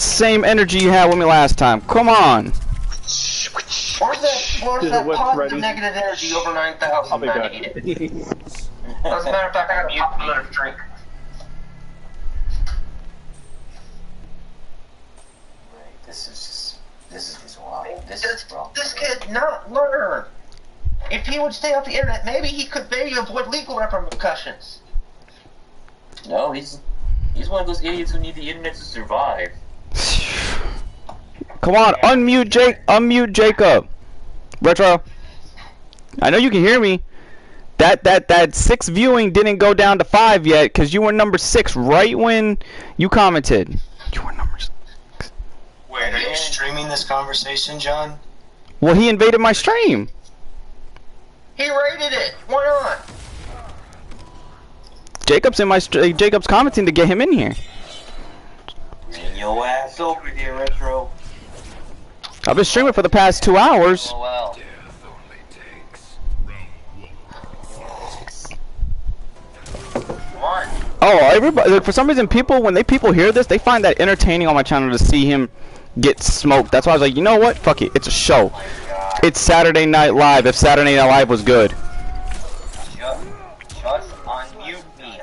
same energy you had with me last time. Come on. Where's that positive negative energy over 9,000? I'll be back. As a matter of fact, I gotta pop another drink. This is just wild. This kid not learn. If he would stay off the internet, maybe he could avoid legal repercussions. No, he's one of those idiots who need the internet to survive. Come on, unmute Jacob. Retro. I know you can hear me. That 6 viewing didn't go down to 5 yet, cause you were number 6 right when you commented. You were number 6. Wait, are you streaming this conversation, John? Well, he invaded my stream. He raided it. Why not? Jacob's commenting to get him in here. Bring your ass over here, Retro. I've been streaming for the past 2 hours. Oh, well. Come on. Oh, everybody! Like, for some reason, when people hear this, they find that entertaining on my channel to see him get smoked. That's why I was like, you know what? Fuck it. It's a show. It's Saturday Night Live. If Saturday Night Live was good. Just unmute me.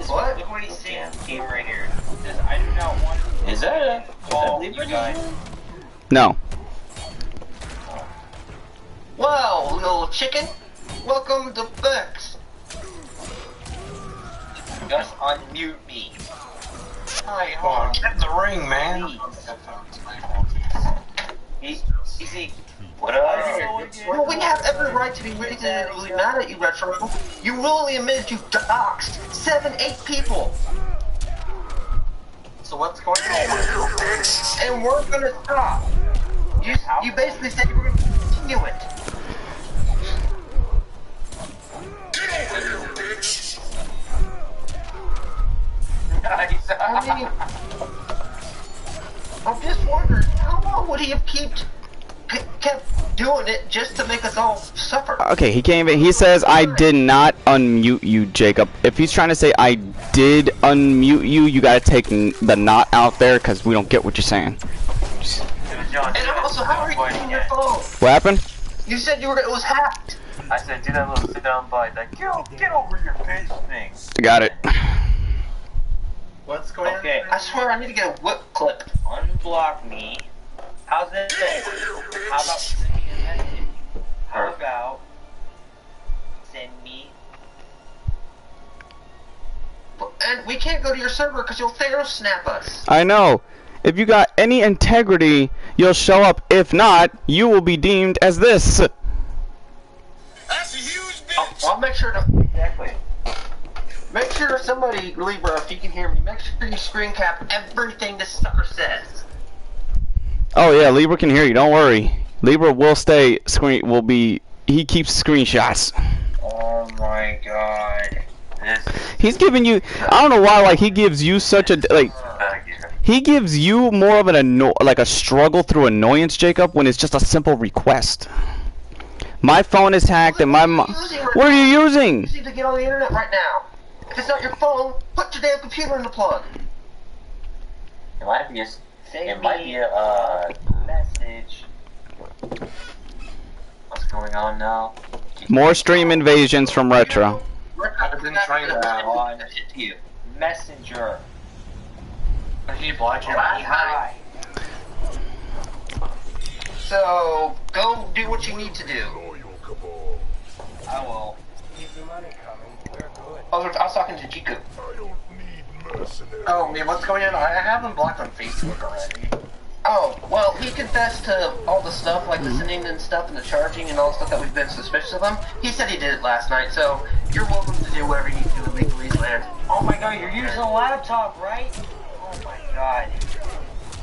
What? Look what he's saying. Game right here. Says, I do not want. Is that you guys? No. Wow, little chicken. Welcome to Vex. Just unmute me. Hi, hold on. Get in the ring, man. Easy. What else? Well, we have every right to be really mad at you, Retro. You willingly admitted you doxed 7-8 people. So what's going on? And we're gonna stop. You basically said you were gonna continue it. Nice. I mean, I'm just wondering, how long would he have kept doing it just to make us all suffer? Okay, he can't even. He says I did not unmute you, Jacob. If he's trying to say I did unmute you, you gotta take the not out there because we don't get what you're saying. And also, how are you using your phone? What happened? You said it was hacked. I said, do that little sit down bite. Like, get over your bitch thing. Got it. What's going on? Okay, I swear I need to get a whip clip. Unblock me. How's this? How about send me a message? How about send me? And we can't go to your server because you'll Pharaoh snap us. I know. If you got any integrity, you'll show up. If not, you will be deemed as this. That's a huge bitch. I'll make sure to exactly. Make sure somebody, Libra, if you can hear me, make sure you screen cap everything this sucker says. Oh yeah, Libra can hear you. Don't worry. Libra will stay. He keeps screenshots. Oh my god. He's giving you. I don't know why. Like he gives you such a like. He gives you more of a struggle through annoyance, Jacob, when it's just a simple request. My phone is hacked and my what are you using? You need to get on the internet right now. If it's not your phone, put your damn computer in the plug. It might be a message. What's going on now? More stream invasions from Retro. I've been trying to you. Messenger. Did you block your hi. So go do what you need to do. I will. I was talking to Jiku. Oh man, what's going on? I have him blocked on Facebook already. Oh, well, he confessed to all the stuff, like the sending and stuff and the charging and all the stuff that we've been suspicious of him. He said he did it last night, so you're welcome to do whatever you need to legally, land. Oh my god, you're using a laptop, right? Oh my god.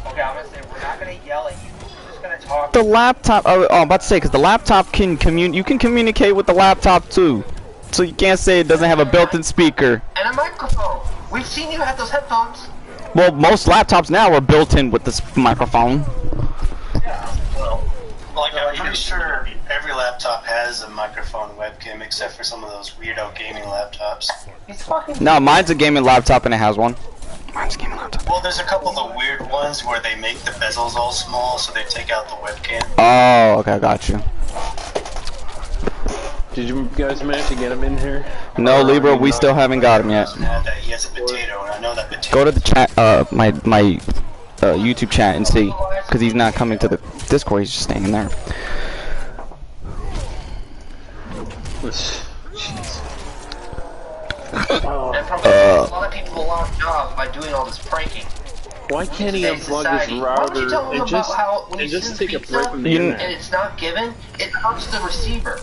Okay, I'm gonna say, we're not gonna yell at you. We're just gonna talk. The laptop. Oh, I'm about to say, because the laptop can you can communicate with the laptop too. So you can't say it doesn't have a built-in speaker. And a microphone. We've seen you have those headphones. Well, most laptops now are built in with this microphone. Yeah, well, like I'm pretty sure every laptop has a microphone webcam except for some of those weirdo gaming laptops. No, mine's a gaming laptop and it has one. Mine's a gaming laptop. Well, there's a couple of the weird ones where they make the bezels all small so they take out the webcam. Oh, okay, I got you. Did you guys manage to get him in here? No, Libra, we still haven't got him yet. He has a potato, and I know that potato. Go to the chat, my YouTube chat and see, because he's not coming to the Discord. He's just staying there. And probably a lot of people lost jobs by doing all this pranking. Why can't he unplug his router and just take a break from the internet? And it's not given, it hurts the receiver.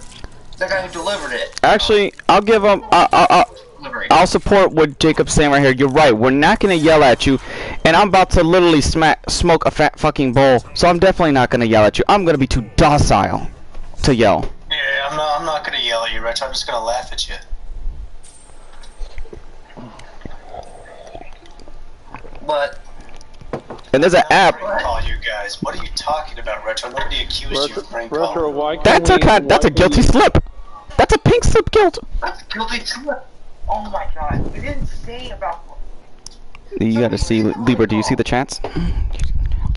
The guy who delivered it. Actually, I'll give him. I'll support what Jacob's saying right here. You're right. We're not gonna yell at you. and I'm about to literally smoke a fat fucking bowl. So I'm definitely not gonna yell at you. I'm gonna be too docile to yell. Yeah, I'm not gonna yell at you, Rich. I'm just gonna laugh at you. But. And there's an app. Call you guys. What are you talking about, Retro? Nobody accused you of prank calling. That's a guilty slip. That's a pink slip guilt. That's guilty slip. Oh my god, we didn't say about. You gotta see, Libra. Do you see the chats?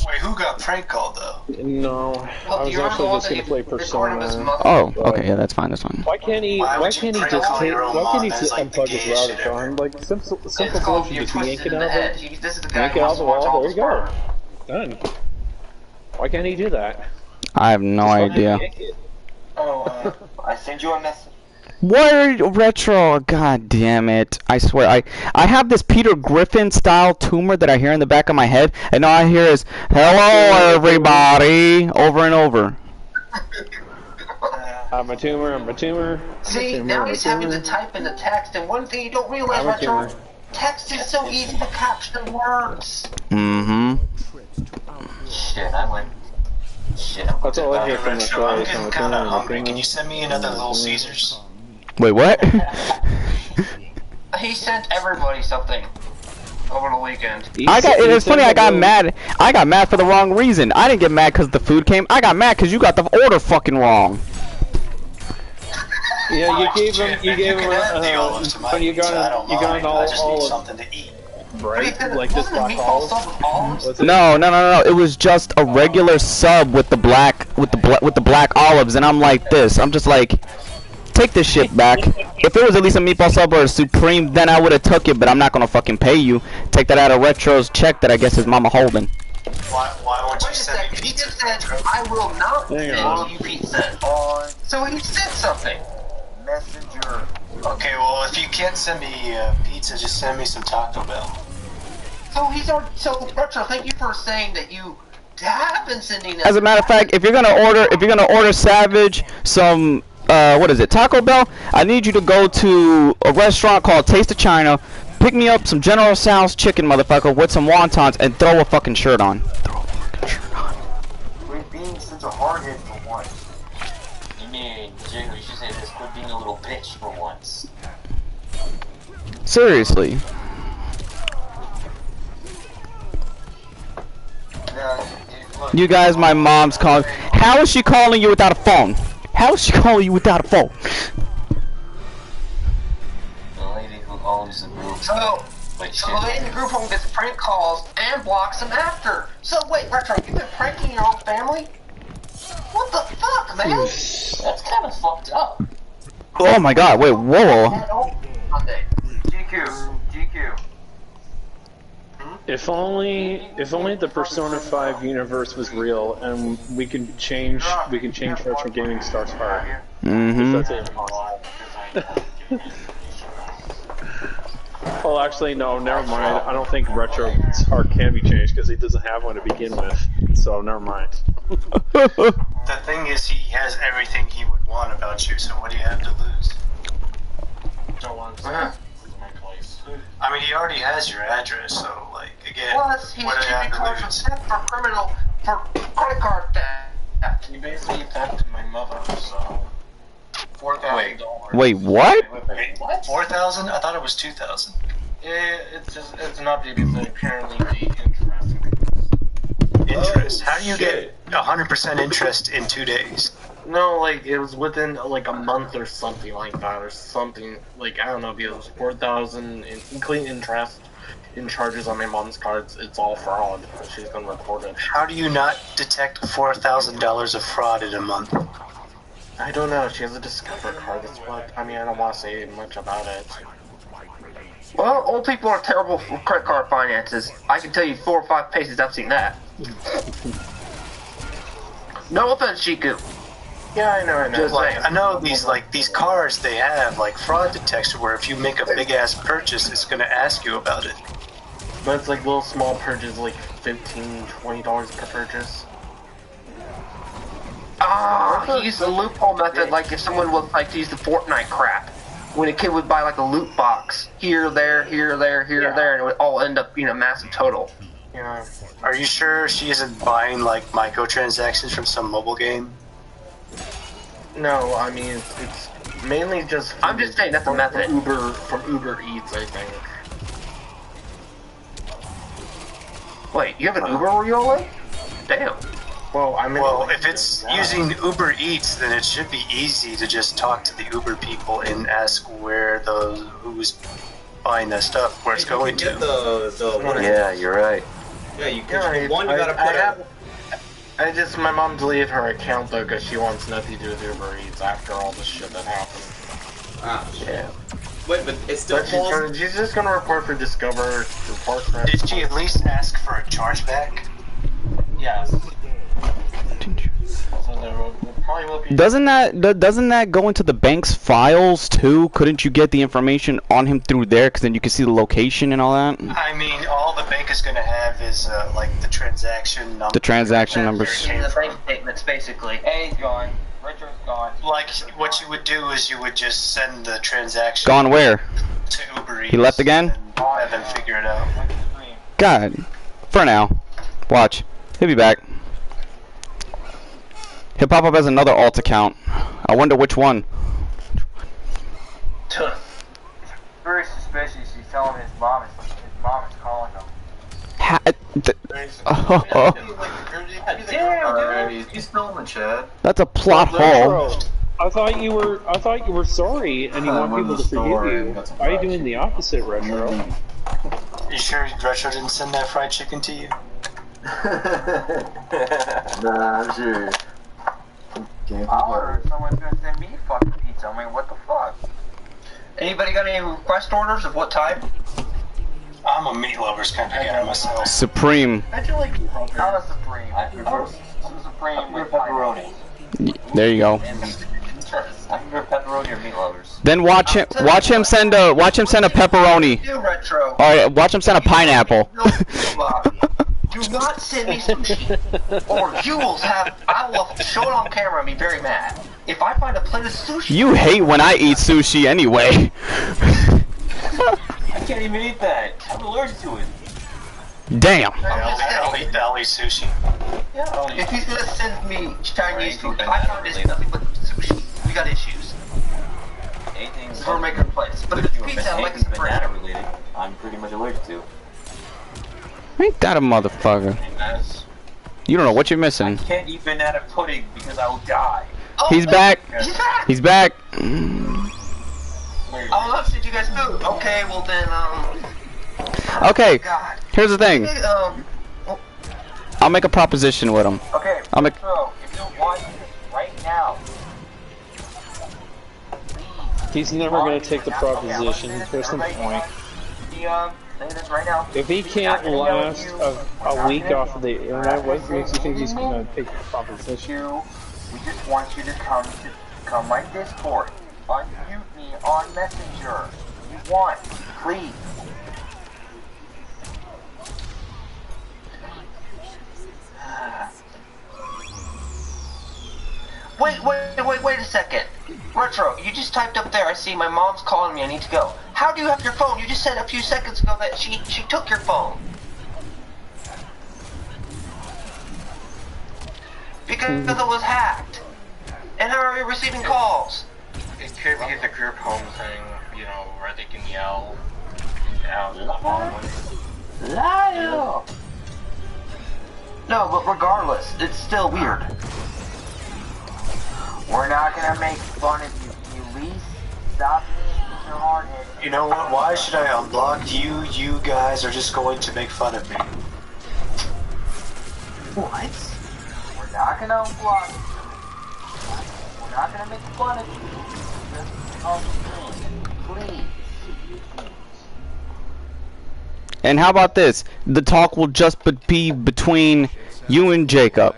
Wait, who got prank called though? No, I was actually just gonna play Persona. Oh, okay, yeah, that's fine. That's fine. Why can't he just unplug his router, John? Like simple solution, just yank it out of the wall. There you go. Done. Why can't he do that? I have no idea. Oh, I sent you a message. What retro? God damn it! I swear, I have this Peter Griffin style tumor that I hear in the back of my head, and all I hear is "Hello, everybody" over and over. I'm a tumor. I'm a tumor. See, now he's having to type in the text, and one thing you don't realize, Retro, text is so easy to capture words. Mm-hmm. Shit, I went. Shit, that's all I hear from the show. I'm getting kind of hungry. Can you send me another Little Caesars? Wait, what? He sent everybody something over the weekend. It's funny. I got mad. I got mad for the wrong reason. I didn't get mad because the food came. I got mad because you got the order fucking wrong. Yeah, you gave him. When you got all of something to eat. Right? Like this black olive? No. It was just a regular sub with the black olives, and I'm like this. I'm just like, take this shit back. If it was at least a meatball sub or a supreme, then I would have took it. But I'm not gonna fucking pay you. Take that out of Retro's check that I guess his mama holding. Why won't you send me pizza? He just said, I will not send you pizza. So he said something. Messenger. Okay, well, if you can't send me pizza, just send me some Taco Bell. So Retro, thank you for saying that you have been sending us. As a matter of fact, if you're gonna order Savage some what is it, Taco Bell, I need you to go to a restaurant called Taste of China, pick me up some General Tso's chicken, motherfucker, with some wontons, and throw a fucking shirt on. Quit being such a hardhead for once. You mean, Jingle, you should say this, quit being a little bitch for once. Seriously. You guys, my mom's calling. How is she calling you without a phone? How is she calling you without a phone? The lady who owns the group. So the lady in the group home gets prank calls and blocks them after. So wait, Retro, you've been pranking your own family? What the fuck, man? That's kind of fucked up. Oh my god, wait, whoa. GQ. If only the Persona 5 universe was real, and we can change RetroGamingStar's heart. Well, actually, no, never mind. I don't think Retro's heart can be changed because he doesn't have one to begin with. So never mind. The thing is, he has everything he would want about you. So what do you have to lose? Don't want I mean, he already has your address, so, like, again, Plus, he's what do you have to charged lose? for credit card theft. You basically thefted my mother, so... $4,000. Wait, what? Wait, what? 4,000? I thought it was 2,000. Yeah, it's not because apparently the Interest? How do you get 100% interest in 2 days? No, like, it was within, like, a month or something like that, or something, like, I don't know, because it was 4,000, including interest in charges on my mom's cards. It's all fraud. She's gonna report it. How do you not detect $4,000 of fraud in a month? I don't know, she has a Discover card, that's what, I mean, I don't want to say much about it. Well, old people are terrible for credit card finances. I can tell you 4 or 5 cases I've seen that. No offense, Shiku. Yeah, I know. Just like, I know these cars, they have like fraud detection where if you make a big ass purchase, it's gonna ask you about it. But it's like little small purchases, like $15, $20 per purchase. Ah, he used the loophole method, like if someone would like to use the Fortnite crap. When a kid would buy like a loot box, here, there, and it would all end up being a massive total. Yeah. Are you sure she isn't buying like microtransactions from some mobile game? No, I mean it's mainly just. I'm just saying that's a method. From Uber Eats, I think. Wait, you have an Uber where you all live? Damn. Well, I mean. Well, if it's using Uber Eats, then it should be easy to just talk to the Uber people and ask who's buying that stuff, where it's going to. Yeah, you're right. Yeah, you Yeah, one you gotta put my mom deleted her account though because she wants nothing to do with Uber Eats after all this shit that happened. Ah, yeah. Wait, but it's still she's just gonna report for Discover. Did she at least ask for a chargeback? Yes. So there probably will be. Doesn't that go into the bank's files too? Couldn't you get the information on him through there? Because then you can see the location and all that. I mean, all the bank is going to have is like the transaction number. The transaction numbers. The bank statements, basically. Hey, John. Richard's gone. Like, what you would do is you would just send the transaction. Gone where? To Uber Eats. He left again? And have them figure it out. God. For now. Watch. He'll be back. He'll pop up as another alt account. I wonder which one. Very suspicious. He's telling his mom is calling him. Damn, dude, he's still in the chat. That's a plot hole. I thought you were sorry and you want people to forgive you. Why are you doing the opposite, Retro? You sure Retro didn't send that fried chicken to you? Nah, I'm sure. Someone's gonna send me fucking pizza. I mean, what the fuck? Anybody got any request orders of what type? I'm a meat lovers kind of guy myself. Supreme. I feel like Not a Supreme. Supreme with pepperoni. There you go. I prefer pepperoni or meat lovers. Then watch him send a pepperoni. Do Retro. All right, watch him send a pineapple. Do not send me sushi, or you will have. I will show it on camera and be very mad. If I find a plate of sushi. You hate when I eat sushi anyway. I can't even eat that. I'm allergic to it. Damn. I'll eat sushi. Yeah. If he's gonna send me Chinese food, if I find it's nothing but sushi, we got issues. Anything's We're making a place. But if it's pizza, I like anything banana related, I'm pretty much allergic to. Ain't that a motherfucker? You don't know what you're missing. I can't eat banana pudding because I will die. Oh, He's back. He's back. Oh, look, did you guys move? Okay, well then, Okay, God. here's the thing. I'll make a proposition with him. Okay, I'll make. so if you want this right now, He's never going to take the proposition. There's no point. If he can't last a week off of the internet, what makes you think he's going to take the proposition? we just want you to come my Discord. Unmute me on Messenger. You want, please. Wait a second. Retro, you just typed up there, I see my mom's calling me, I need to go. How do you have your phone? You just said a few seconds ago that she took your phone. Because it was hacked. And how are you receiving calls? It could be the group home thing, you know, where they can yell out. Lyle! No, but regardless, it's still weird. We're not gonna make fun of you. You least stop being your hardhead. You know what? Why should I unblock you? You guys are just going to make fun of me. What? We're not gonna unblock you. We're not gonna make fun of you. Please. And how about this? The talk will just be between you and Jacob.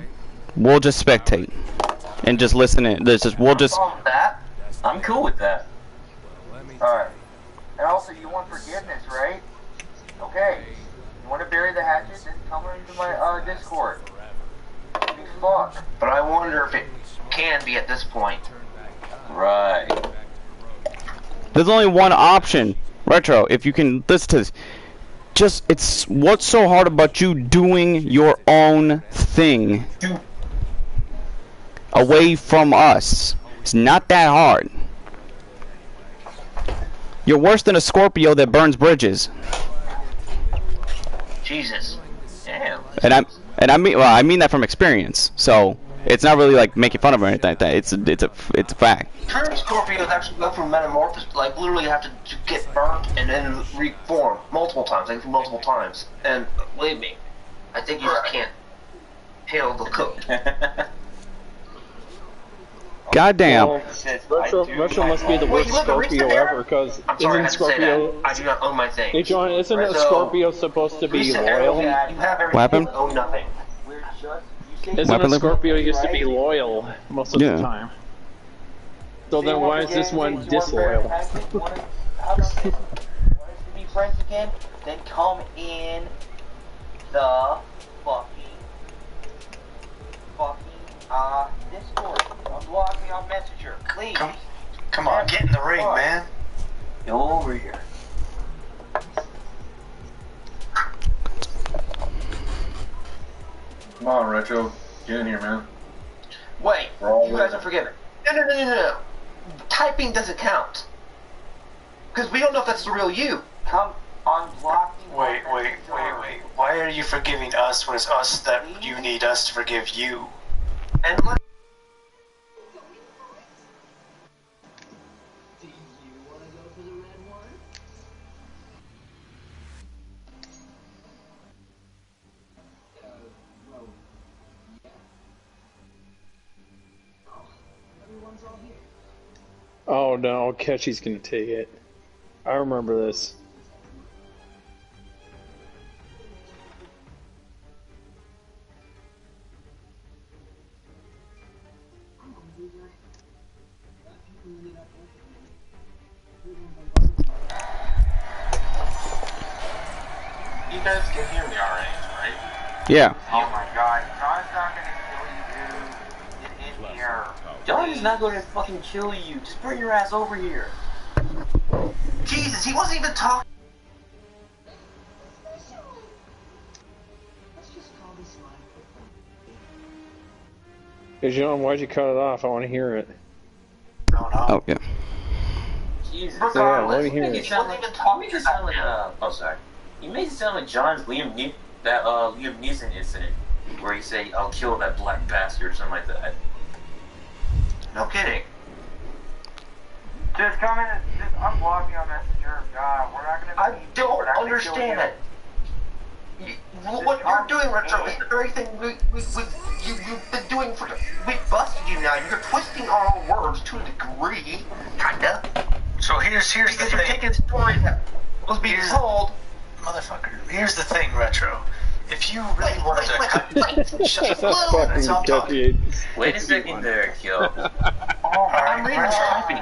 We'll just spectate and just listen in. We'll just. I'm cool with that. Alright. And also, you want forgiveness, right? Okay. You want to bury the hatchet? Then come into my Discord. Be fucked. But I wonder if it can be at this point. Right. There's only one option, Retro. If you can listen to this, Just, it's what's so hard about you doing your own thing away from us? It's not that hard. You're worse than a Scorpio that burns bridges. Jesus. Damn. And I mean, well, I mean that from experience. So it's not really like making fun of or anything like that. It's a fact. Turn Scorpios actually go through metamorphosis, like literally have to get burnt and then reform multiple times. They go through multiple times, and believe me, I think you just can't handle the cook. Goddamn. Well, Retro must be the worst Scorpio ever, because isn't Scorpio... I do not own my thing. Hey John, isn't a Scorpio supposed to be loyal? You have everything, What happened? own nothing. Isn't a Scorpio used to be loyal most of the time? So then why is this one disloyal? Want to be friends again? Then come in the Discord. Unblock me on Messenger, please. Come on, get in the ring, man. Go over here. Come on, Retro. Get in here, man. Wait, you guys are forgetting. No. Typing doesn't count. Because we don't know if that's the real you. Come unblock me. Wait. Why are you forgiving us when it's us that you need us to forgive you? And let Oh no, Keshi's gonna take it. I remember this. You guys can hear me alright, right? Yeah. Oh my god, John's not gonna kill you, dude. Get in here. John is not gonna fucking kill you. Just bring your ass over here. Jesus, he wasn't even talking. Hey John, why'd you cut it off? I want to hear it. Oh yeah. Jesus. Yeah, let me hear You it. make it sound like oh sorry. You made it sound like John's Liam Neeson incident, where he say, "I'll kill that black bastard" or something like that. No kidding. Just come in and just unblock me on Messenger. God, we're not gonna. I don't understand it. What you're doing, Retro, is the very thing you've been doing for. We busted you now. You're twisting our own words to a degree, kinda. So here's the Because you're thing. taking stories that was being told. Motherfucker. Here's the thing, Retro. If you really wanted to shut the fuck up, that's all I'm talking. Wait a second there, Kill. I'm reading this copy.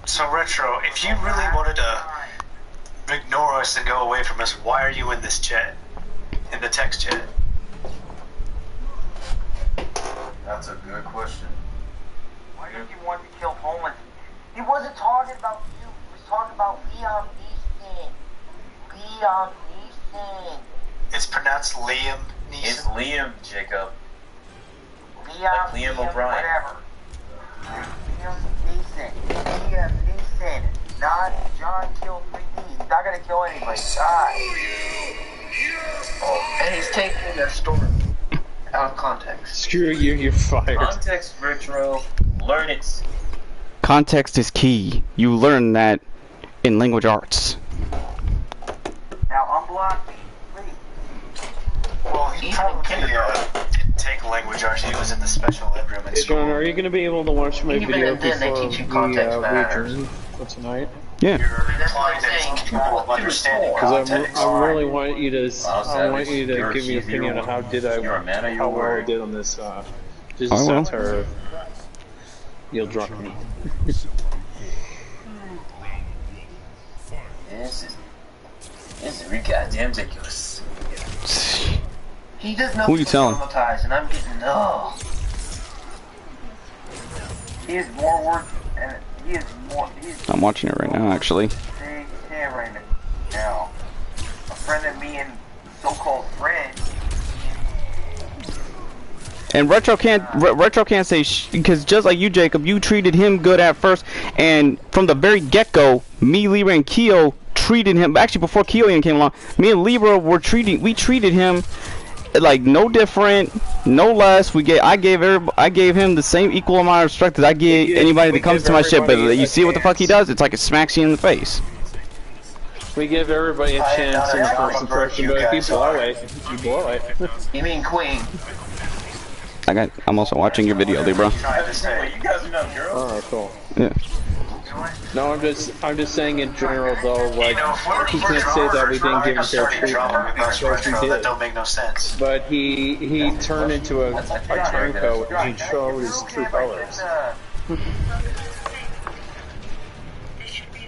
So Retro, if you really wanted to ignore us and go away from us, why are you in this chat? In the text chat? That's a good question. Why did you want to kill homeless? He wasn't talking about you. He was talking about Liam Neeson. Liam Neeson. It's pronounced Liam Neeson. It's Liam, Jacob. Liam, Liam O'Brien. Whatever. Liam Neeson. Not John Kill 3D. He's not gonna kill anybody. God. Oh, and he's taking their story out of context. Screw you, you're fired. Context, Retro. Learn it. Context is key. You learn that in language arts. Now unblock me, please. Well, he probably didn't take language arts. He was in the special ed room in Hey school. John, are you gonna be able to watch my Even video then, they before teach you context we matters. adjourn for tonight? Yeah. You're implying that he's capable of understanding Because context. I really want you to, Well, I want you to you're give me an a opinion on how you're a man of your how well I word. did on this. Just I will. satire. You'll drunk me. This is really goddamn ridiculous. He does know Who you telling? traumatized, and I'm getting He is more worth, and he is more. I'm watching it right now, actually. Say right now. friending me and so-called friends. And Retro can't say because just like you, Jacob, you treated him good at first, and from the very get-go, me, Libra, and Keo treated him. Actually, before Keo came along, me and Libra we treated him like no different, no less. I gave him the same equal amount of respect that I give anybody that comes to my ship. But you see what the fuck he does? It's like it smacks you in the face. We give everybody a chance in the first impression, but if you blow it, you blow it. You mean Queen? I'm also watching your video, Libra. You guys are not girls. Oh, cool. Yeah. No, I'm just saying in general though, like he can't say that we didn't give him fair treatment because we did. That don't make no sense. But he turned into a turncoat and he showed his true colors.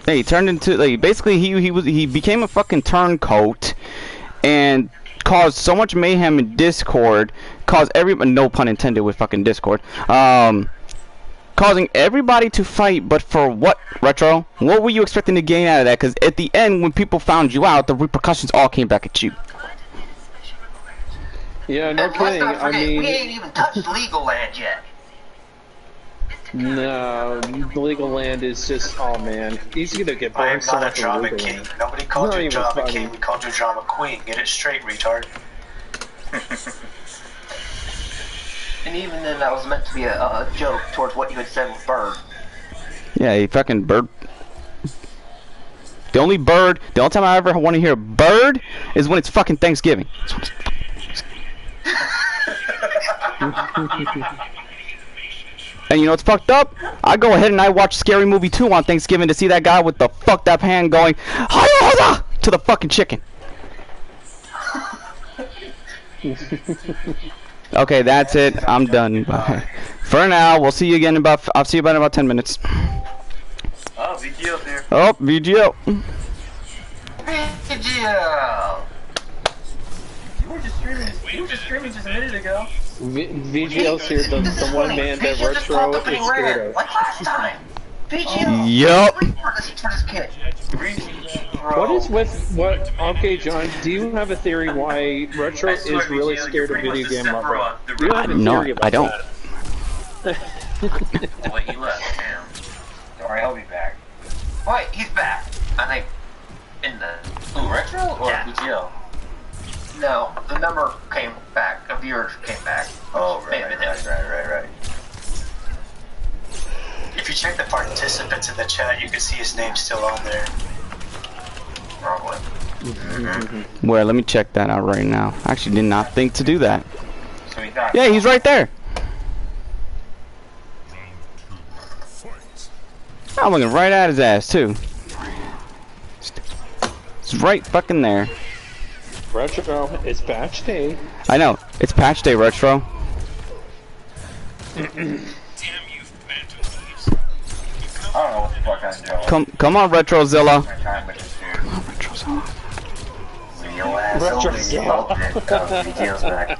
Hey, he turned into like basically he became a fucking turncoat and caused so much mayhem in Discord, caused everybody, no pun intended with fucking Discord, causing everybody to fight, but for what, Retro? What were you expecting to gain out of that? Because at the end, when people found you out, the repercussions all came back at you. Yeah, no kidding. I mean, we ain't even touched legal land yet. No, legal land is just, oh man, he's gonna get burned so much in legal land. Nobody called you drama king, we called you drama queen. Get it straight, retard. And even then, that was meant to be a joke towards what you had said with Bird. Yeah, he fucking Bird. The only time I ever want to hear Bird is when it's fucking Thanksgiving. And you know what's fucked up? I go ahead and I watch Scary Movie 2 on Thanksgiving to see that guy with the fucked up hand going "Hi-ya-ha-ya!" to the fucking chicken. Okay, that's it. I'm done. For now, we'll see you again I'll see you in about 10 minutes. Oh, VGL there. Oh, VGL. VGL. You were just streaming just a minute ago. VGL's here, the one man that Retro is scared of. Like last time. VGL. Yup. For this kid. What is with what? Okay, John, do you have a theory why Retro is really scared of video game level? You have a theory about I don't. that. Well, he left town. Don't worry, I'll be back. Wait, he's back. I think in the Retro or VGL? No, the number came back. A viewer came back. Oh, right. If you check the participants in the chat, you can see his name still on there. Probably. Well, let me check that out right now. I actually did not think to do that. So he thought, Yeah, he's right there. I'm looking right at his ass too. It's right fucking there. Retro, it's patch day. I know. It's patch day, Retro. I don't know what the fuck I'm doing. Come on, Retrozilla. My time with this dude. Come on, Retrozilla. When your ass open and you open it, VGL's back.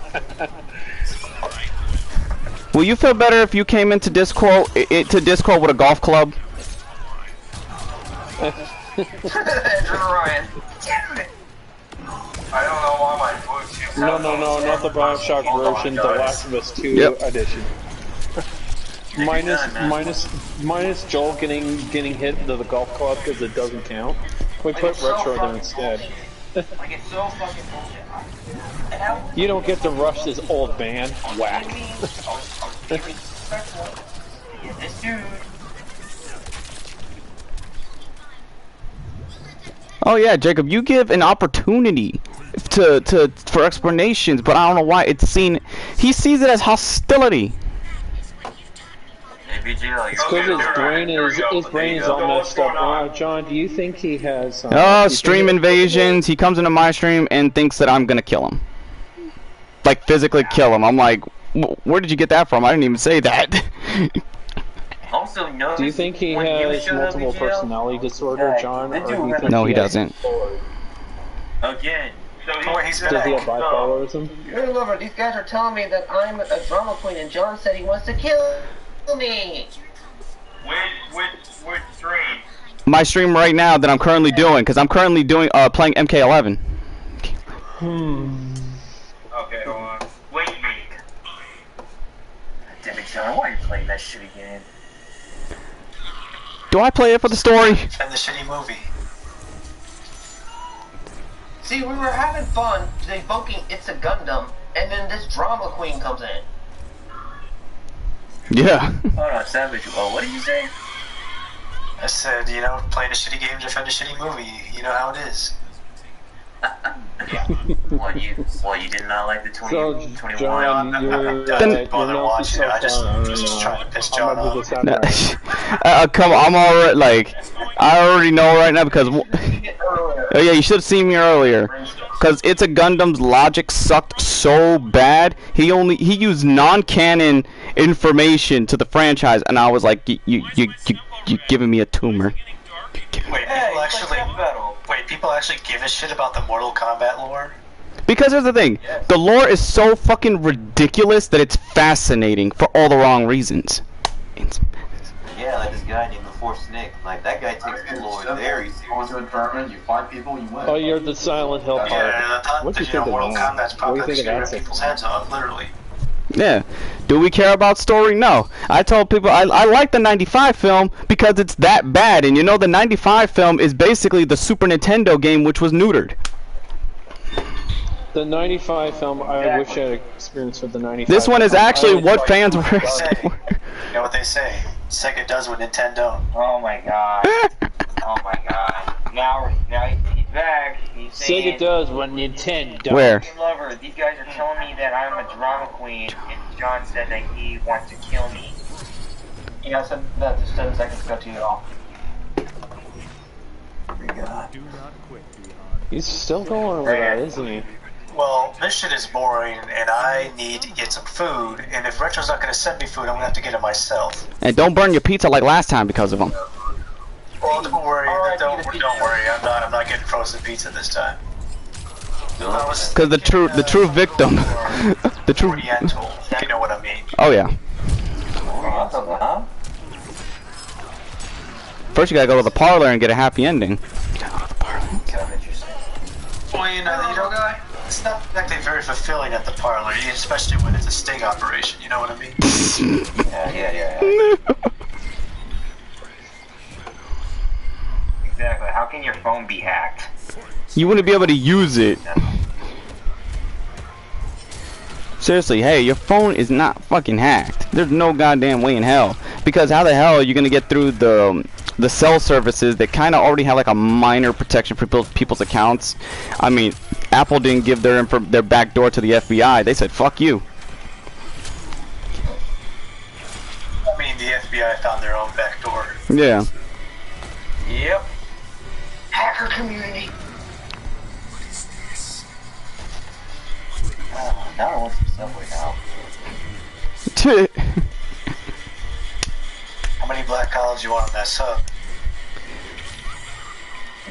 Will you feel better if you came into Discord with a golf club? Ryan. Damn it. I don't know why my Bluetooth. No, not the Bioshock version, the Last of Us 2 edition. minus Joel getting hit into the golf club because it doesn't count. We put Retro there instead. Like, it's so fucking bullshit. You don't get to rush this old man. Whack. This dude. Oh yeah, Jacob, you give an opportunity for explanations, but I don't know why he sees it as hostility. Hey, VGL, It's because his brain is all messed up. John, do you think he has... stream invasions. He comes into my stream and thinks that I'm gonna kill him. Like, physically kill him. I'm like, where did you get that from? I didn't even say that. Also, do you think he has multiple personality disorder, John? Or do you think no, he doesn't. Again. Does he have bipolarism? Hey, lover, these guys are telling me that I'm a drama queen, and John said he wants to kill me. Which stream? My stream right now that I'm currently doing, because I'm currently doing playing MK11. Okay, hold on. Wait. Damn it, John, why are you playing that shit again? Do I play it for the story? And the shitty movie. See, we were having fun debunking It's a Gundam, and then this drama queen comes in. Yeah. Hold on, Savage. Oh, what did you say? I said, you know, playing a shitty game, defend a shitty movie. You know how it is. What, you did not like the 2021? John, Didn't bother watching it. I just trying to piss John off. Come on, I'm already, like, I already know right now because, oh yeah, you should have seen me earlier. Because It's a Gundam's logic sucked so bad, he used non-canon information to the franchise, and I was like, you giving me a tumor. People actually give a shit about the Mortal Kombat lore? Because here's the thing, the lore is so fucking ridiculous that it's fascinating for all the wrong reasons. Yeah, like this guy named the Force Nick. Like, that guy takes the lore very seriously. Go into a tournament, you fight people, you win. Oh, you're the Silent Hill part. Yeah, I What do you thought think Mortal of that? Kombat's What do you probably think of that rip people's heads off, literally. Yeah. Do we care about story? No. I told people I like the 95 film because it's that bad. And you know the 95 film is basically the Super Nintendo game which was neutered. The 95 film, I wish I had experience with the 95. This one is actually what fans were asking for. You know what they say? Sega does what Nintendo. Oh my god. Oh my god. Now he's back. He's saying, Sega does what Nintendo. Where? Lover, these guys are telling me that I'm a drama queen, and John said that he wants to kill me. Yeah, I said that just 10 seconds ago to you all. He's still going over that, isn't he? Well, this shit is boring, and I need to get some food, and if Retro's not going to send me food, I'm going to have to get it myself. And don't burn your pizza like last time because of them. Well, don't worry, don't worry, I'm not getting frozen pizza this time. Because the true victim, the true. Oriental, if you know what I mean. Oh yeah. First you gotta go to the parlor and get a happy ending. Well, you know, guy, it's not exactly very fulfilling at the parlor, especially when it's a sting operation. You know what I mean? Yeah. Exactly. How can your phone be hacked? You wouldn't be able to use it. Seriously, hey, your phone is not fucking hacked. There's no goddamn way in hell. Because how the hell are you gonna get through the cell services that kind of already have like a minor protection for people's accounts? I mean, Apple didn't give their back door to the FBI. They said, fuck you. I mean, the FBI found their own back door. Yeah. Yep. Hacker community. Oh, now I want some Subway now. How many black collars you want on that sub?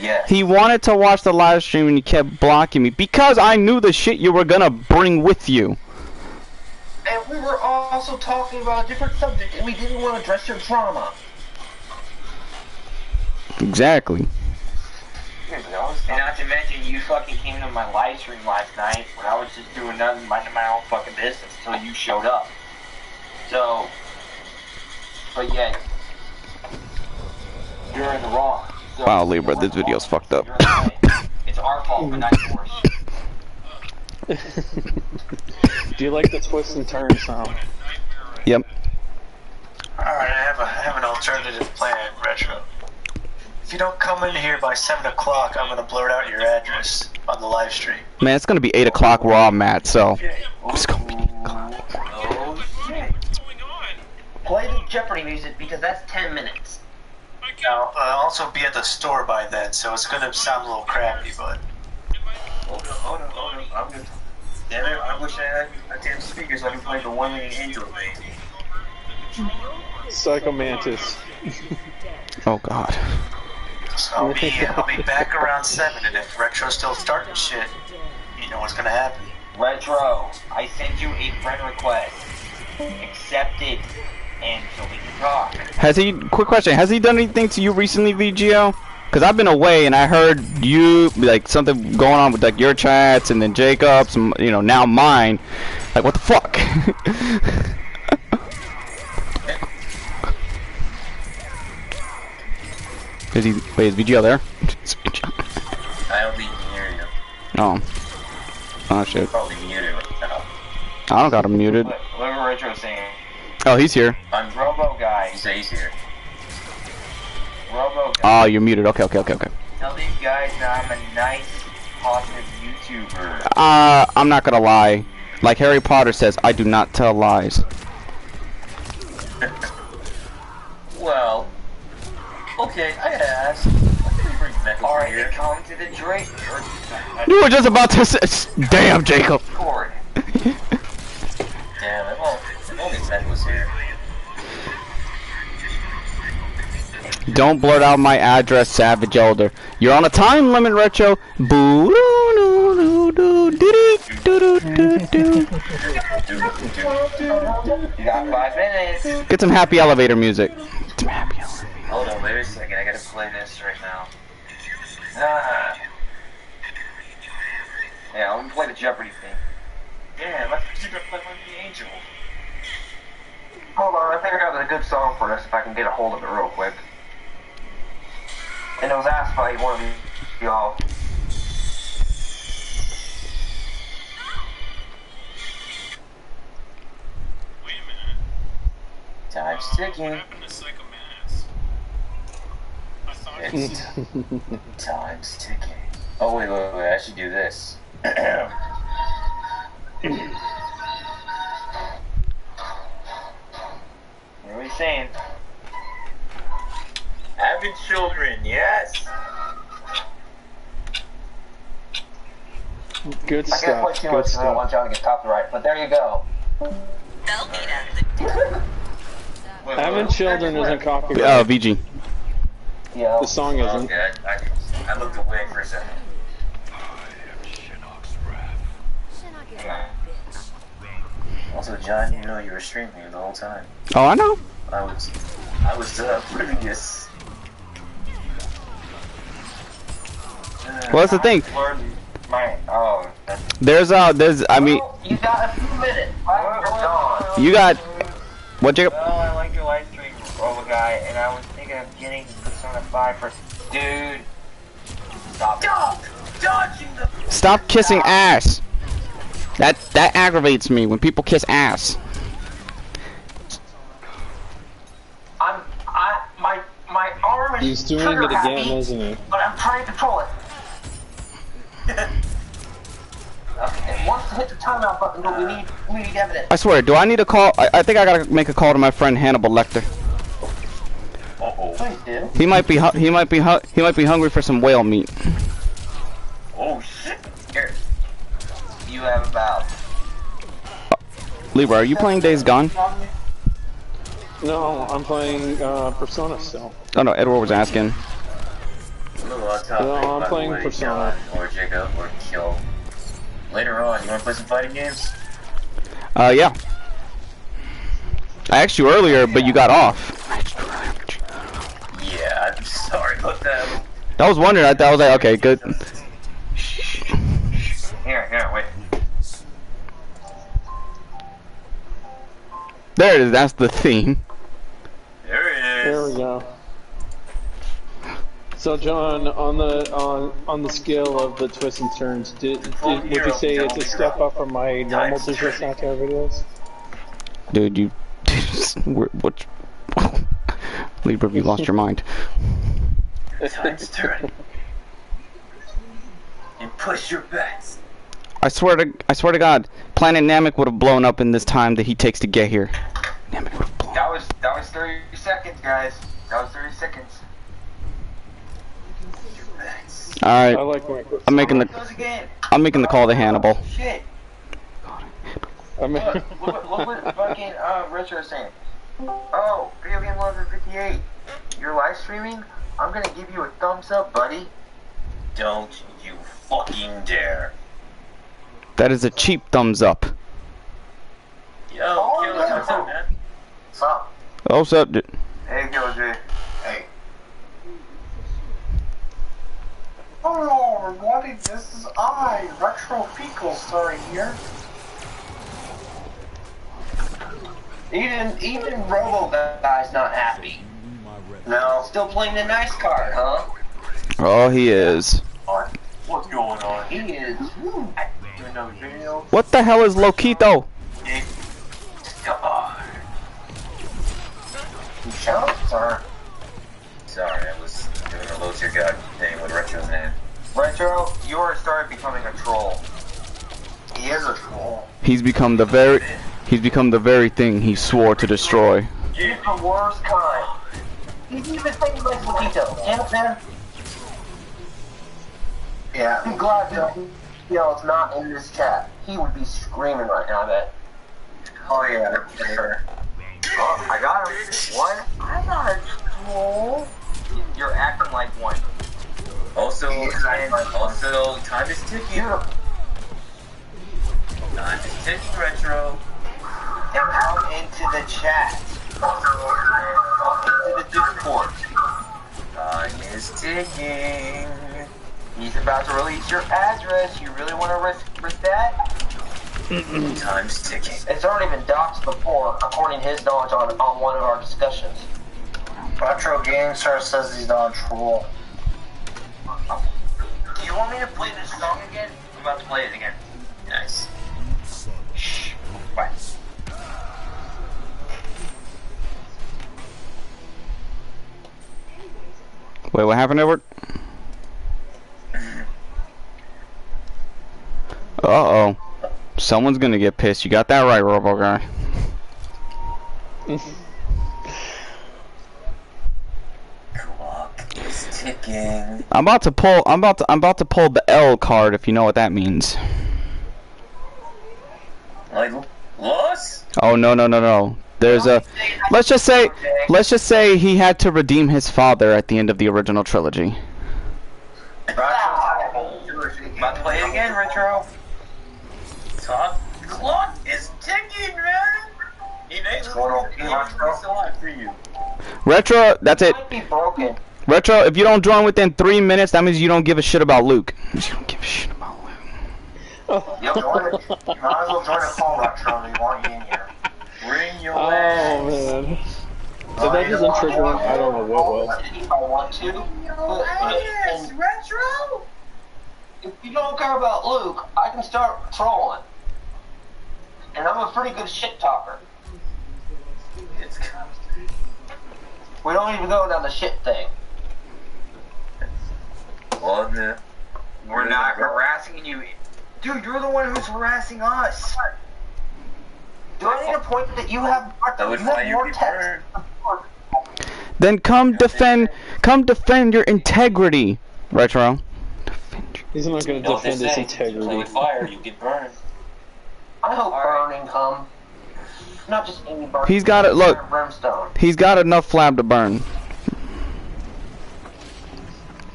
Yeah. He wanted to watch the live stream and he kept blocking me because I knew the shit you were gonna bring with you. And we were also talking about a different subject, and we didn't want to address your drama. Exactly. And not to mention, you fucking came to my live stream last night when I was just doing nothing, minding my own fucking business until you showed up. So, but yet, you're in the wrong. So, Wow, Libra, this video's fucked up. It's our fault, but not yours. Do you like the twists and turns, Tom? Yep. Alright, I have an alternative plan, Retro. If you don't come in here by 7 o'clock, I'm gonna blurt out your address on the live stream. Man, it's gonna be 8 o'clock raw, Matt, so it's gonna be Play the Jeopardy music because that's 10 minutes. Now, I'll also be at the store by then, so it's gonna sound a little crappy, but... Hold on. I'm good. Damn it, I wish I had a damn speaker so I can play the one minute intro thing. Psycho Mantis. Oh god. So I'll be back around 7, and if Retro's still starting shit, you know what's gonna happen. Retro, I sent you a friend request. Accept it, and so we can talk. Quick question, has he done anything to you recently, VGO? Cause I've been away and I heard you like something going on with like your chats and then Jacob's, and, you know, now mine. Like what the fuck? Is he? Wait, is VGL there? I don't think you can hear you. Oh. Oh shit. Probably muted. I don't got him muted. What were Retro saying? Oh, he's here. I'm Robo guy. He said he's here. Robo guy. Oh, you're muted. Okay. Tell these guys that I'm a nice, positive YouTuber. I'm not gonna lie. Like Harry Potter says, I do not tell lies. Well, okay, I gotta ask. What did we bring Mech over Alright, here? come to the Drake. You were just about to say, damn, Jacob. Cord. Damn, if only Mech was here. Don't blurt out my address, Savage Elder. You're on a time limit, Retro. Boo doo doo doo doo doo doo. You got 5 minutes. Get some happy elevator music. Some happy elevator. Hold on, wait a second. I gotta play this right now. Yeah, let me play the Jeopardy thing. Yeah, let's keep it playing with the angel. Hold on, I think I got a good song for this if I can get a hold of it real quick. And it was asked by one of y'all. Wait a minute. Time's ticking. What happened to Psycho Manus? I thought It's time's ticking. Oh wait, I should do this. What are we saying? Having children, yes. Good I can't play too much because I don't want y'all to get copyright, but there you go. Having children isn't copyright. VG. Yeah. The song isn't. Okay, I looked away for a second. Also, John, you know you were streaming the whole time. Oh, I know. I was oblivious. Well, that's the thing. There's I mean, You got a few minutes. you got what, Jacob? Well, I like your live stream, Robo guy, and I was thinking of getting Persona 5 for. Dude, stop dodging the. Stop kissing ass. That aggravates me when people kiss ass. My arm is He's doing it trigger again, happy, isn't he? but I'm trying to control it. Okay, once I hit the timeout button, we need evidence. I swear, do I need a call? I think I gotta make a call to my friend Hannibal Lecter. Please do. He might be hungry for some whale meat. Oh shit! Here, you have about. Libra, are you playing Days Gone? No, I'm playing Persona still. Oh no, Edward was asking. A little off topic, No, I'm by playing the way, Persona. John, or Jacob, or Kill. Later on, you wanna play some fighting games? Yeah. I asked you earlier, but you got off. Yeah, I'm sorry about that. I was wondering. I was like, okay, good. Here, wait. There it is. That's the theme. There it is. There we go. So John, on the scale of the twists and turns, would you say it's a step up from my normal digital satire videos? Dude, you. What? Libra, you lost your mind. Time's turning. And push your bets. I swear to God, Planet Namek would have blown up in this time that he takes to get here. Namek would have blown. That was 30 seconds, guys. That was 30 seconds. All right. I like my. I'm making the call to Hannibal. Shit. Look what fucking Retro is saying. Oh, Video Game Lover 58. You're live streaming? I'm gonna give you a thumbs up, buddy. Don't you fucking dare. That is a cheap thumbs up. Yo, Kill, what's up, man? What's up? Oh, what's up, dude? Hey, Gilj. Hey. Oh Lord, what is this? Is I, Retro Fecal Story here. Even Robo Guy's not happy. No. Still playing the nice card, huh? Oh, he is. What's going on? He is. What the hell is Loquito? Sorry, I was doing a low tier god thing with Retro's name. Retro, you are started becoming a troll. He is a troll. He's become the very thing he swore to destroy. He's the worst kind. He's even thinking like Loquito. Damn it, man. Yeah. I'm glad that it's not in this chat. He would be screaming right now, I bet. Oh yeah, for sure. Oh, I got him. One. I'm not a troll. You're acting like one. Also, time is ticking. Time is ticking, Retro. And come into the chat. Come into the Discord. Time is ticking. He's about to release your address. You really want to risk that? Time's ticking. It's already been doxed before, according to his knowledge on one of our discussions. RetroGamingStar says he's not a troll. Do you want me to play this song again? I'm about to play it again. Nice. Shh. Bye. Wait, what happened, Edward? Uh-oh. Someone's gonna get pissed. You got that right, Robo Guy. Clock is ticking. I'm about to pull the L card, if you know what that means. Like, loss? Oh no. There's a let's just say he had to redeem his father at the end of the original trilogy. About to play it again, Retro. Clock is ticking, man. He makes a lot for you. Retro, that's it. Might be broken. Retro, if you don't join within 3 minutes, that means you don't give a shit about Luke. You don't give a shit about Luke. You might as well join a call, Retro. They want you in here. Bring your Oh man. If that doesn't trigger him, I don't know what will. If I want to. And Retro! if you don't care about Luke, I can start trolling. And I'm a pretty good shit talker. It's We don't even go down the shit thing. well, no. We're not harassing you. Dude, you're the one who's harassing us. Do I need to point that you have That would fly you more be text? Then come defend your integrity, Retro. He's not gonna Well, defend his integrity. Play with fire, you get burned. I hope burning come. Not just any burning. He's got it. Look, Brimstone. he's got enough flab to burn.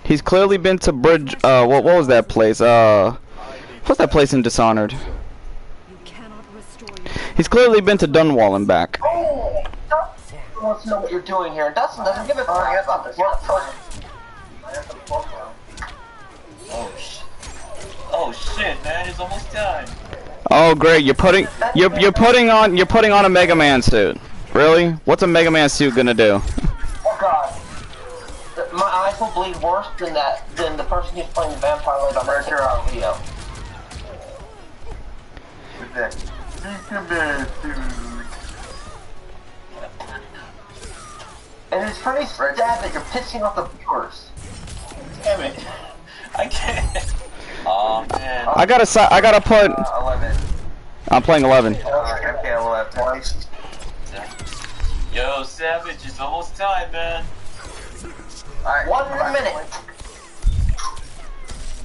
He's clearly been to Bridge. What was that place? What's that place in Dishonored? He's clearly been to Dunwall and back. Oh, Dustin wants to know what you're doing here. Dustin doesn't give a fuck about this. Oh shit, man! It's almost time. Oh great, you're putting on a Mega Man suit. Really? What's a Mega Man suit gonna do? Oh god. My eyes will bleed worse than the person who's playing the Vampire Lady on the video. And it's pretty sad that you're pissing off the viewers. Damn it! I can't. Oh man. I gotta put. 11. I'm playing 11. Okay, 11. Yo, Savage, it's almost time, man. Alright. 1 minute.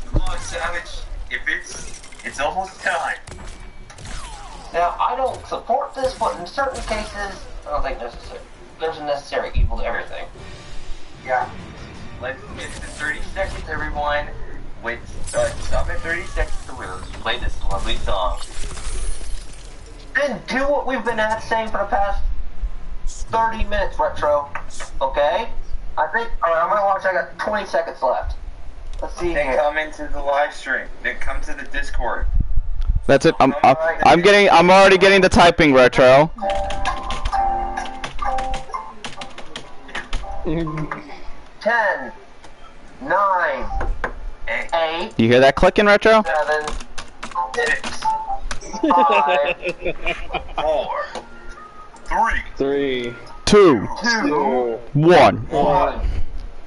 Come on, Savage. It's almost time. Now, I don't support this, but in certain cases, I don't think there's a necessary evil to everything. Yeah. Let's get to 30 seconds, everyone. Wait, stop at 30 seconds to play this lovely song. And do what we've been saying for the past 30 minutes, Retro. Okay? I think, alright, I'm gonna watch, I got 20 seconds left. Let's see Then here. come into the live stream. Then come to the Discord. That's it. I'm already getting the typing, Retro. 10, 9, 8. You hear that clicking, Retro? 7, 6, 5, 4, 3, 2, 1. 1.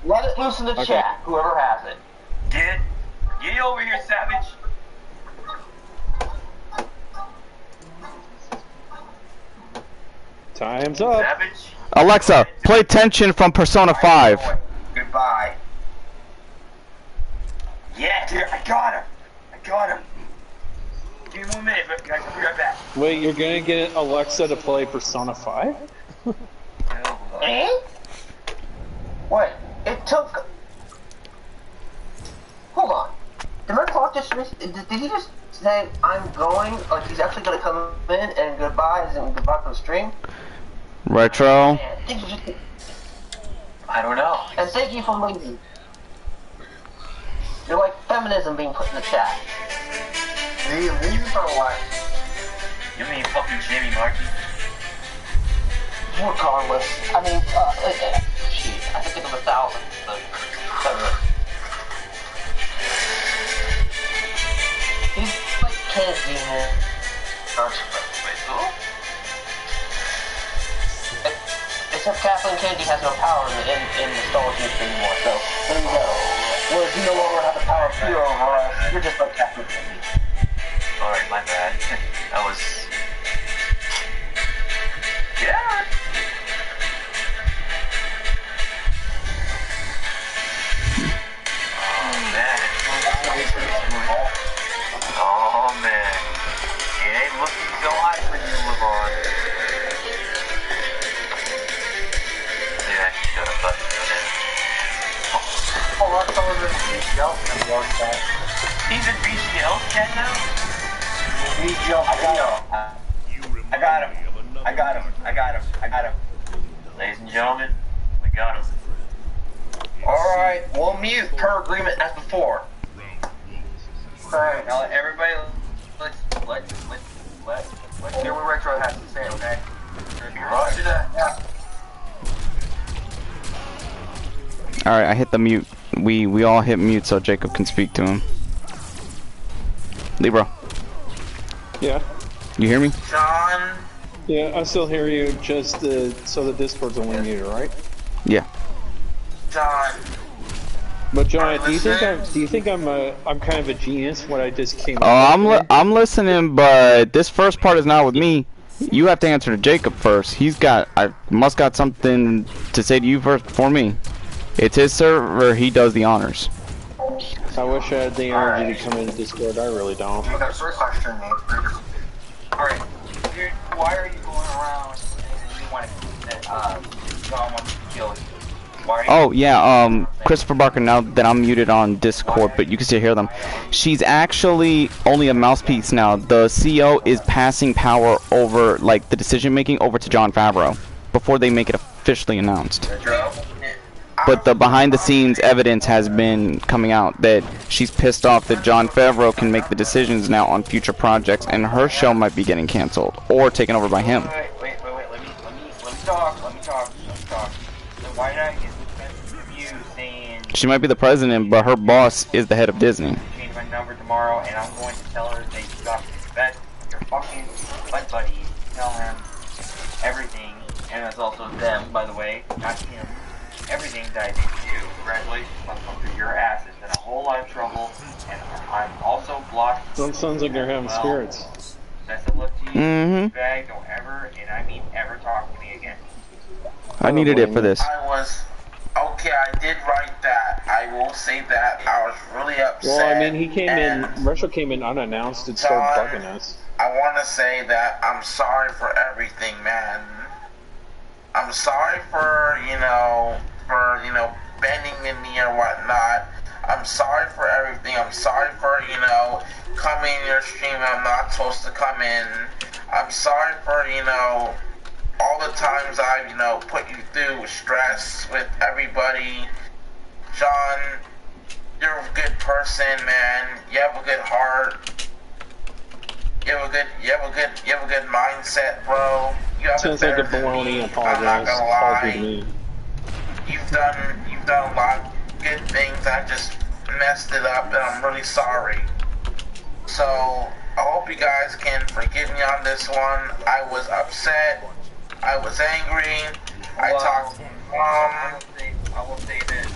Let it loose in the chat, whoever has it. Get over here, Savage. Time's up. Savage. Alexa, play Tension from Persona 5. Goodbye. Yeah, dude, I got him. Give me 1 minute, but guys, I'll be right back. Wait, you're gonna get Alexa to play Persona 5? Eh? Wait, it took... Hold on. Did my clock just... Did he just say, I'm going? Like, he's actually gonna come in and goodbye, as in goodbye for the stream? Retro. I don't know. And thank you for leaving. You're like feminism being put in the chat. Leave for what? You mean fucking Jimmy Markey? Regardless. I mean, shit, I can think of 1,000. He's like Kennedy, man. Except Kathleen Kennedy has no power in the Star Wars industry anymore, so there you go. Whereas you no longer have the power of fear over us, you're just like Kathleen Kennedy. Alright, my bad. That was... Yeah. Oh man. It ain't looking so hot for you to live on. Maybe I should shut up button Oh, that's all in BGL. He's in BGL's chat now? BGL, I got him. Ladies and gentlemen, we got him. Alright, we'll mute per agreement as before. Alright, now everybody, let's hear what Retro has to say, okay? Roger that. Yeah. Alright, I hit the mute. We all hit mute so Jacob can speak to him. Libro. Yeah. You hear me? John. Yeah, I still hear you. Just so the Discord's only muted, right? Yeah. John. But John, do you think I'm kind of a genius when I just came? I'm listening, but this first part is not with me. You have to answer to Jacob first. I must got something to say to you first before me. It's his server. He does the honors. I wish I had the energy to come into Discord. I really don't. Okay, first question, alright, dude, why are you going around saying that you want to, John wants to kill you? Oh yeah, Christopher Barker, now that I'm muted on Discord, but you can still hear them. She's actually only a mouthpiece now. The CEO is passing power over, like, the decision making over to Jon Favreau before they make it officially announced. But the behind the scenes evidence has been coming out that she's pissed off that Jon Favreau can make the decisions now on future projects, and her show might be getting canceled or taken over by him. Wait, let me talk. Then why not get you saying She might be the president, but her boss is the head of Disney. change my number tomorrow, and I'm going to tell her that you got to confess your fucking butt buddy. Tell him everything, and that's also them, by the way, not him. Everything that I did to you. Congratulations, motherfucker. Your ass is in a whole lot of trouble, and I'm also blocked. That sounds like they're having spirits. Best of luck to you. Bag, don't ever, and I mean ever talk to me again. I needed it for this. Okay, I did write that. I will say that. I was really upset. Well, I mean, he came in, Retro came in unannounced and started bugging us. I want to say that I'm sorry for everything, man. I'm sorry for, bending the knee or whatnot. I'm sorry for everything. I'm sorry for, coming in your stream I'm not supposed to come in. I'm sorry for, all the times I've, put you through stress with everybody. John, You're a good person, man. You have a good heart. You have a good mindset, bro. You have Sounds like a baloney. I'm not gonna lie. To me. You've done a lot of good things. I just messed it up, and I'm really sorry. So I hope you guys can forgive me on this one. I was upset. I was angry. I talked to Mom. I will say this.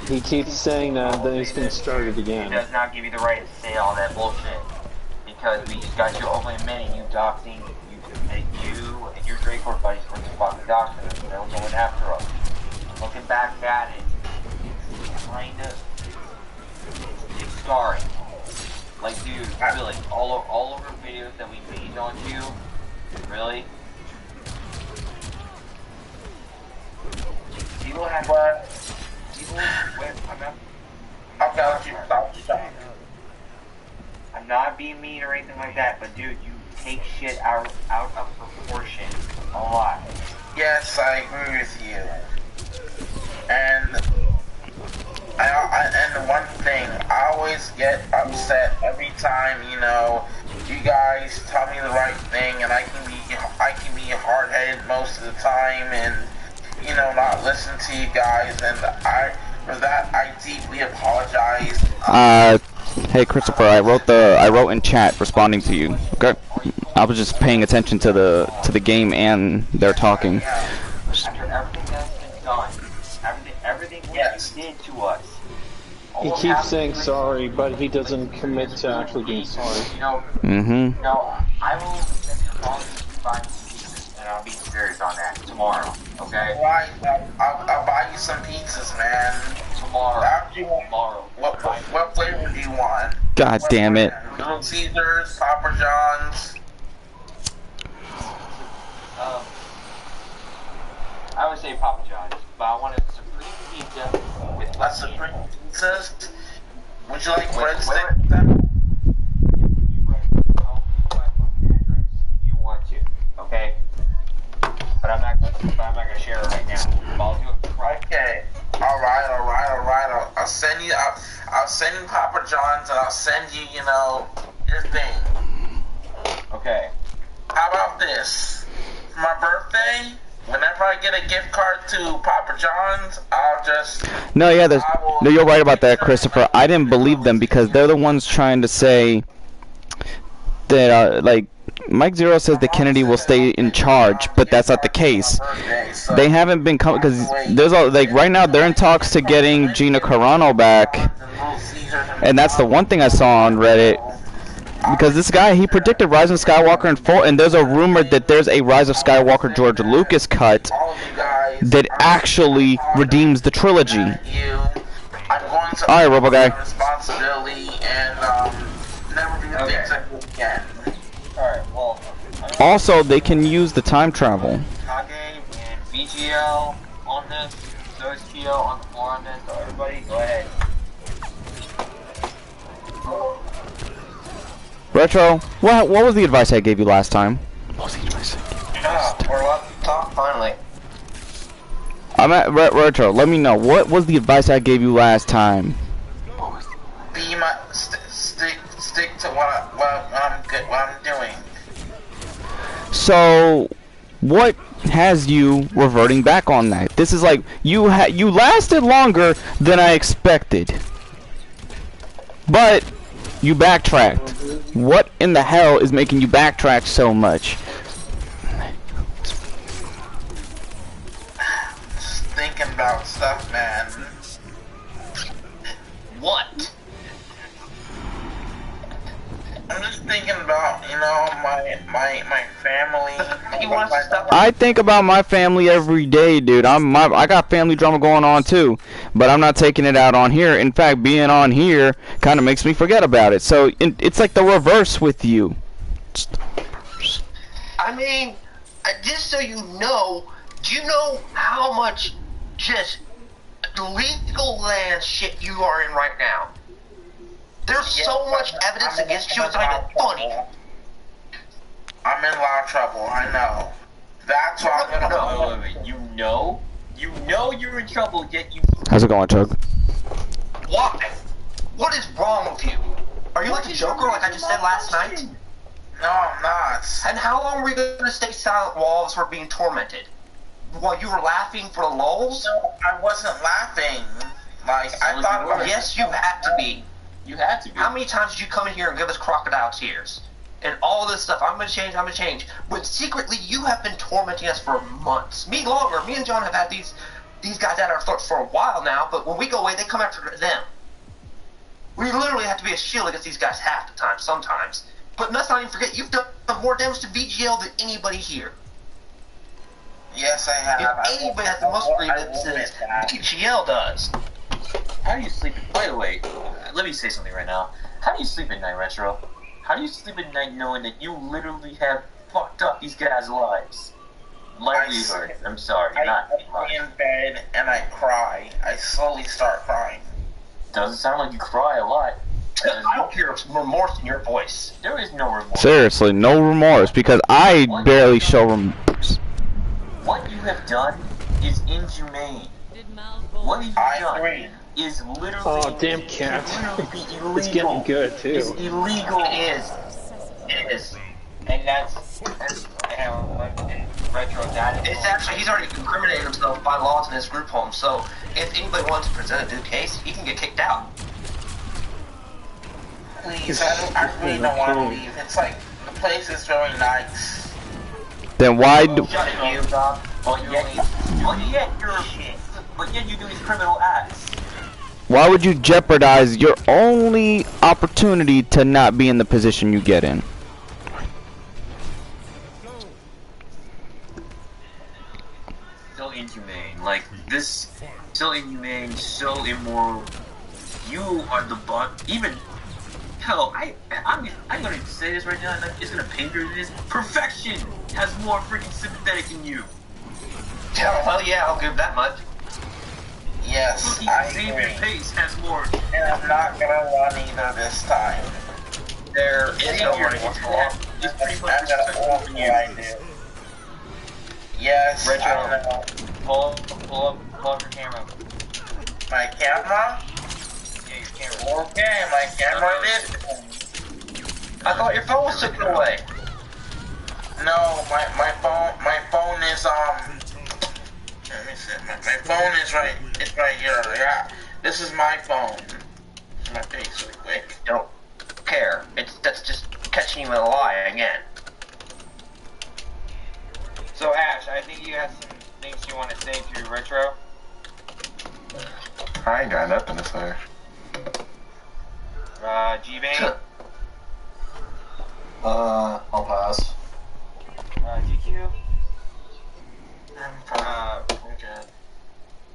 He keeps saying that, then he's gonna start it again. It does not give you the right to say all that bullshit. Because we just got you over admitting you doxing, you and your Dracor buddies were just fucking doxing us. They were going after us. Looking back at it, it's kinda, it's scarring. Like, dude, really, all over videos that we made on you, really? People have what? I'm not being mean or anything like that, but dude, you take shit out of proportion a lot. Yes, I agree with you. And and one thing, I always get upset every time, you know, you guys tell me the right thing, and I can be hard-headed most of the time, and you know, not listen to you guys, and for that I deeply apologize. Hey Christopher, I wrote in chat responding to you. Okay, I was just paying attention to the game and they're talking. After everything that's been done, everything that you did to us. He keeps saying sorry, but he doesn't commit to actually being sorry. You know, I will send you a call to buy me some pizzas, and I'll be serious on that tomorrow. Okay? Right, I'll buy you some pizzas, man. Tomorrow. What flavor do you want? God damn it. Little Caesars, Papa John's. I would say Papa John's, but I want a supreme pizza with a supreme pizza. Would you like breadsticks? If you want to, okay? But I'm not gonna share it right now. I'll do it right. Okay. All right. I'll send you Papa John's, and I'll send you, you know, your thing. Okay. How about this? For my birthday, whenever I get a gift card to Papa John's, I'll just... No, yeah, no, you're right about that, Christopher. I didn't believe them because they're the ones trying to say that, like, Mike Zero says that Kennedy will stay in charge, but that's not the case. They haven't been coming because there's like right now they're in talks to getting Gina Carano back, and that's the one thing I saw on Reddit. Because this guy, he predicted Rise of Skywalker in full, and there's a rumor that there's a Rise of Skywalker George Lucas cut that actually redeems the trilogy. Alright, Robo Guy. Also, they can use the time travel. Kage and VGL on this, so is Kyo on the floor on this, so everybody go ahead. Retro, what was the advice I gave you last time? What was the advice I gave you last time? We're allowed to talk finally. I'm at Retro, let me know, what was the advice I gave you last time? Stick to what I'm doing. So, what has you reverting back on that? This is like, you lasted longer than I expected. But, you backtracked. What in the hell is making you backtrack so much? Just thinking about stuff, man. What? I'm just thinking about, you know, my family. He wants to stop. I think about my family every day, dude. I got family drama going on too, but I'm not taking it out on here. In fact, being on here kind of makes me forget about it. So it's like the reverse with you. I mean, just so you know, do you know how much just legal land shit you are in right now? There's so much evidence against you, it's not even funny. I'm in a lot of trouble, I know. That's why I'm gonna... Wait, you know? You know you're in trouble, yet you... How's it going, Chug? Why? What is wrong with you? Are you like a Joker, like I just said last night? No, I'm not. And how long were you going to stay silent while us were being tormented? While you were laughing for the lulz? No, I wasn't laughing. Like, I thought... Yes, you had to be. You had to be. How many times did you come in here and give us crocodile tears? And all this stuff, I'm gonna change. But secretly, you have been tormenting us for months. Me longer. Me and John have had these guys at our throats for a while now, but when we go away, they come after them. We literally have to be a shield against these guys half the time, sometimes. But let's not even forget, you've done more damage to VGL than anybody here. Yes, I have. If anybody has the most grievances, VGL does. How do you sleep? By the way, let me say something right now. How do you sleep at night, Retro? How do you sleep at night knowing that you literally have fucked up these guys' lives? Livelihood. I'm sorry, not lay in bed and I cry. I slowly start crying. Doesn't sound like you cry a lot. I don't hear remorse in your voice. There is no remorse. Seriously, no remorse, because I barely show remorse. What you have done is inhumane. What you've done is literally... Oh, damn cat. It's getting good, too. It's illegal. It is. And that's Retro that is. It's actually, he's already incriminated himself by laws in his group home, so if anybody wants to present a new case, he can get kicked out. Please, I really don't want to leave. It's like, the place is very nice. Then why do... But yet you do these criminal acts. Why would you jeopardize your only opportunity to not be in the position you get in? So inhumane. Like, this... So inhumane, so immoral. You are the butt. Even... Hell, I'm gonna say this right now, and it's gonna pander this. Perfection has more freaking sympathetic than you. Well, yeah, I'll give that much. Yes, I agree. Pace has more. And I'm not gonna run either this time. There is no running. I'm gonna open what I do. Yes, Retro, I know. pull up your camera. My camera? Yeah, your camera. Okay, my camera is. I thought your phone was taken away. No, my phone is let me see. My phone is right. It's right here. Yeah, this is my phone. My face, really quick. Don't care. That's just catching you in a lie again. So Ash, I think you have some things you want to say to Retro. I ain't got nothing to say. G-Bane? I'll pass. GQ?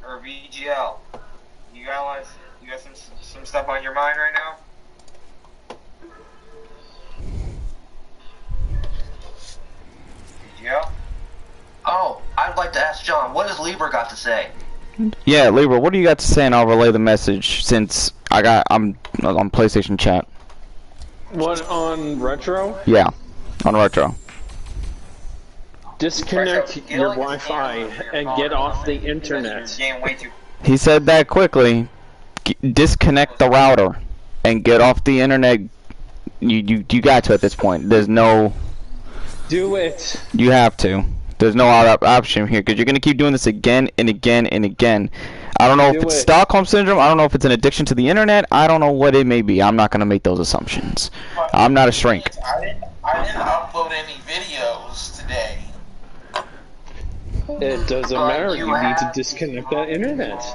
Or VGL? You got some stuff on your mind right now? VGL? Oh, I'd like to ask John, what has Lieber got to say? Yeah, Libra, what do you got to say, and I'll relay the message since I'm on PlayStation chat. What, on Retro? Yeah, on Retro. Disconnect your Wi-Fi and get off the internet. He said that quickly. Disconnect the router and get off the internet. You got to at this point. There's no... Do it. You have to. There's no other option here, because you're going to keep doing this again and again and again. I don't know if it's Stockholm Syndrome. I don't know if it's an addiction to the internet. I don't know what it may be. I'm not going to make those assumptions. I'm not a shrink. I didn't upload any videos today. It doesn't matter. You need to disconnect that internet.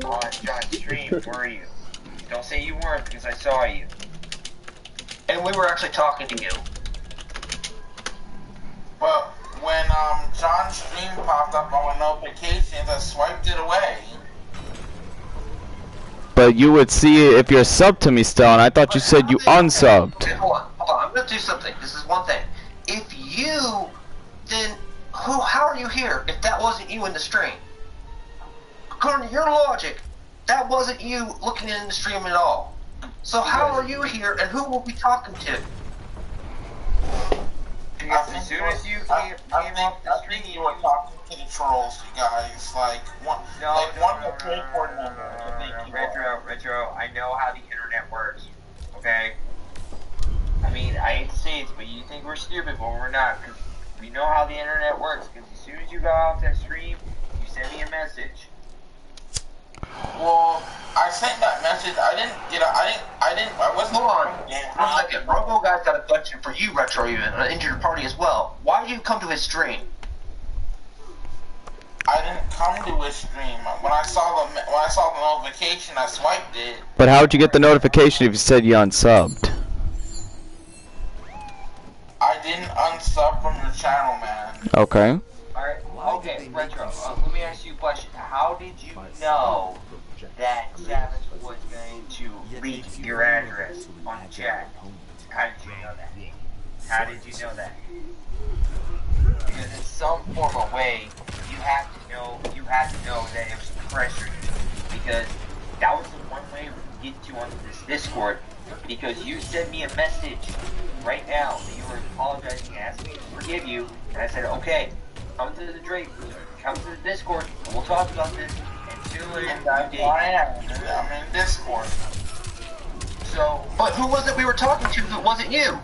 On John's stream, were you? Don't say you weren't, because I saw you. And we were actually talking to you. But when John's stream popped up on notifications, I swiped it away. But you would see it if you're subbed to me still, and I thought you said you unsubbed. Okay, hold on. I'm gonna do something. This is one thing. If you, then how are you here if that wasn't you in the stream? According to your logic, that wasn't you looking in the stream at all. So how are you here, and who will we talking to? As soon as you came off the stream, you were talking to the trolls, you guys. Like, one will pay for another. Retro, I know how the internet works, okay? I mean, I hate to say it, but you think we're stupid, but we're not, because we know how the internet works, because as soon as you got off that stream, you sent me a message. Well, I sent that message. I wasn't. Hold on. 1 second. Robo Guy's got a question for you, Retro, even, an injured party as well. Why did you come to his stream? I didn't come to his stream. When I saw the notification, I swiped it. But how would you get the notification if you said you unsubbed? I didn't unsub from your channel, man. Okay. Alright, okay, Retro, let me ask you a question. How did you know that Savage was going to leak your address on the chat? How did you know that? How did you know that? Because in some form of way, you have to know that it was pressure. Because that was the one way we could get you onto this Discord. Because you sent me a message right now that you were apologizing and asking me to forgive you, and I said, okay, come to the Drake, come to the Discord, and we'll talk about this. And soon later, I'm in Discord. So, but who was it we were talking to if it wasn't you?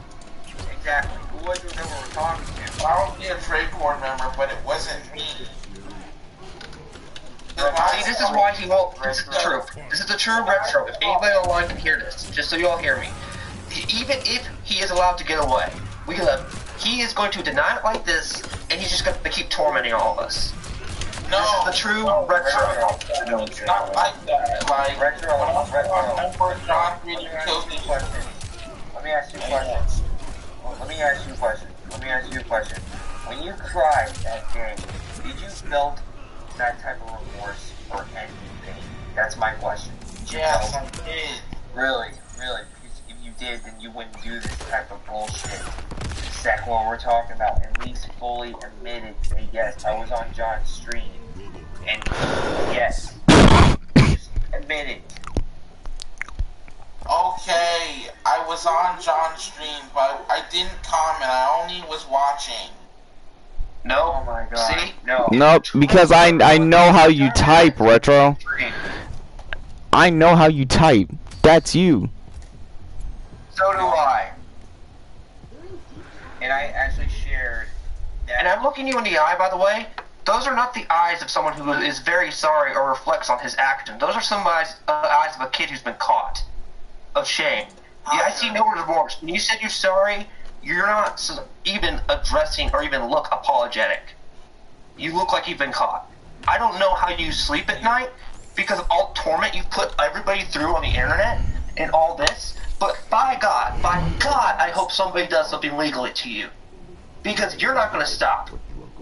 Exactly. Who was it that we were talking to? I would be a Drake Board member, but it wasn't me. See, this is why he won't. This is the truth. This is the true Retro. If anybody online can hear this, just so you all hear me. Even if he is allowed to get away, he is going to deny it like this, and he's just going to keep tormenting all of us. No, this is the true Retro. No, it's not like that. Like, Retro. Let me ask you a question. Let me ask you a question. When you cried that day, did you feel that type of remorse or anything? That's my question. Yes, I did. Really? Because if you did, then you wouldn't do this type of bullshit. Exactly what we're talking about. At least fully admitted, say, yes, I was on John's stream. And yes, just admit it. Okay, I was on John's stream, but I didn't comment. I only was watching. No. Oh my god. See? No. Nope, because I know how you type, Retro. I know how you type. That's you. So do I. And I actually shared that. And I'm looking you in the eye, by the way. Those are not the eyes of someone who is very sorry or reflects on his action. Those are some eyes of a kid who's been caught. Of shame. Yeah, I see no remorse. When you said you're sorry, you're not even addressing or even look apologetic. You look like you've been caught. I don't know how you sleep at night because of all torment you put everybody through on the internet and all this, but by God, I hope somebody does something legally to you. Because you're not going to stop.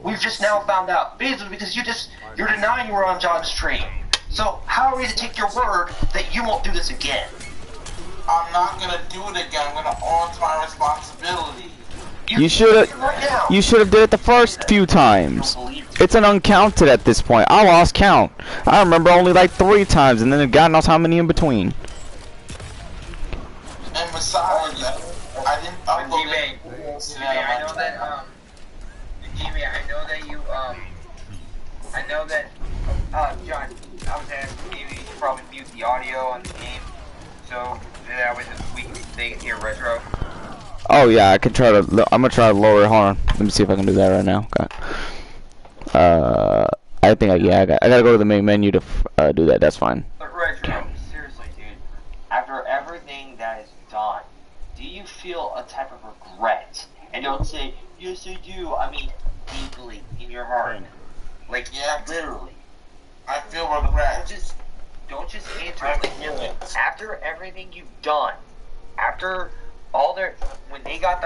We've just now found out. Because you're denying you were on John's stream. So how are we to take your word that you won't do this again? I'm not gonna do it again. I'm gonna own my responsibility. You should have did it the first few times. It's an uncounted at this point. I lost count. I remember only like 3 times, and then God knows how many in between. And besides, I didn't upload it. I know that John, I was asking maybe you should probably mute the audio on the game, so that way they can hear Retro. Oh yeah, I can try to. I'm gonna try to lower it. Hold on. Let me see if I can do that right now. Okay. I think I gotta go to the main menu to do that. That's fine. But Retro, seriously, dude, after everything that is done, do you feel a type of regret? And don't say, yes I do. I mean, deeply in your heart. Like, yeah, literally. I feel regret. Don't just answer it. After everything you've done, after when they got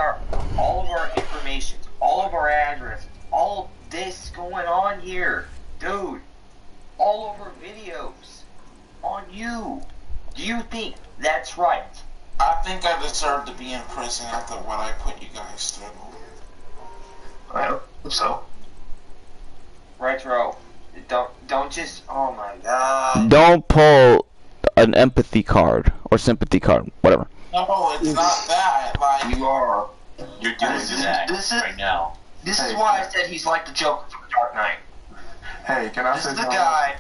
all of our information, all of our addresses, all of this going on here, dude, all of our videos on you, do you think that's right? I think I deserve to be in prison after what I put you guys through. I hope so. Retro, don't just, oh my god. Don't pull an empathy card or sympathy card, whatever. No, it's not that. Like, you are. You're doing that right now. This is why I said he's like the Joker from Dark Knight. Hey, can I This say is the something? guy.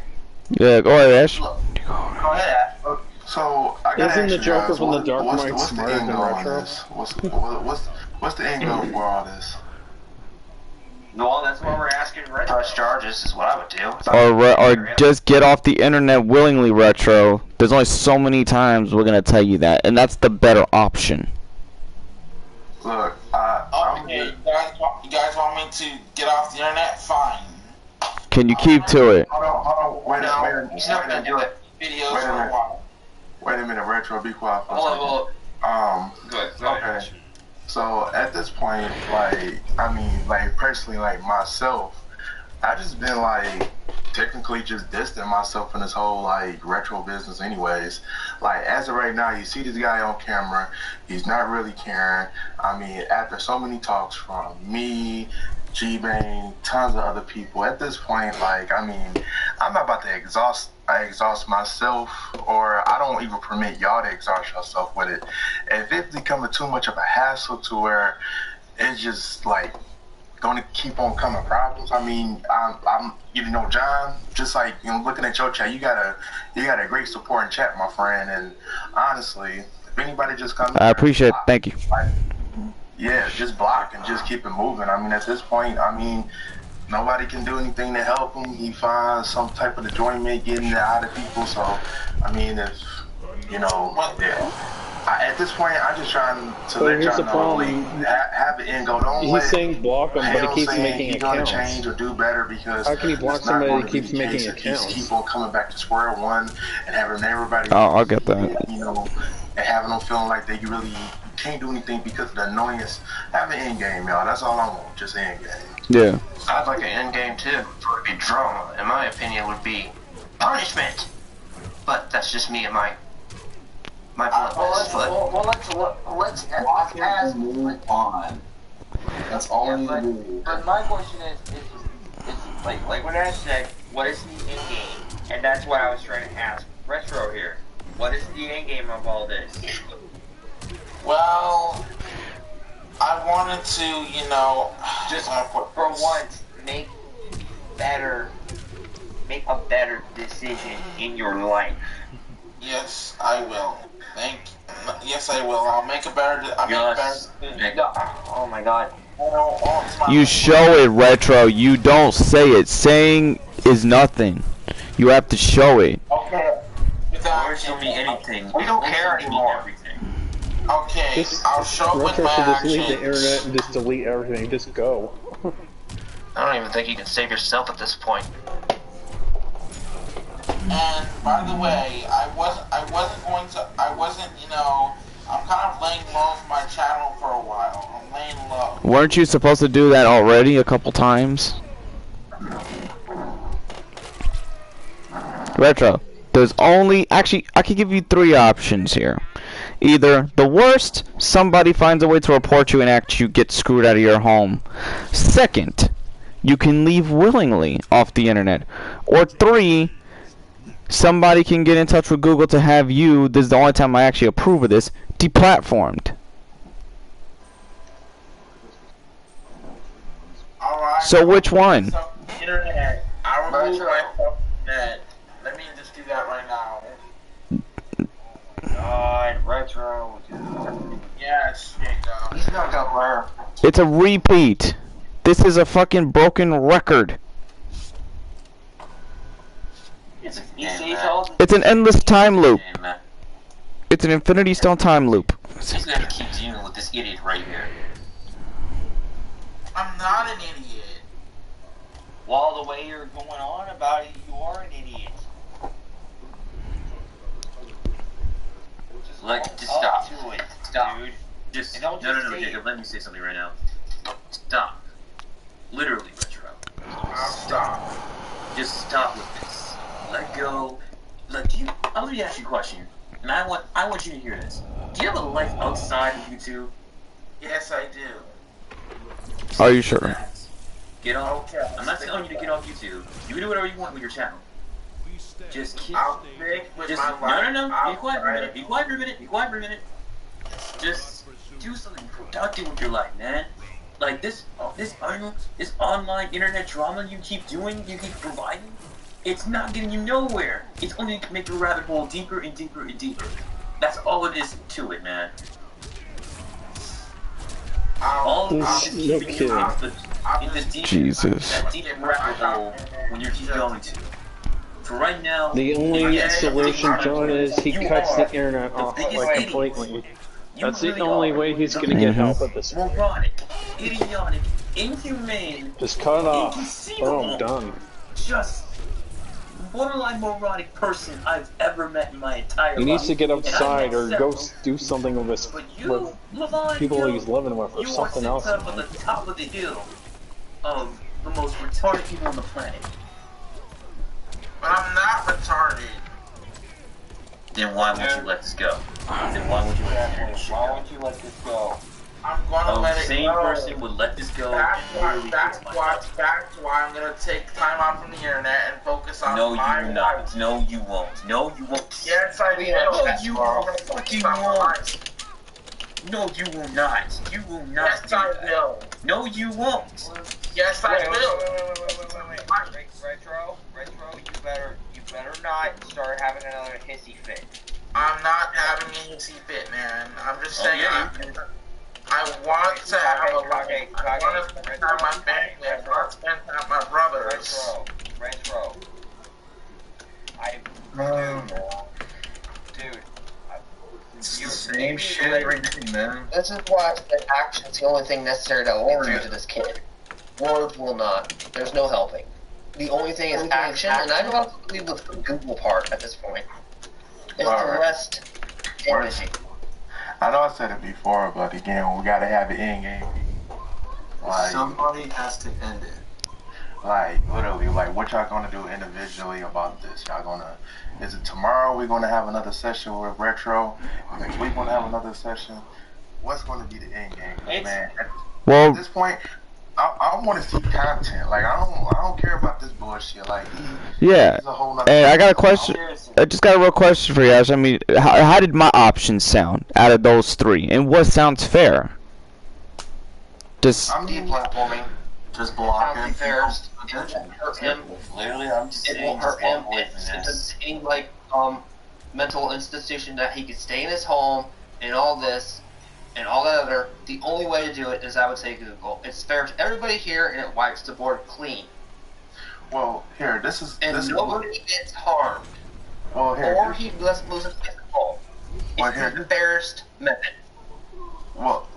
Yeah, go ahead, Ash. Go ahead, Ash. So I gotta Isn't ask the you Joker guys, from the Dark Knight what's the smarter end than goal on Retro? this? What's the end goal for all this? Well, that's why we're asking Retro. Press charges is what I would do. Or just get off the internet willingly, Retro. There's only so many times we're gonna tell you that, and that's the better option. Look, Okay, you guys want me to get off the internet? Fine. Can you keep to it? hold on, wait a minute. He's not gonna do it. Videos Wait a for a minute. while. Wait a minute, Retro, be quiet for a Hold on, second. Good. Okay. So at this point, personally, myself, I just been technically just distancing myself from this whole retro business anyways. As of right now, you see this guy on camera, he's not really caring. After so many talks from me, G-Bang, tons of other people, at this point, I'm not about to exhaust myself, or I don't even permit y'all to exhaust yourself with it. If it's becoming too much of a hassle to where it's just gonna keep on coming problems. I'm John, just looking at your chat, you got a great support in chat, my friend, and honestly, if anybody just comes, I appreciate it. Thank you. Yeah, just block and just keep it moving. At this point, nobody can do anything to help him. He finds some type of enjoyment getting it out of people. So, if at this point, I'm just trying to let y'all know, have it end go. He's saying block him, but he keeps making he's gonna accounts. change or do better because how can he block somebody that keeps making accounts? He's keep on coming back to square one and having everybody. I'll get that. And having them feeling like they really can't do anything because of the annoyance. Have an end game, y'all. That's all I want. Just an end game. Yeah. I'd like an end game too. For it to be drama, in my opinion, would be punishment. But that's just me and my let's ask. Move on. That's all Yeah, we need to do. but my question is like what I said, what is the end game? And that's what I was trying to ask Retro here. What is the end game of all this? Well, I wanted to, just for once make a better decision in your life. Yes, I will. Yes, I will. I'll make a better. Oh my God. You show it, Retro. You don't say it. Saying is nothing. You have to show it. Okay. Without showing me anything. We don't care anymore. Okay, I'll show it with Retro my should just leave actions. the internet and just delete everything. Just go. I don't even think you can save yourself at this point. And by the way, I'm kind of laying low for my channel for a while. I'm laying low. Weren't you supposed to do that already a couple times? Retro, there's actually, I could give you 3 options here. Either the worst, somebody finds a way to report you and you get screwed out of your home. Second, you can leave willingly off the internet. Or 3, somebody can get in touch with Google to have you, this is the only time I actually approve of this, deplatformed. Alright. So which one? So, internet. I removed myself from the net. Let me just do that right now. God, Retro. Yes, Jacob. He's not gonna learn. It's a repeat. This is a fucking broken record. It's an endless time loop. It's an Infinity Stone time loop. He's gonna keep dealing with this idiot right here. I'm not an idiot. Well, the way you're going on about it, you are an idiot. Just stop. To it, Stop. dude. Just No, Jacob, let me say something right now. Stop. Literally, Retro. Stop. Just stop with this. Let go. Let me ask you a question. And I want you to hear this. Do you have a life outside of YouTube? Yes, I do. Are you sure? Get off. Okay, I'm not telling you to get off YouTube. You can do whatever you want with your channel. Just keep. I'll stick with my life. No. Be quiet for a minute. Be quiet for a minute. Just do something productive with your life, man. Like this online internet drama you keep doing, you keep providing, it's not getting you nowhere. It's only to make your rabbit hole deeper and deeper and deeper. That's all it is to it, man. All it is keeping you in this deep, that deep rabbit hole when you keep going to. For right now, the only solution, John, is he cuts the internet off like completely. That's the only way he's gonna get help at this point. Moronic, idiotic, inhumane. Just cut it off. Boom, done. Just borderline moronic person I've ever met in my entire life. He needs to get outside or go do something with his with people he's living with or something else. You are up on the top of the hill of the most retarded people on the planet. But I'm not retarded. Then why won't you let this go? Then why would you let this go? Why won't you let this go? I'm gonna let it go. The same person would let this go. That's why I'm gonna take time out from the internet and focus on my life. No, you won't. No, you won't. Yes, I will. No, you fucking won't. No, you will not. You will not. Yes, I will. No, you won't. Yes, I will. Wait. Retro, you better not start having another hissy fit. I'm not having a hissy fit, man. I'm just saying. I want to have a I want to spend time with my family. I want to spend time with my brothers. Retro. Dude. It's the same shit every day, man. This is why the action's the only thing necessary to hold you to this kid. Words will not. There's no helping. The only thing is action, and I don't have to leave the Google part at this point. It's the rest damaging. I know I said it before, but again, we gotta have it in game. Like, somebody has to end it. Like, literally, like, what y'all gonna do individually about this? Y'all gonna, is it tomorrow we're gonna have another session with Retro? Next week we're gonna have another session? What's gonna be the end game, man? At this point, I want to see content. Like, I don't care about this bullshit. Like, yeah. Hey, I got a question. I just got a real question for you guys. I mean, how did my options sound out of those three, and what sounds fair? Just. I'm deplatforming. Just blocking. Literally, I'm just saying. It won't hurt him. It doesn't seem like mental institution that he could stay in his home and all this. And all that other, the only way to do it is, I would say, Google. It's fair to everybody here, and it wipes the board clean. Well, here, this is... And nobody gets harmed. Well, here... Or he doesn't lose his home. It's the fairest method. Well,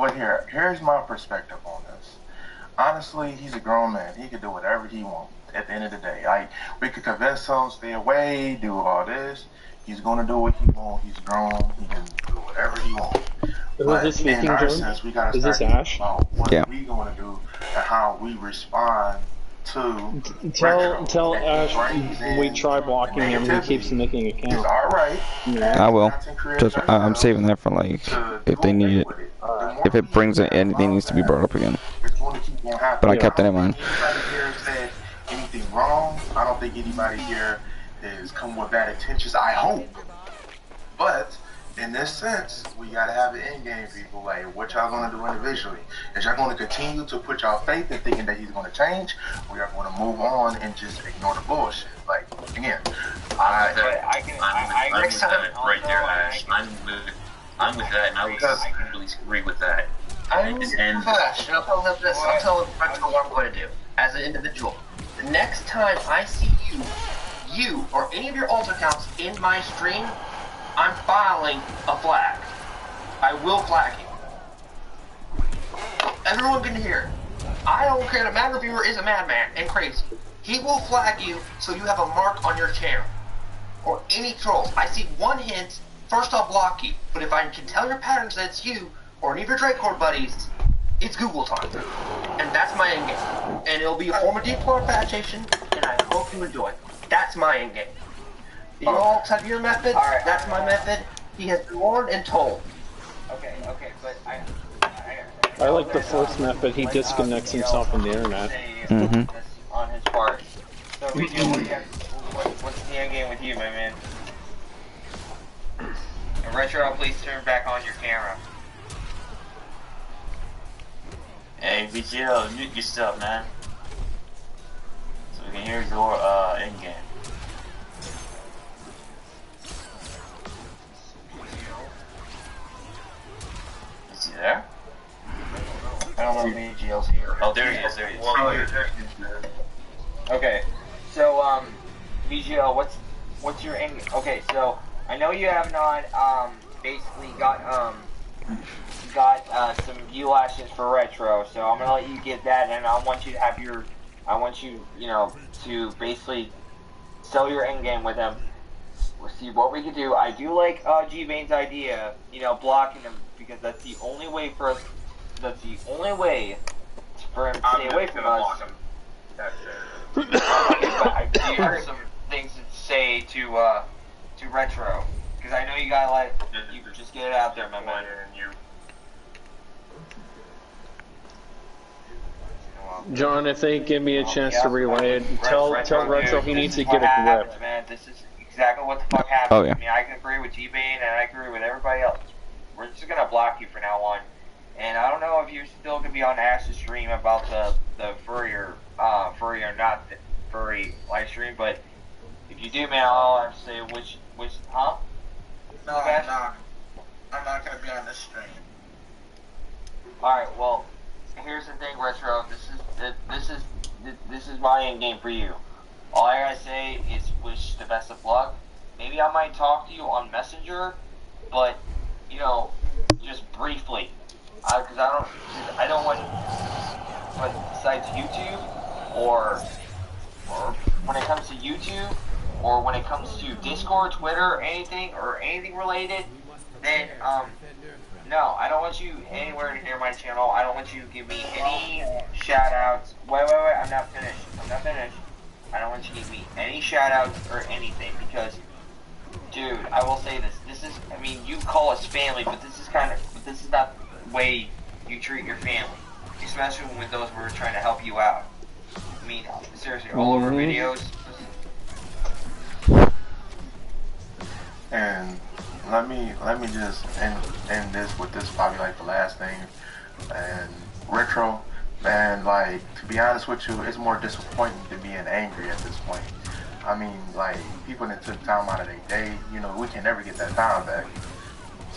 here's my perspective on this. Honestly, he's a grown man. He can do whatever he wants at the end of the day. Like, we could convince him, stay away, do all this. He's going to do what he wants. He's grown. He can do whatever he wants. But in our sense, we got to start thinking about what we going to do and how we respond to Tell Ash we try blocking him and he keeps making accounts. It's alright. I will. Just, I'm saving that for, like, if they need it. If it brings it, anything needs to be brought up again. But I kept that in mind. Anything wrong? I don't think anybody here is coming with bad intentions. I hope. But in this sense, we gotta have an end game, people. Like, what y'all gonna do individually? Is y'all gonna continue to put y'all faith in thinking that he's gonna change, or y'all gonna move on and just ignore the bullshit? Like, again, I'm with that right there, Ash. I'm with that, and I would completely agree with that. I'm Ash, and I'll tell him this. I'll tell him what I'm going to do as an individual. The next time I see you or any of your alt accounts in my stream, I'm filing a flag. I will flag you. Everyone can hear it. I don't care. The Mad Reviewer is a madman and crazy. He will flag you so you have a mark on your channel. Or any trolls. I see one hint, first I'll block you. But if I can tell your patterns that it's you or any of your Drakecore buddies, it's Google time. And that's my end game. And it'll be a form of deportation, and I hope you enjoy it. That's my end game. You all have your methods, that's my method. He has been warned and told. Okay, but I like the first method, he disconnects himself from the internet. On his part. So, what's the end game with you, my man? And Retro, please turn back on your camera. Hey, VGL, mute yourself, man. So we can hear your end game. Is he there? I don't know if VGL's here. Oh, there he is. There he is. Okay, so VGL, what's your end? Okay, so I know you have not basically got some view lashes for retro, so I'm gonna let you get that, and I want you to have your, you know, to basically sell your end game with him. We'll see what we can do. I do like G-Bane's idea, you know, blocking him, because that's the only way for us. That's the only way for him to stay away from us. But I do have some things to say to retro, because I know you gotta you just get it out there, my man. John, if they give me a chance to relay it, tell Retro he needs to get a grip. Man, this is exactly what the fuck happened. Oh, yeah. I mean, I can agree with G-Bane, and I agree with everybody else. We're just gonna block you from now on. And I don't know if you're still gonna be on Ash's stream about the furry or not furry live stream, but if you do, man, I'll have to say which huh? No, I'm not. I'm not gonna be on this stream. Alright, well, here's the thing, Retro. This is my end game for you. All I gotta say is wish the best of luck. Maybe I might talk to you on Messenger, but you know, just briefly, because I don't want. But besides YouTube, or when it comes to YouTube, or when it comes to Discord, Twitter, anything related, then no, I don't want you anywhere near my channel. I don't want you to give me any shout-outs. Wait, I'm not finished. I don't want you to give me any shout-outs or anything, because, dude, I will say this. This is, I mean, you call us family, but this is not the way you treat your family. Especially with those who are trying to help you out. I mean, seriously, all over videos. And let me just end this with this, probably like the last thing. And Retro, man, like, to be honest with you, it's more disappointing than being angry at this point. I mean, like, people that took time out of their day, you know, we can never get that time back.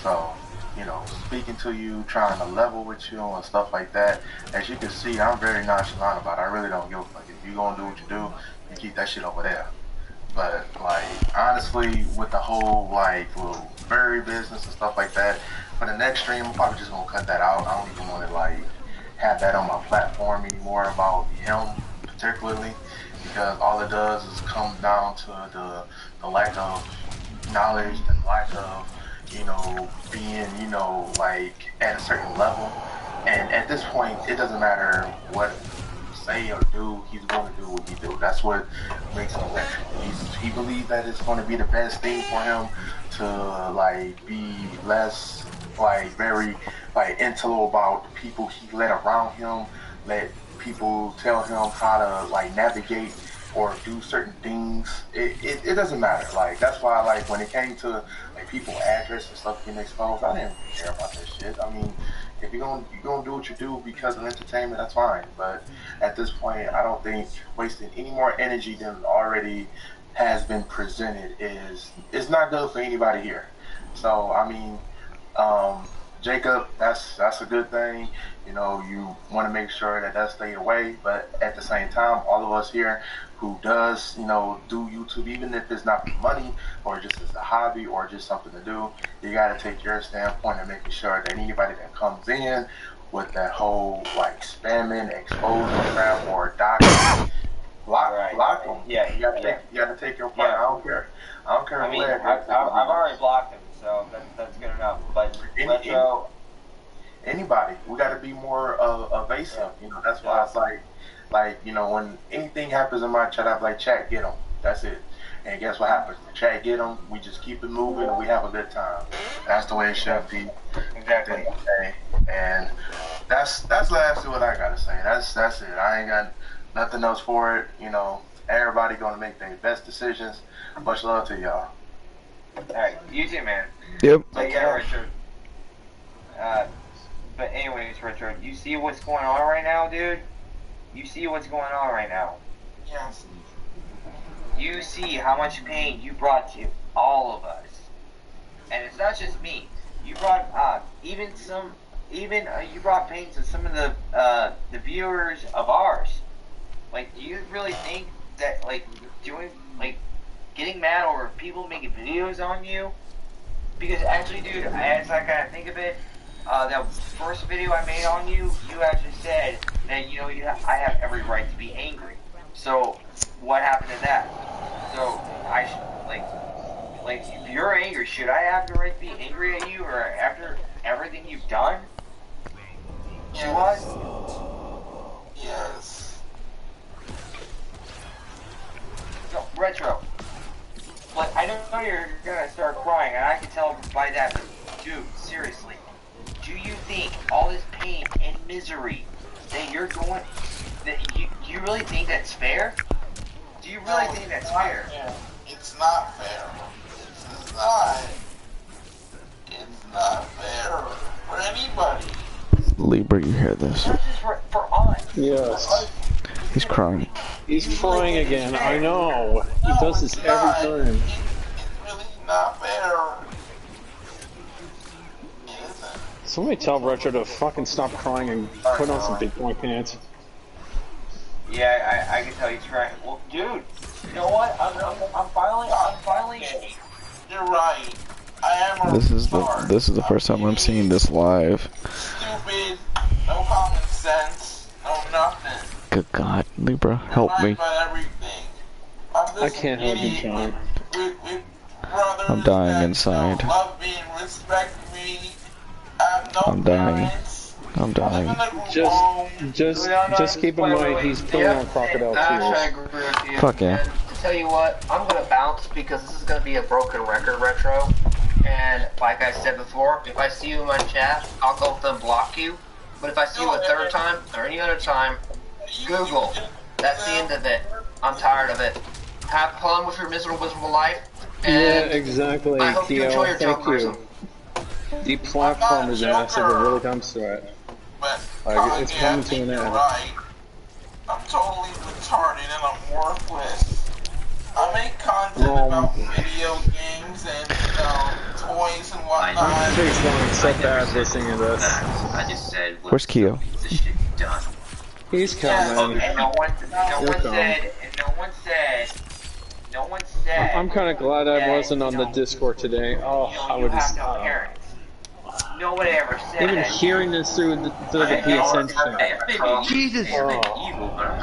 So, you know, speaking to you, trying to level with you and stuff like that, as you can see, I'm very nonchalant about it. I really don't give a fuck. If you're gonna do what you do, you keep that shit over there. But, like, honestly, with the whole, like, little furry business and stuff like that, for the next stream, I'm probably just gonna cut that out. I don't even want to, like, have that on my platform anymore about him, particularly, because all it does is come down to the lack of knowledge, the lack of, you know, being, you know, like, at a certain level. And at this point, it doesn't matter what say or do, he's going to do what he do. That's what makes him electric. He believes that it's going to be the best thing for him to, like, be less, like, very, like, intellectual about the people he let around him, let people tell him how to, like, navigate or do certain things. It doesn't matter. Like, that's why, like, when it came to, like, people address and stuff getting exposed, I didn't really care about that shit. I mean, if you're gonna do what you do because of entertainment, that's fine. But at this point, I don't think wasting any more energy than already has been presented is not good for anybody here. So, I mean, Jacob, that's a good thing. You know, you want to make sure that that stay away, but at the same time, all of us here who does, you know, do YouTube, even if it's not for money or just as a hobby or just something to do, you got to take your standpoint and making sure that anybody that comes in with that whole, like, spamming, exposing crap or docking, block them. Yeah, you got to take your part. Yeah. I don't care. I mean, I've already blocked him, so that's good enough. But Retro, anybody, we got to be more evasive. You know, that's why it's like, you know, when anything happens in my chat, I'm like, chat, get them. That's it. And guess what happens? The chat, get them. We just keep it moving and we have a good time. That's the way it should be. Exactly. And that's lastly what I gotta say. That's it. I ain't got nothing else for it. You know, everybody gonna make their best decisions. Much love to y'all. Alright, you too, man. Yep. But yeah, Richard. But anyways, Retro. You see what's going on right now, dude? You see what's going on right now. Yes. You see how much pain you brought to all of us. And it's not just me. You brought you brought pain to some of the viewers of ours. Like, do you really think that getting mad over people making videos on you? Because actually, dude, as I kind of think of it, that first video I made on you, you actually said that, you know, I have every right to be angry. So, what happened to that? So, I should, like, if you're angry, should I have the right to be angry at you, or after everything you've done? Should I? Yes. No, Retro. Like, I know you're gonna start crying, and I can tell by that, but dude, seriously, do you think all this pain and misery that you're going, that you really think that's fair? Do you really think that's fair? It's not fair. It's not. It's not fair for anybody. Libra, you hear this? Not just for us. Yes. He's crying. He's crying again. I know. He does this every time. It's really not fair. Somebody tell Retro to fucking stop crying and put on some big boy pants. Yeah, I can tell he's trying. Well, dude, you know what? I'm finally. You're right. I am a This is the first time I'm seeing this live. stupid, no common sense, no nothing. Good God, Libra, help me. About everything. I can't help you, John. With brothers I'm dying that, inside. You know, love me and respect me. I have no I'm dying. parents. I'm dying. Just keep in mind he's pulling on crocodile I tears. agree with you. Fuck yeah. And to tell you what, I'm gonna bounce because this is gonna be a broken record, Retro. And like I said before, if I see you in my chat, I'll go up and block you. But if I see you a third time or any other time, Google. That's the end of it. I'm tired of it. Have fun with your miserable life. And Yeah, exactly, I hope you Keo. enjoy your Thank jokers. you. Deplatform his ass if it really comes to it. Like, it's coming to an end. Right. I'm totally retarded and I'm worthless. I make content about video games and, toys and whatnot. Please don't so bad listening to this. I just said, Where's Keo? this shit done. He's coming. And no one said. I'm kind of glad I wasn't on the Discord today. Oh, I would have. No parents. Nobody ever said Even that. hearing this through the PSN chat.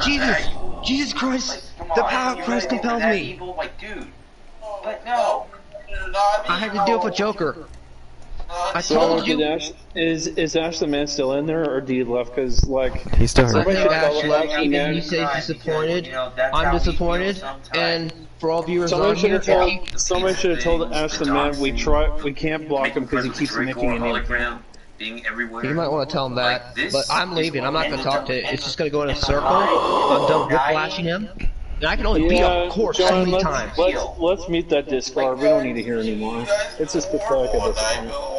Jesus! Jesus Christ! The power of Christ compels me! Like, dude. But no. I had to deal with a Joker. I So, told you. is Ash the Man still in there, or did he left? Because, like, He's still I hurt. think Ash left, even he said he's disappointed. I'm disappointed, and for all viewers on here, Somebody should have told Ash the Man we can't block him because he keeps making an hologram being everywhere. you might want to tell him that, but I'm leaving. I'm not going to talk to it. It's just going to go in a circle. I'm done whiplashing him. And I can only beat up Core so many times. Let's meet that Discord. We don't need to hear anymore. It's just pathetic at this point. No.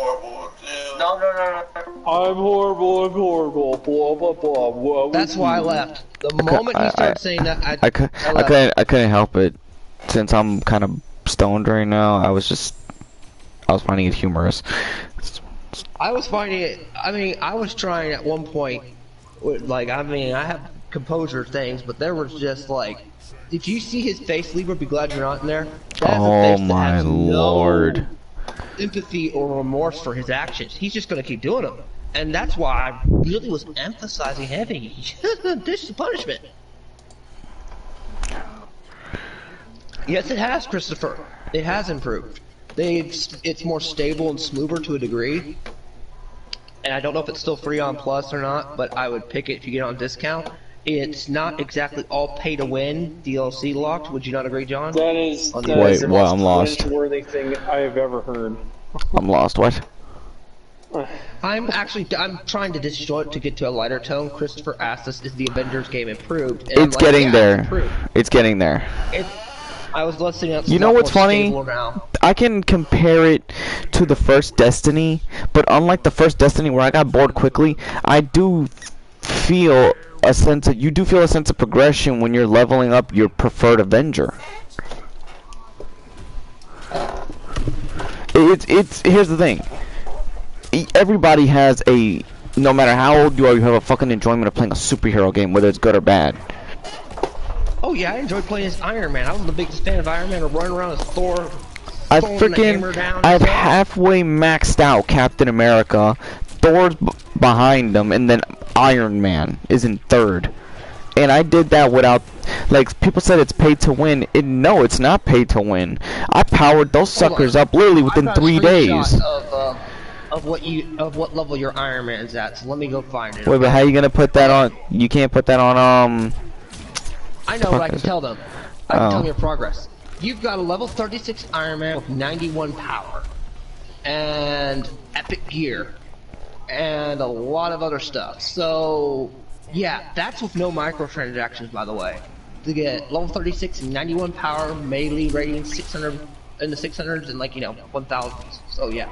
I'm horrible, blah, blah, blah. That's why I left. The moment he started saying that, I couldn't help it. Since I'm kind of stoned right now, I was finding it humorous. I was finding it. I mean, I was trying at one point. Like, I mean, I have composure things, but there was just like, if you see his face, Libra, be glad you're not in there. That's Oh a face that my has lord. No empathy or remorse for his actions. He's just gonna keep doing them, and that's why I really was emphasizing heavy. This is punishment. Yes, it has, Christopher. It has improved. It's more stable and smoother to a degree. And I don't know if it's still free on Plus or not, but I would pick it if you get it on discount. It's not exactly all pay to win DLC locked. Would you not agree, John? That is the Wait, what? I'm most lost. cringe-worthy thing I have ever heard. I'm lost. What? I'm trying to destroy it to get to a lighter tone. Christopher asked us, is the Avengers game improved? And It's getting there. It's getting there. I was listening up. You know what's funny? I can compare it to the first Destiny, but unlike the first Destiny where I got bored quickly, I do feel a sense of, you do feel a sense of progression when you're leveling up your preferred Avenger. It's here's the thing. Everybody has a, no matter how old you are, you have a fucking enjoyment of playing a superhero game, whether it's good or bad. Oh yeah, I enjoyed playing as Iron Man. I was the biggest fan of Iron Man, or running around as Thor. I've halfway maxed out Captain America, Thor's behind him, and then Iron Man is in third. And I did that without, like, people said it's paid to win. No, it's not paid to win. I powered those suckers up literally within 3 days. Of what level your Iron Man is at. So let me go find it. Wait, but how you gonna put that on? You can't put that on I know, but I can tell them. I can tell them your progress. You've got a level 36 Iron Man with 91 power, and epic gear, and a lot of other stuff. So, yeah, that's with no microtransactions, by the way. To get level 36 and 91 power, melee rating 600 in the 600s, and 1000s. So yeah.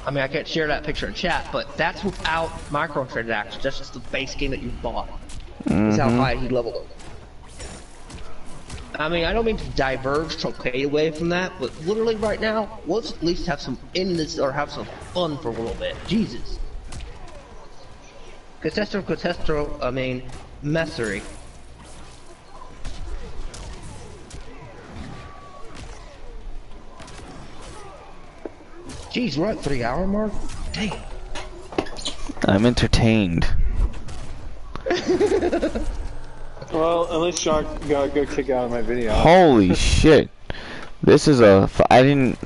I mean, I can't share that picture in chat, but that's without microtransactions. That's just the base game that you bought. That's how high he leveled up. I mean, I don't mean to diverge totally away from that, but literally right now, let's at least have some have some fun for a little bit. Jesus. Catastro, I mean, messery. Jeez, we're at 3 hour mark? Dang. I'm entertained. Well, at least Shark got a good kick out of my video. Holy shit. This is a fucking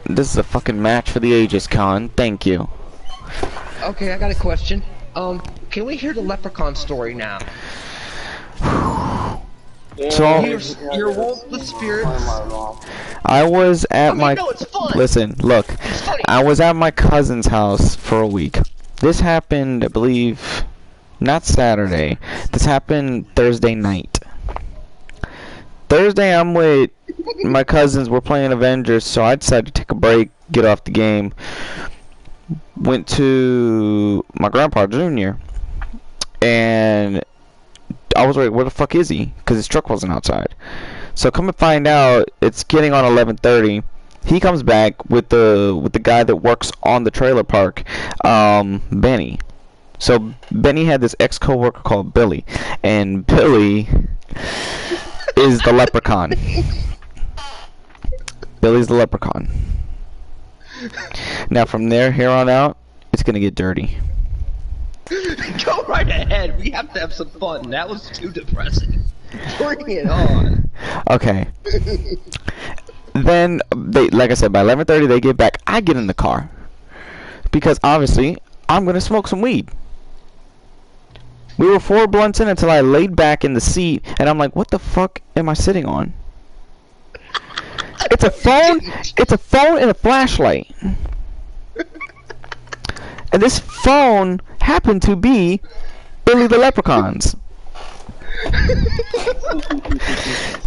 match for the ages, Con. Thank you. Okay, I got a question. Can we hear the Leprechaun story now? So, your wolf with spirits. I was at listen, look. I was at my cousin's house for a week. This happened, I believe, not Saturday. This happened Thursday night. Thursday, I'm with my cousins. We're playing Avengers, so I decided to take a break, get off the game. Went to my grandpa Jr. and I was like, where the fuck is he? Because his truck wasn't outside. So come and find out, it's getting on 11:30. He comes back with the guy that works on the trailer park, Benny. So Benny had this ex-coworker called Billy, and Billy is the leprechaun. Billy's the leprechaun. Now from here on out, it's gonna get dirty. Go right ahead. We have to have some fun. That was too depressing. Bring it on. Okay. Then like I said, by 11:30 they get back. I get in the car because obviously I'm gonna smoke some weed. We were 4 blunts in until I laid back in the seat, and I'm like, what the fuck am I sitting on? It's a phone. It's a phone and a flashlight. And this phone happened to be Billy the Leprechaun's.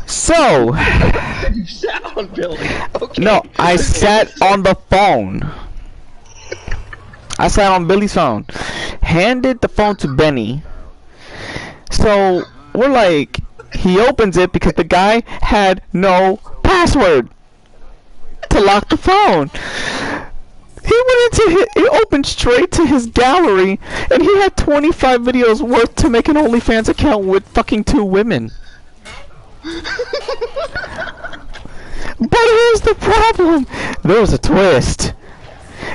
So, you sat on Billy. Okay. No, I sat on the phone. I sat on Billy's phone. Handed the phone to Benny. So, we're like, he opens it because the guy had no password to lock the phone. He went into it opened straight to his gallery, and he had 25 videos worth to make an OnlyFans account with fucking 2 women. But here's the problem. There was a twist.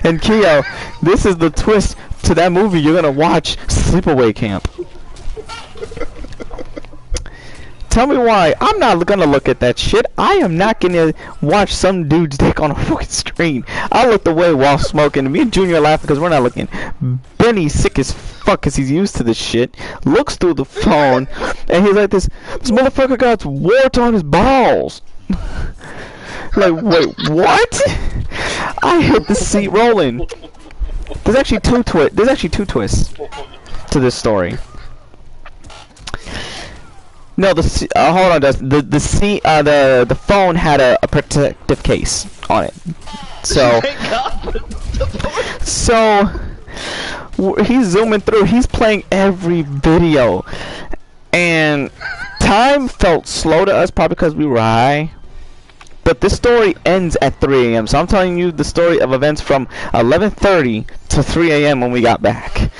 And Keo, this is the twist to that movie you're gonna watch, Sleepaway Camp. Tell me why. I'm not gonna look at that shit. I am not gonna watch some dude's dick on a fucking screen. I looked away while smoking. Me and Junior are laughing because we're not looking. Benny's sick as fuck because he's used to this shit. Looks through the phone and he's like, this motherfucker got warts on his balls. Like, wait, what? I hit the seat rolling. There's actually two twists to this story. No, hold on, Dustin. The phone had a protective case on it. So, so he's zooming through. He's playing every video, and time felt slow to us, probably because we were high. But this story ends at 3 a.m. So I'm telling you the story of events from 11:30 to 3 a.m. when we got back.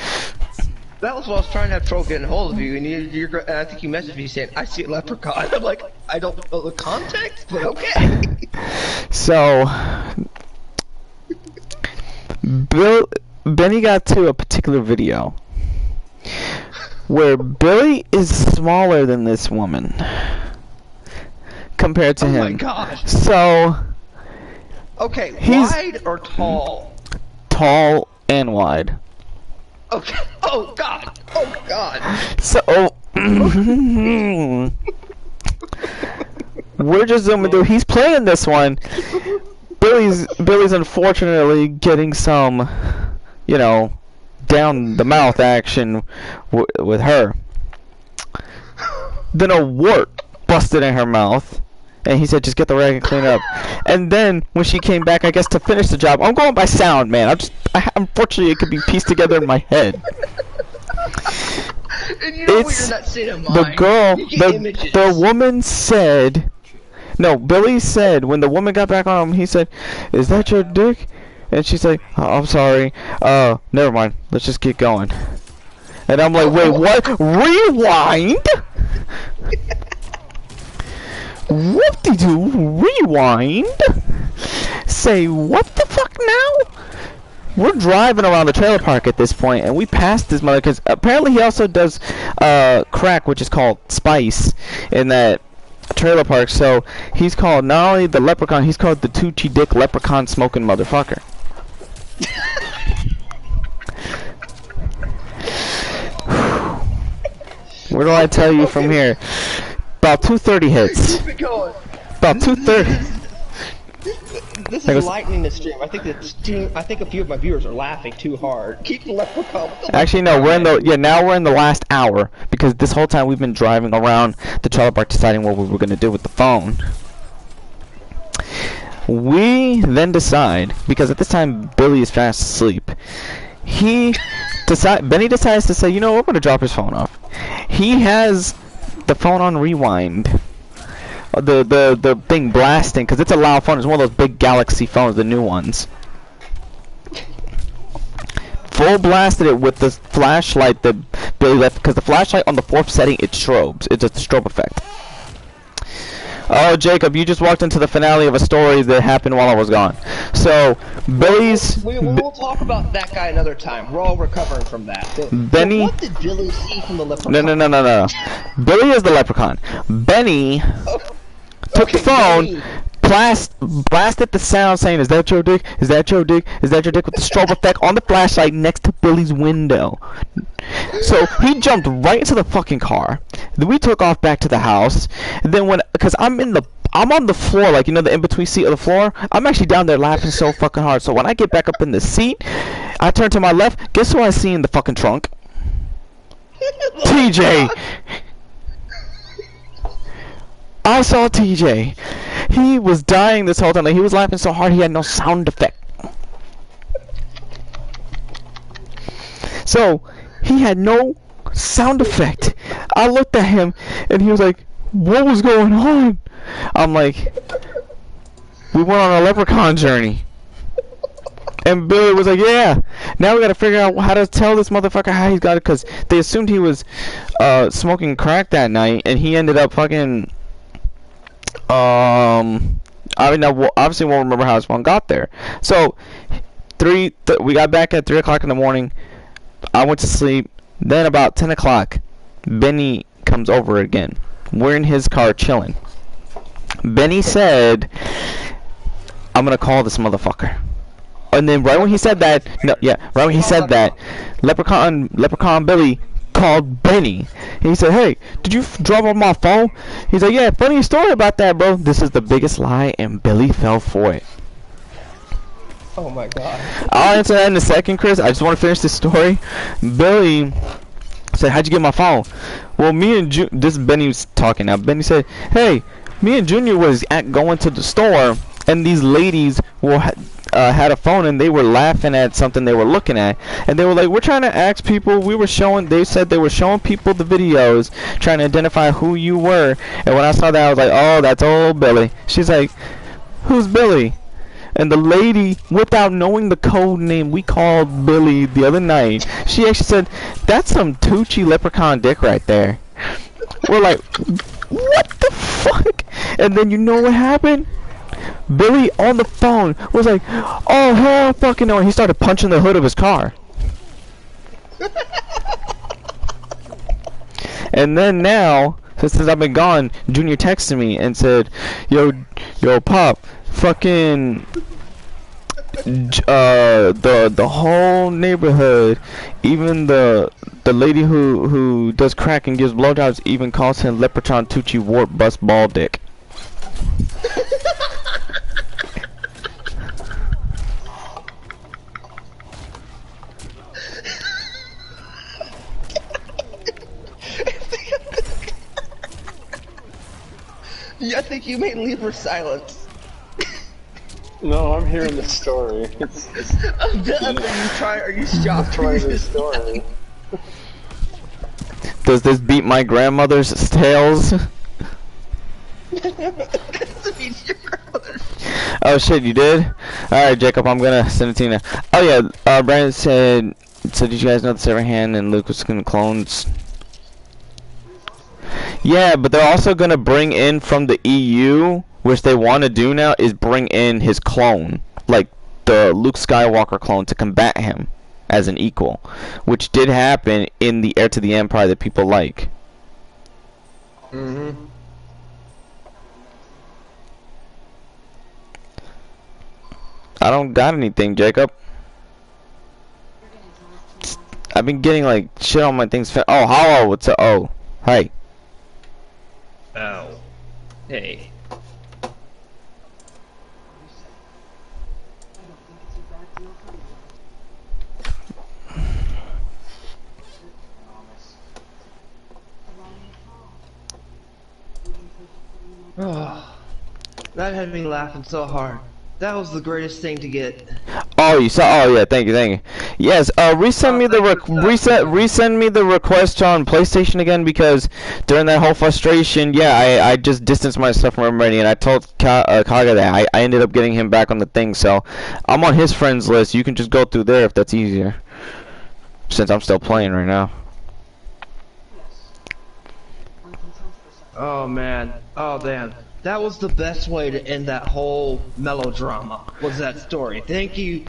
That was what I was trying to have trouble getting a hold of you, and I think you messaged me saying, I see a leprechaun. I'm like, I don't know the context, but okay. So, Benny got to a particular video where Billy is smaller than this woman compared to him. Oh my gosh. So, okay, he's wide or tall? Tall and wide. Okay. Oh god. Oh god. So we're just zooming through. He's playing this one. Billy's unfortunately getting some, you know, down the mouth action with her. Then a wart busted in her mouth. And he said, just get the rag and clean it up. And then, when she came back, I guess, to finish the job, I'm going by sound, man. Unfortunately, it could be pieced together in my head. And you know you're not sitting in the girl, the woman said, no, Billy said, when the woman got back on him, he said, is that your dick? And she's like, oh, I'm sorry. Never mind. Let's just get going. And I'm like, wait, what? Rewind? Whoop-de-doo, rewind. Say, what the fuck now? We're driving around the trailer park at this point, and we passed this mother, because apparently he also does crack, which is called spice, in that trailer park. So he's called not only the leprechaun, he's called the Tucci Dick Leprechaun Smoking Motherfucker. Where do I tell you from here? About 2:30 hits. Keep it going. About 2:30. This is lightning the stream. I think a few of my viewers are laughing too hard. Keep the leprechaun. Actually, no. Now we're in the last hour, because this whole time we've been driving around the trailer park deciding what we were gonna do with the phone. We then decide, because at this time Billy is fast asleep. Benny decides to say, you know, we're gonna drop his phone off. He has the phone on rewind, the thing blasting, because it's a loud phone. It's one of those big Galaxy phones, the new ones. Full blasted it with the flashlight that Billy left, because the flashlight on the 4th setting, it strobes. It's just a strobe effect. Oh, Jacob, you just walked into the finale of a story that happened while I was gone. So, Billy's... We'll talk about that guy another time. We're all recovering from that. Benny... What did Billy see from the leprechaun? No. Billy is the leprechaun. Benny took the phone, blasted the sound saying, is that your dick? Is that your dick? Is that your dick? With the strobe effect on the flashlight next to Billy's window. So he jumped right into the fucking car. Then we took off back to the house. And then because I'm on the floor, like, you know, the in-between seat of the floor. I'm actually down there laughing so fucking hard. So when I get back up in the seat, I turn to my left. Guess who I see in the fucking trunk? TJ. I saw TJ. He was dying this whole time. Like, he was laughing so hard he had no sound effect. So he had no sound effect. I looked at him and he was like, what was going on? I'm like, we went on a leprechaun journey. And Billy was like, yeah, now we gotta figure out how to tell this motherfucker how he's got it, because they assumed he was smoking crack that night, and he ended up fucking I mean, obviously won't remember how his phone got there. So we got back at 3 o'clock in the morning. I went to sleep. Then about 10 o'clock, Benny comes over again. We're in his car chilling. Benny said, I'm gonna call this motherfucker. And then right when he said that, right when he said that, Leprechaun Billy called Benny. He said, hey, did you drop off my phone? He's like, yeah, funny story about that, bro. This is the biggest lie, and Billy fell for it. Oh my god. I'll answer that in a second, Chris. I just want to finish this story. Billy said, how'd you get my phone? Well, me and this Benny was talking now. Benny said, "Hey, me and Junior was going to the store, and these ladies had a phone, and they were laughing at something they were looking at, and they were like, we're trying to ask people. They said they were showing people the videos, trying to identify who you were. And when I saw that, I was like, oh, that's old Billy." She's like, "Who's Billy?" And the lady, without knowing the code name we called Billy the other night, she actually said, "That's some Tucci leprechaun dick right there." We're like, what the fuck? And then you know what happened? Billy on the phone was like, "Oh hell fucking no," and he started punching the hood of his car. And then now, since I've been gone, Junior texted me and said, yo Pop, fucking the whole neighborhood, even the lady who does crack and gives blowjobs, even calls him Leprechaun Tucci Wart Bust Ball Dick. I think you may leave her silent. No, I'm hearing the story. Are you shocked? Trying the story. Does this beat my grandmother's tales? Oh shit, you did? Alright, Jacob, I'm gonna send it to you now. Oh yeah, Brandon said, so did you guys know that Severhand and Luke was gonna clones? Yeah, but they're also gonna bring in from the EU, which they want to do now, is bring in his clone, like the Luke Skywalker clone, to combat him as an equal, which did happen in the Heir to the Empire that people like. Mm-hmm. I don't got anything, Jacob. I've been getting like shit on my things. Oh, hello, what's up? Oh, hey. Oh. Hey. Oh, that had me laughing so hard. That was the greatest thing to get. Oh, you saw? Oh yeah, thank you. Yes, resend me the resend me the request on PlayStation again, because during that whole frustration, yeah, I just distanced myself from everybody, and I told Kaga that I ended up getting him back on the thing, so I'm on his friends list. You can just go through there if that's easier, since I'm still playing right now. Oh man, oh damn. That was the best way to end that whole melodrama, was that story. Thank you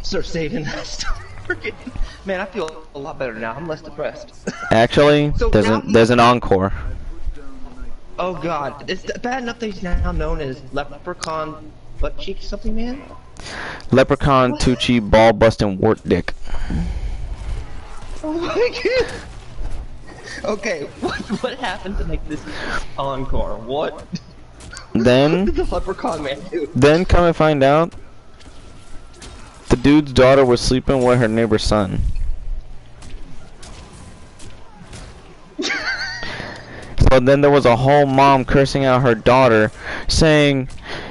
for saving that story. Man, I feel a lot better now. I'm less depressed. Actually, So there's an encore. Oh god, it's bad enough that he's now known as Leprechaun Butt Cheek something man? Leprechaun Tucci Ball Busting Wart Dick. Oh my god. Okay, what happened to make this encore? What? Then, What did the Leprechaun man do? Then come and find out, the dude's daughter was sleeping with her neighbor's son. So then there was a whole mom cursing out her daughter, saying,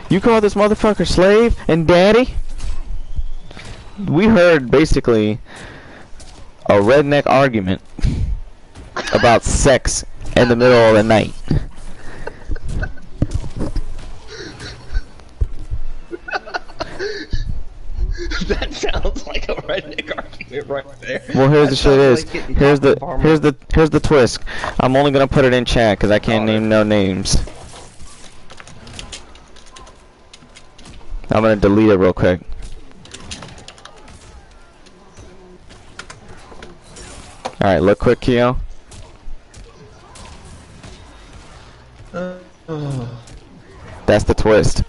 "You call this motherfucker slave and daddy?" We heard basically a redneck argument about sex in the middle of the night. That sounds like a redneck argument right there. Well, here's the shit is. Like Here's the twist. I'm only gonna put it in chat because I can't name no names. I'm gonna delete it real quick. All right, look quick, Keo. That's the twist.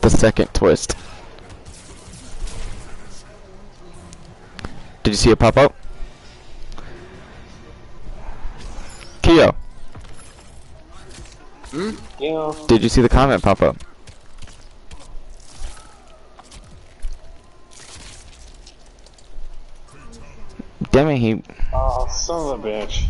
The second twist. Did you see it pop up? Keo. Yeah. Did you see the comment pop up? Damn it, he... Oh, son of a bitch.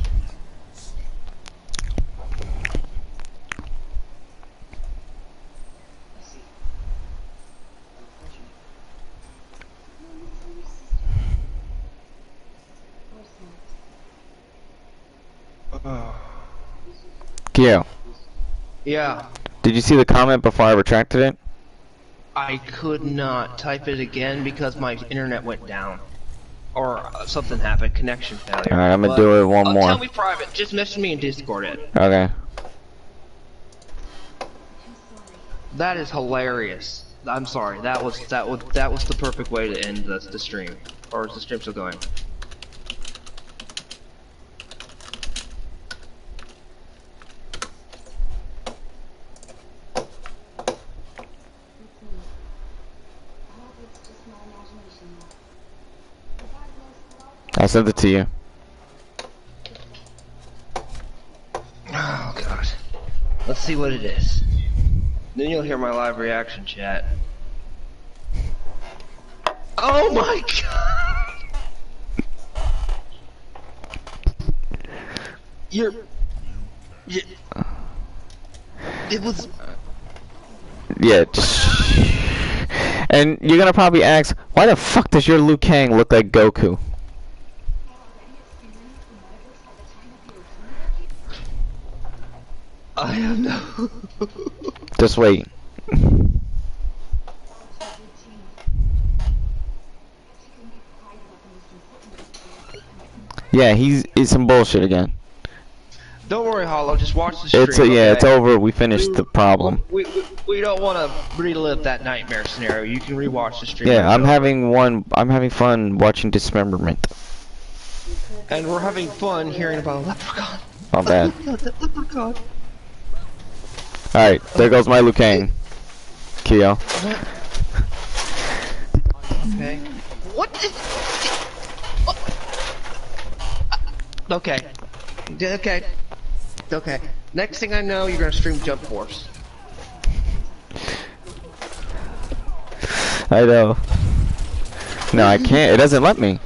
Kyo. Yeah. Did you see the comment before I retracted it? I could not type it again because my internet went down. Or something happened, connection failure. Alright, I'm gonna do it one more. Tell me private, just message me in Discord it. Okay. That is hilarious. I'm sorry, that was the perfect way to end the stream. Or is the stream still going? I sent it to you. Oh god. Let's see what it is. Then you'll hear my live reaction chat. Oh my god! It was... Yeah, just... And you're gonna probably ask, why the fuck does your Liu Kang look like Goku? I have no... Just wait. Yeah, it's some bullshit again. Don't worry, Hollow. Just watch the stream. It's over. We finished the problem. We don't want to relive that nightmare scenario. You can rewatch the stream. Yeah, I'm having fun watching Dismemberment. And we're having fun hearing about a leprechaun. Not bad. Leprechaun. Alright, there goes my Liu Kang. Kyo. Okay. What is... What? Okay. Okay. Okay. Next thing I know, you're gonna stream Jump Force. I know. No, I can't. It doesn't let me.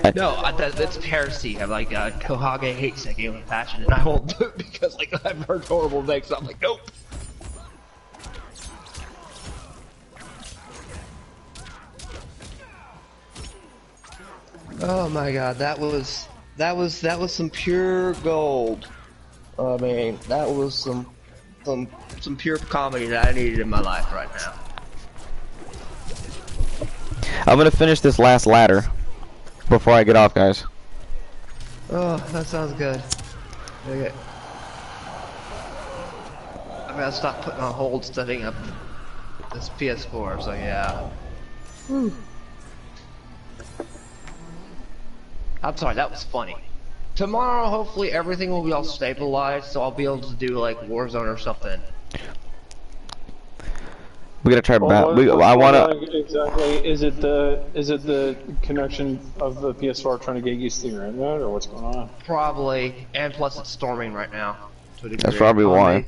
That's heresy. I'm like, Kohage hates that game with passion, and I won't do it because, like, I've heard horrible things, so I'm like, nope. Oh my god, that was some pure gold. I mean, that was some pure comedy that I needed in my life right now. I'm gonna finish this last ladder before I get off, guys. Oh, that sounds good. Okay. I gotta stop putting on hold setting up this PS4, so yeah. Whew. I'm sorry, that was funny. Tomorrow, hopefully, everything will be all stabilized, so I'll be able to do like Warzone or something. We gotta try I wanna exactly. Is it the connection of the PS4 trying to get used to your internet, or what's going on? Probably, and plus it's storming right now. To a degree. That's probably why.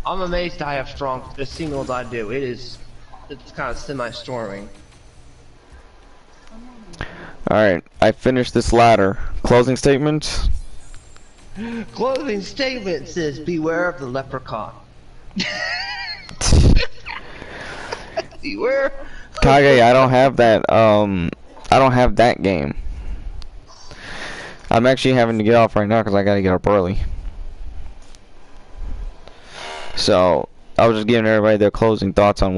I'm amazed I have strong the signals I do. It's kind of semi-storming. Alright, I finished this ladder. Closing statements? Closing statement says, beware of the leprechaun. Beware. Kage, I don't have that, I don't have that game. I'm actually having to get off right now because I gotta get up early. So, I was just giving everybody their closing thoughts on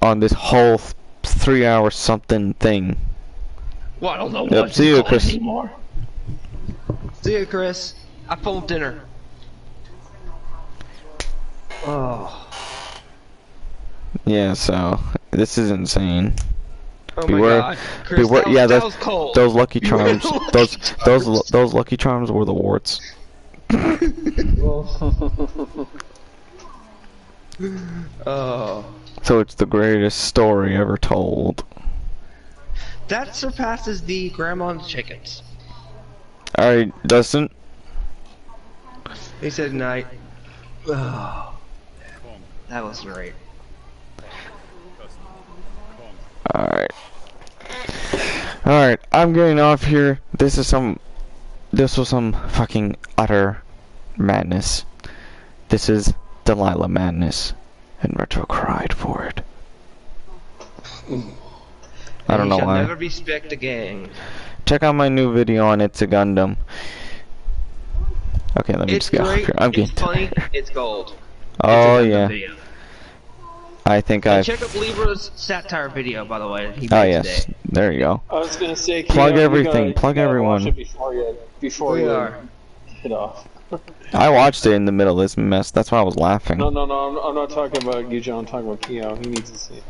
on this whole 3-hour something thing. Well, I don't know what see you, Chris. Anymore. See you, Chris. I phoned dinner. Oh. Yeah, so this is insane. Oh my god, Chris, beware, that was cold. Those Lucky Charms, those Lucky Charms were the warts. Oh. So it's the greatest story ever told. That surpasses the grandma's chickens. Alright, Dustin. He said night. Oh, that was great. Alright. Alright, I'm getting off here. This was some fucking utter madness. This is Delilah madness. And Retro cried for it. I don't know why. Never be specked again. Check out my new video on It'sAGundam. Okay, let me It's just get off great. here. I'm It's getting funny. tired. It's gold. Oh It's a yeah. video. I think And I've. check out Libra's satire video, by the way. He Oh made yes, today. there you go. I was gonna say, Plug Keon, everything. Plug you gotta everyone. watch it before We you are. hit off. I watched it in the middle of this mess. That's why I was laughing. No, I'm not talking about Gujan. I'm talking about Keo. He needs to see it.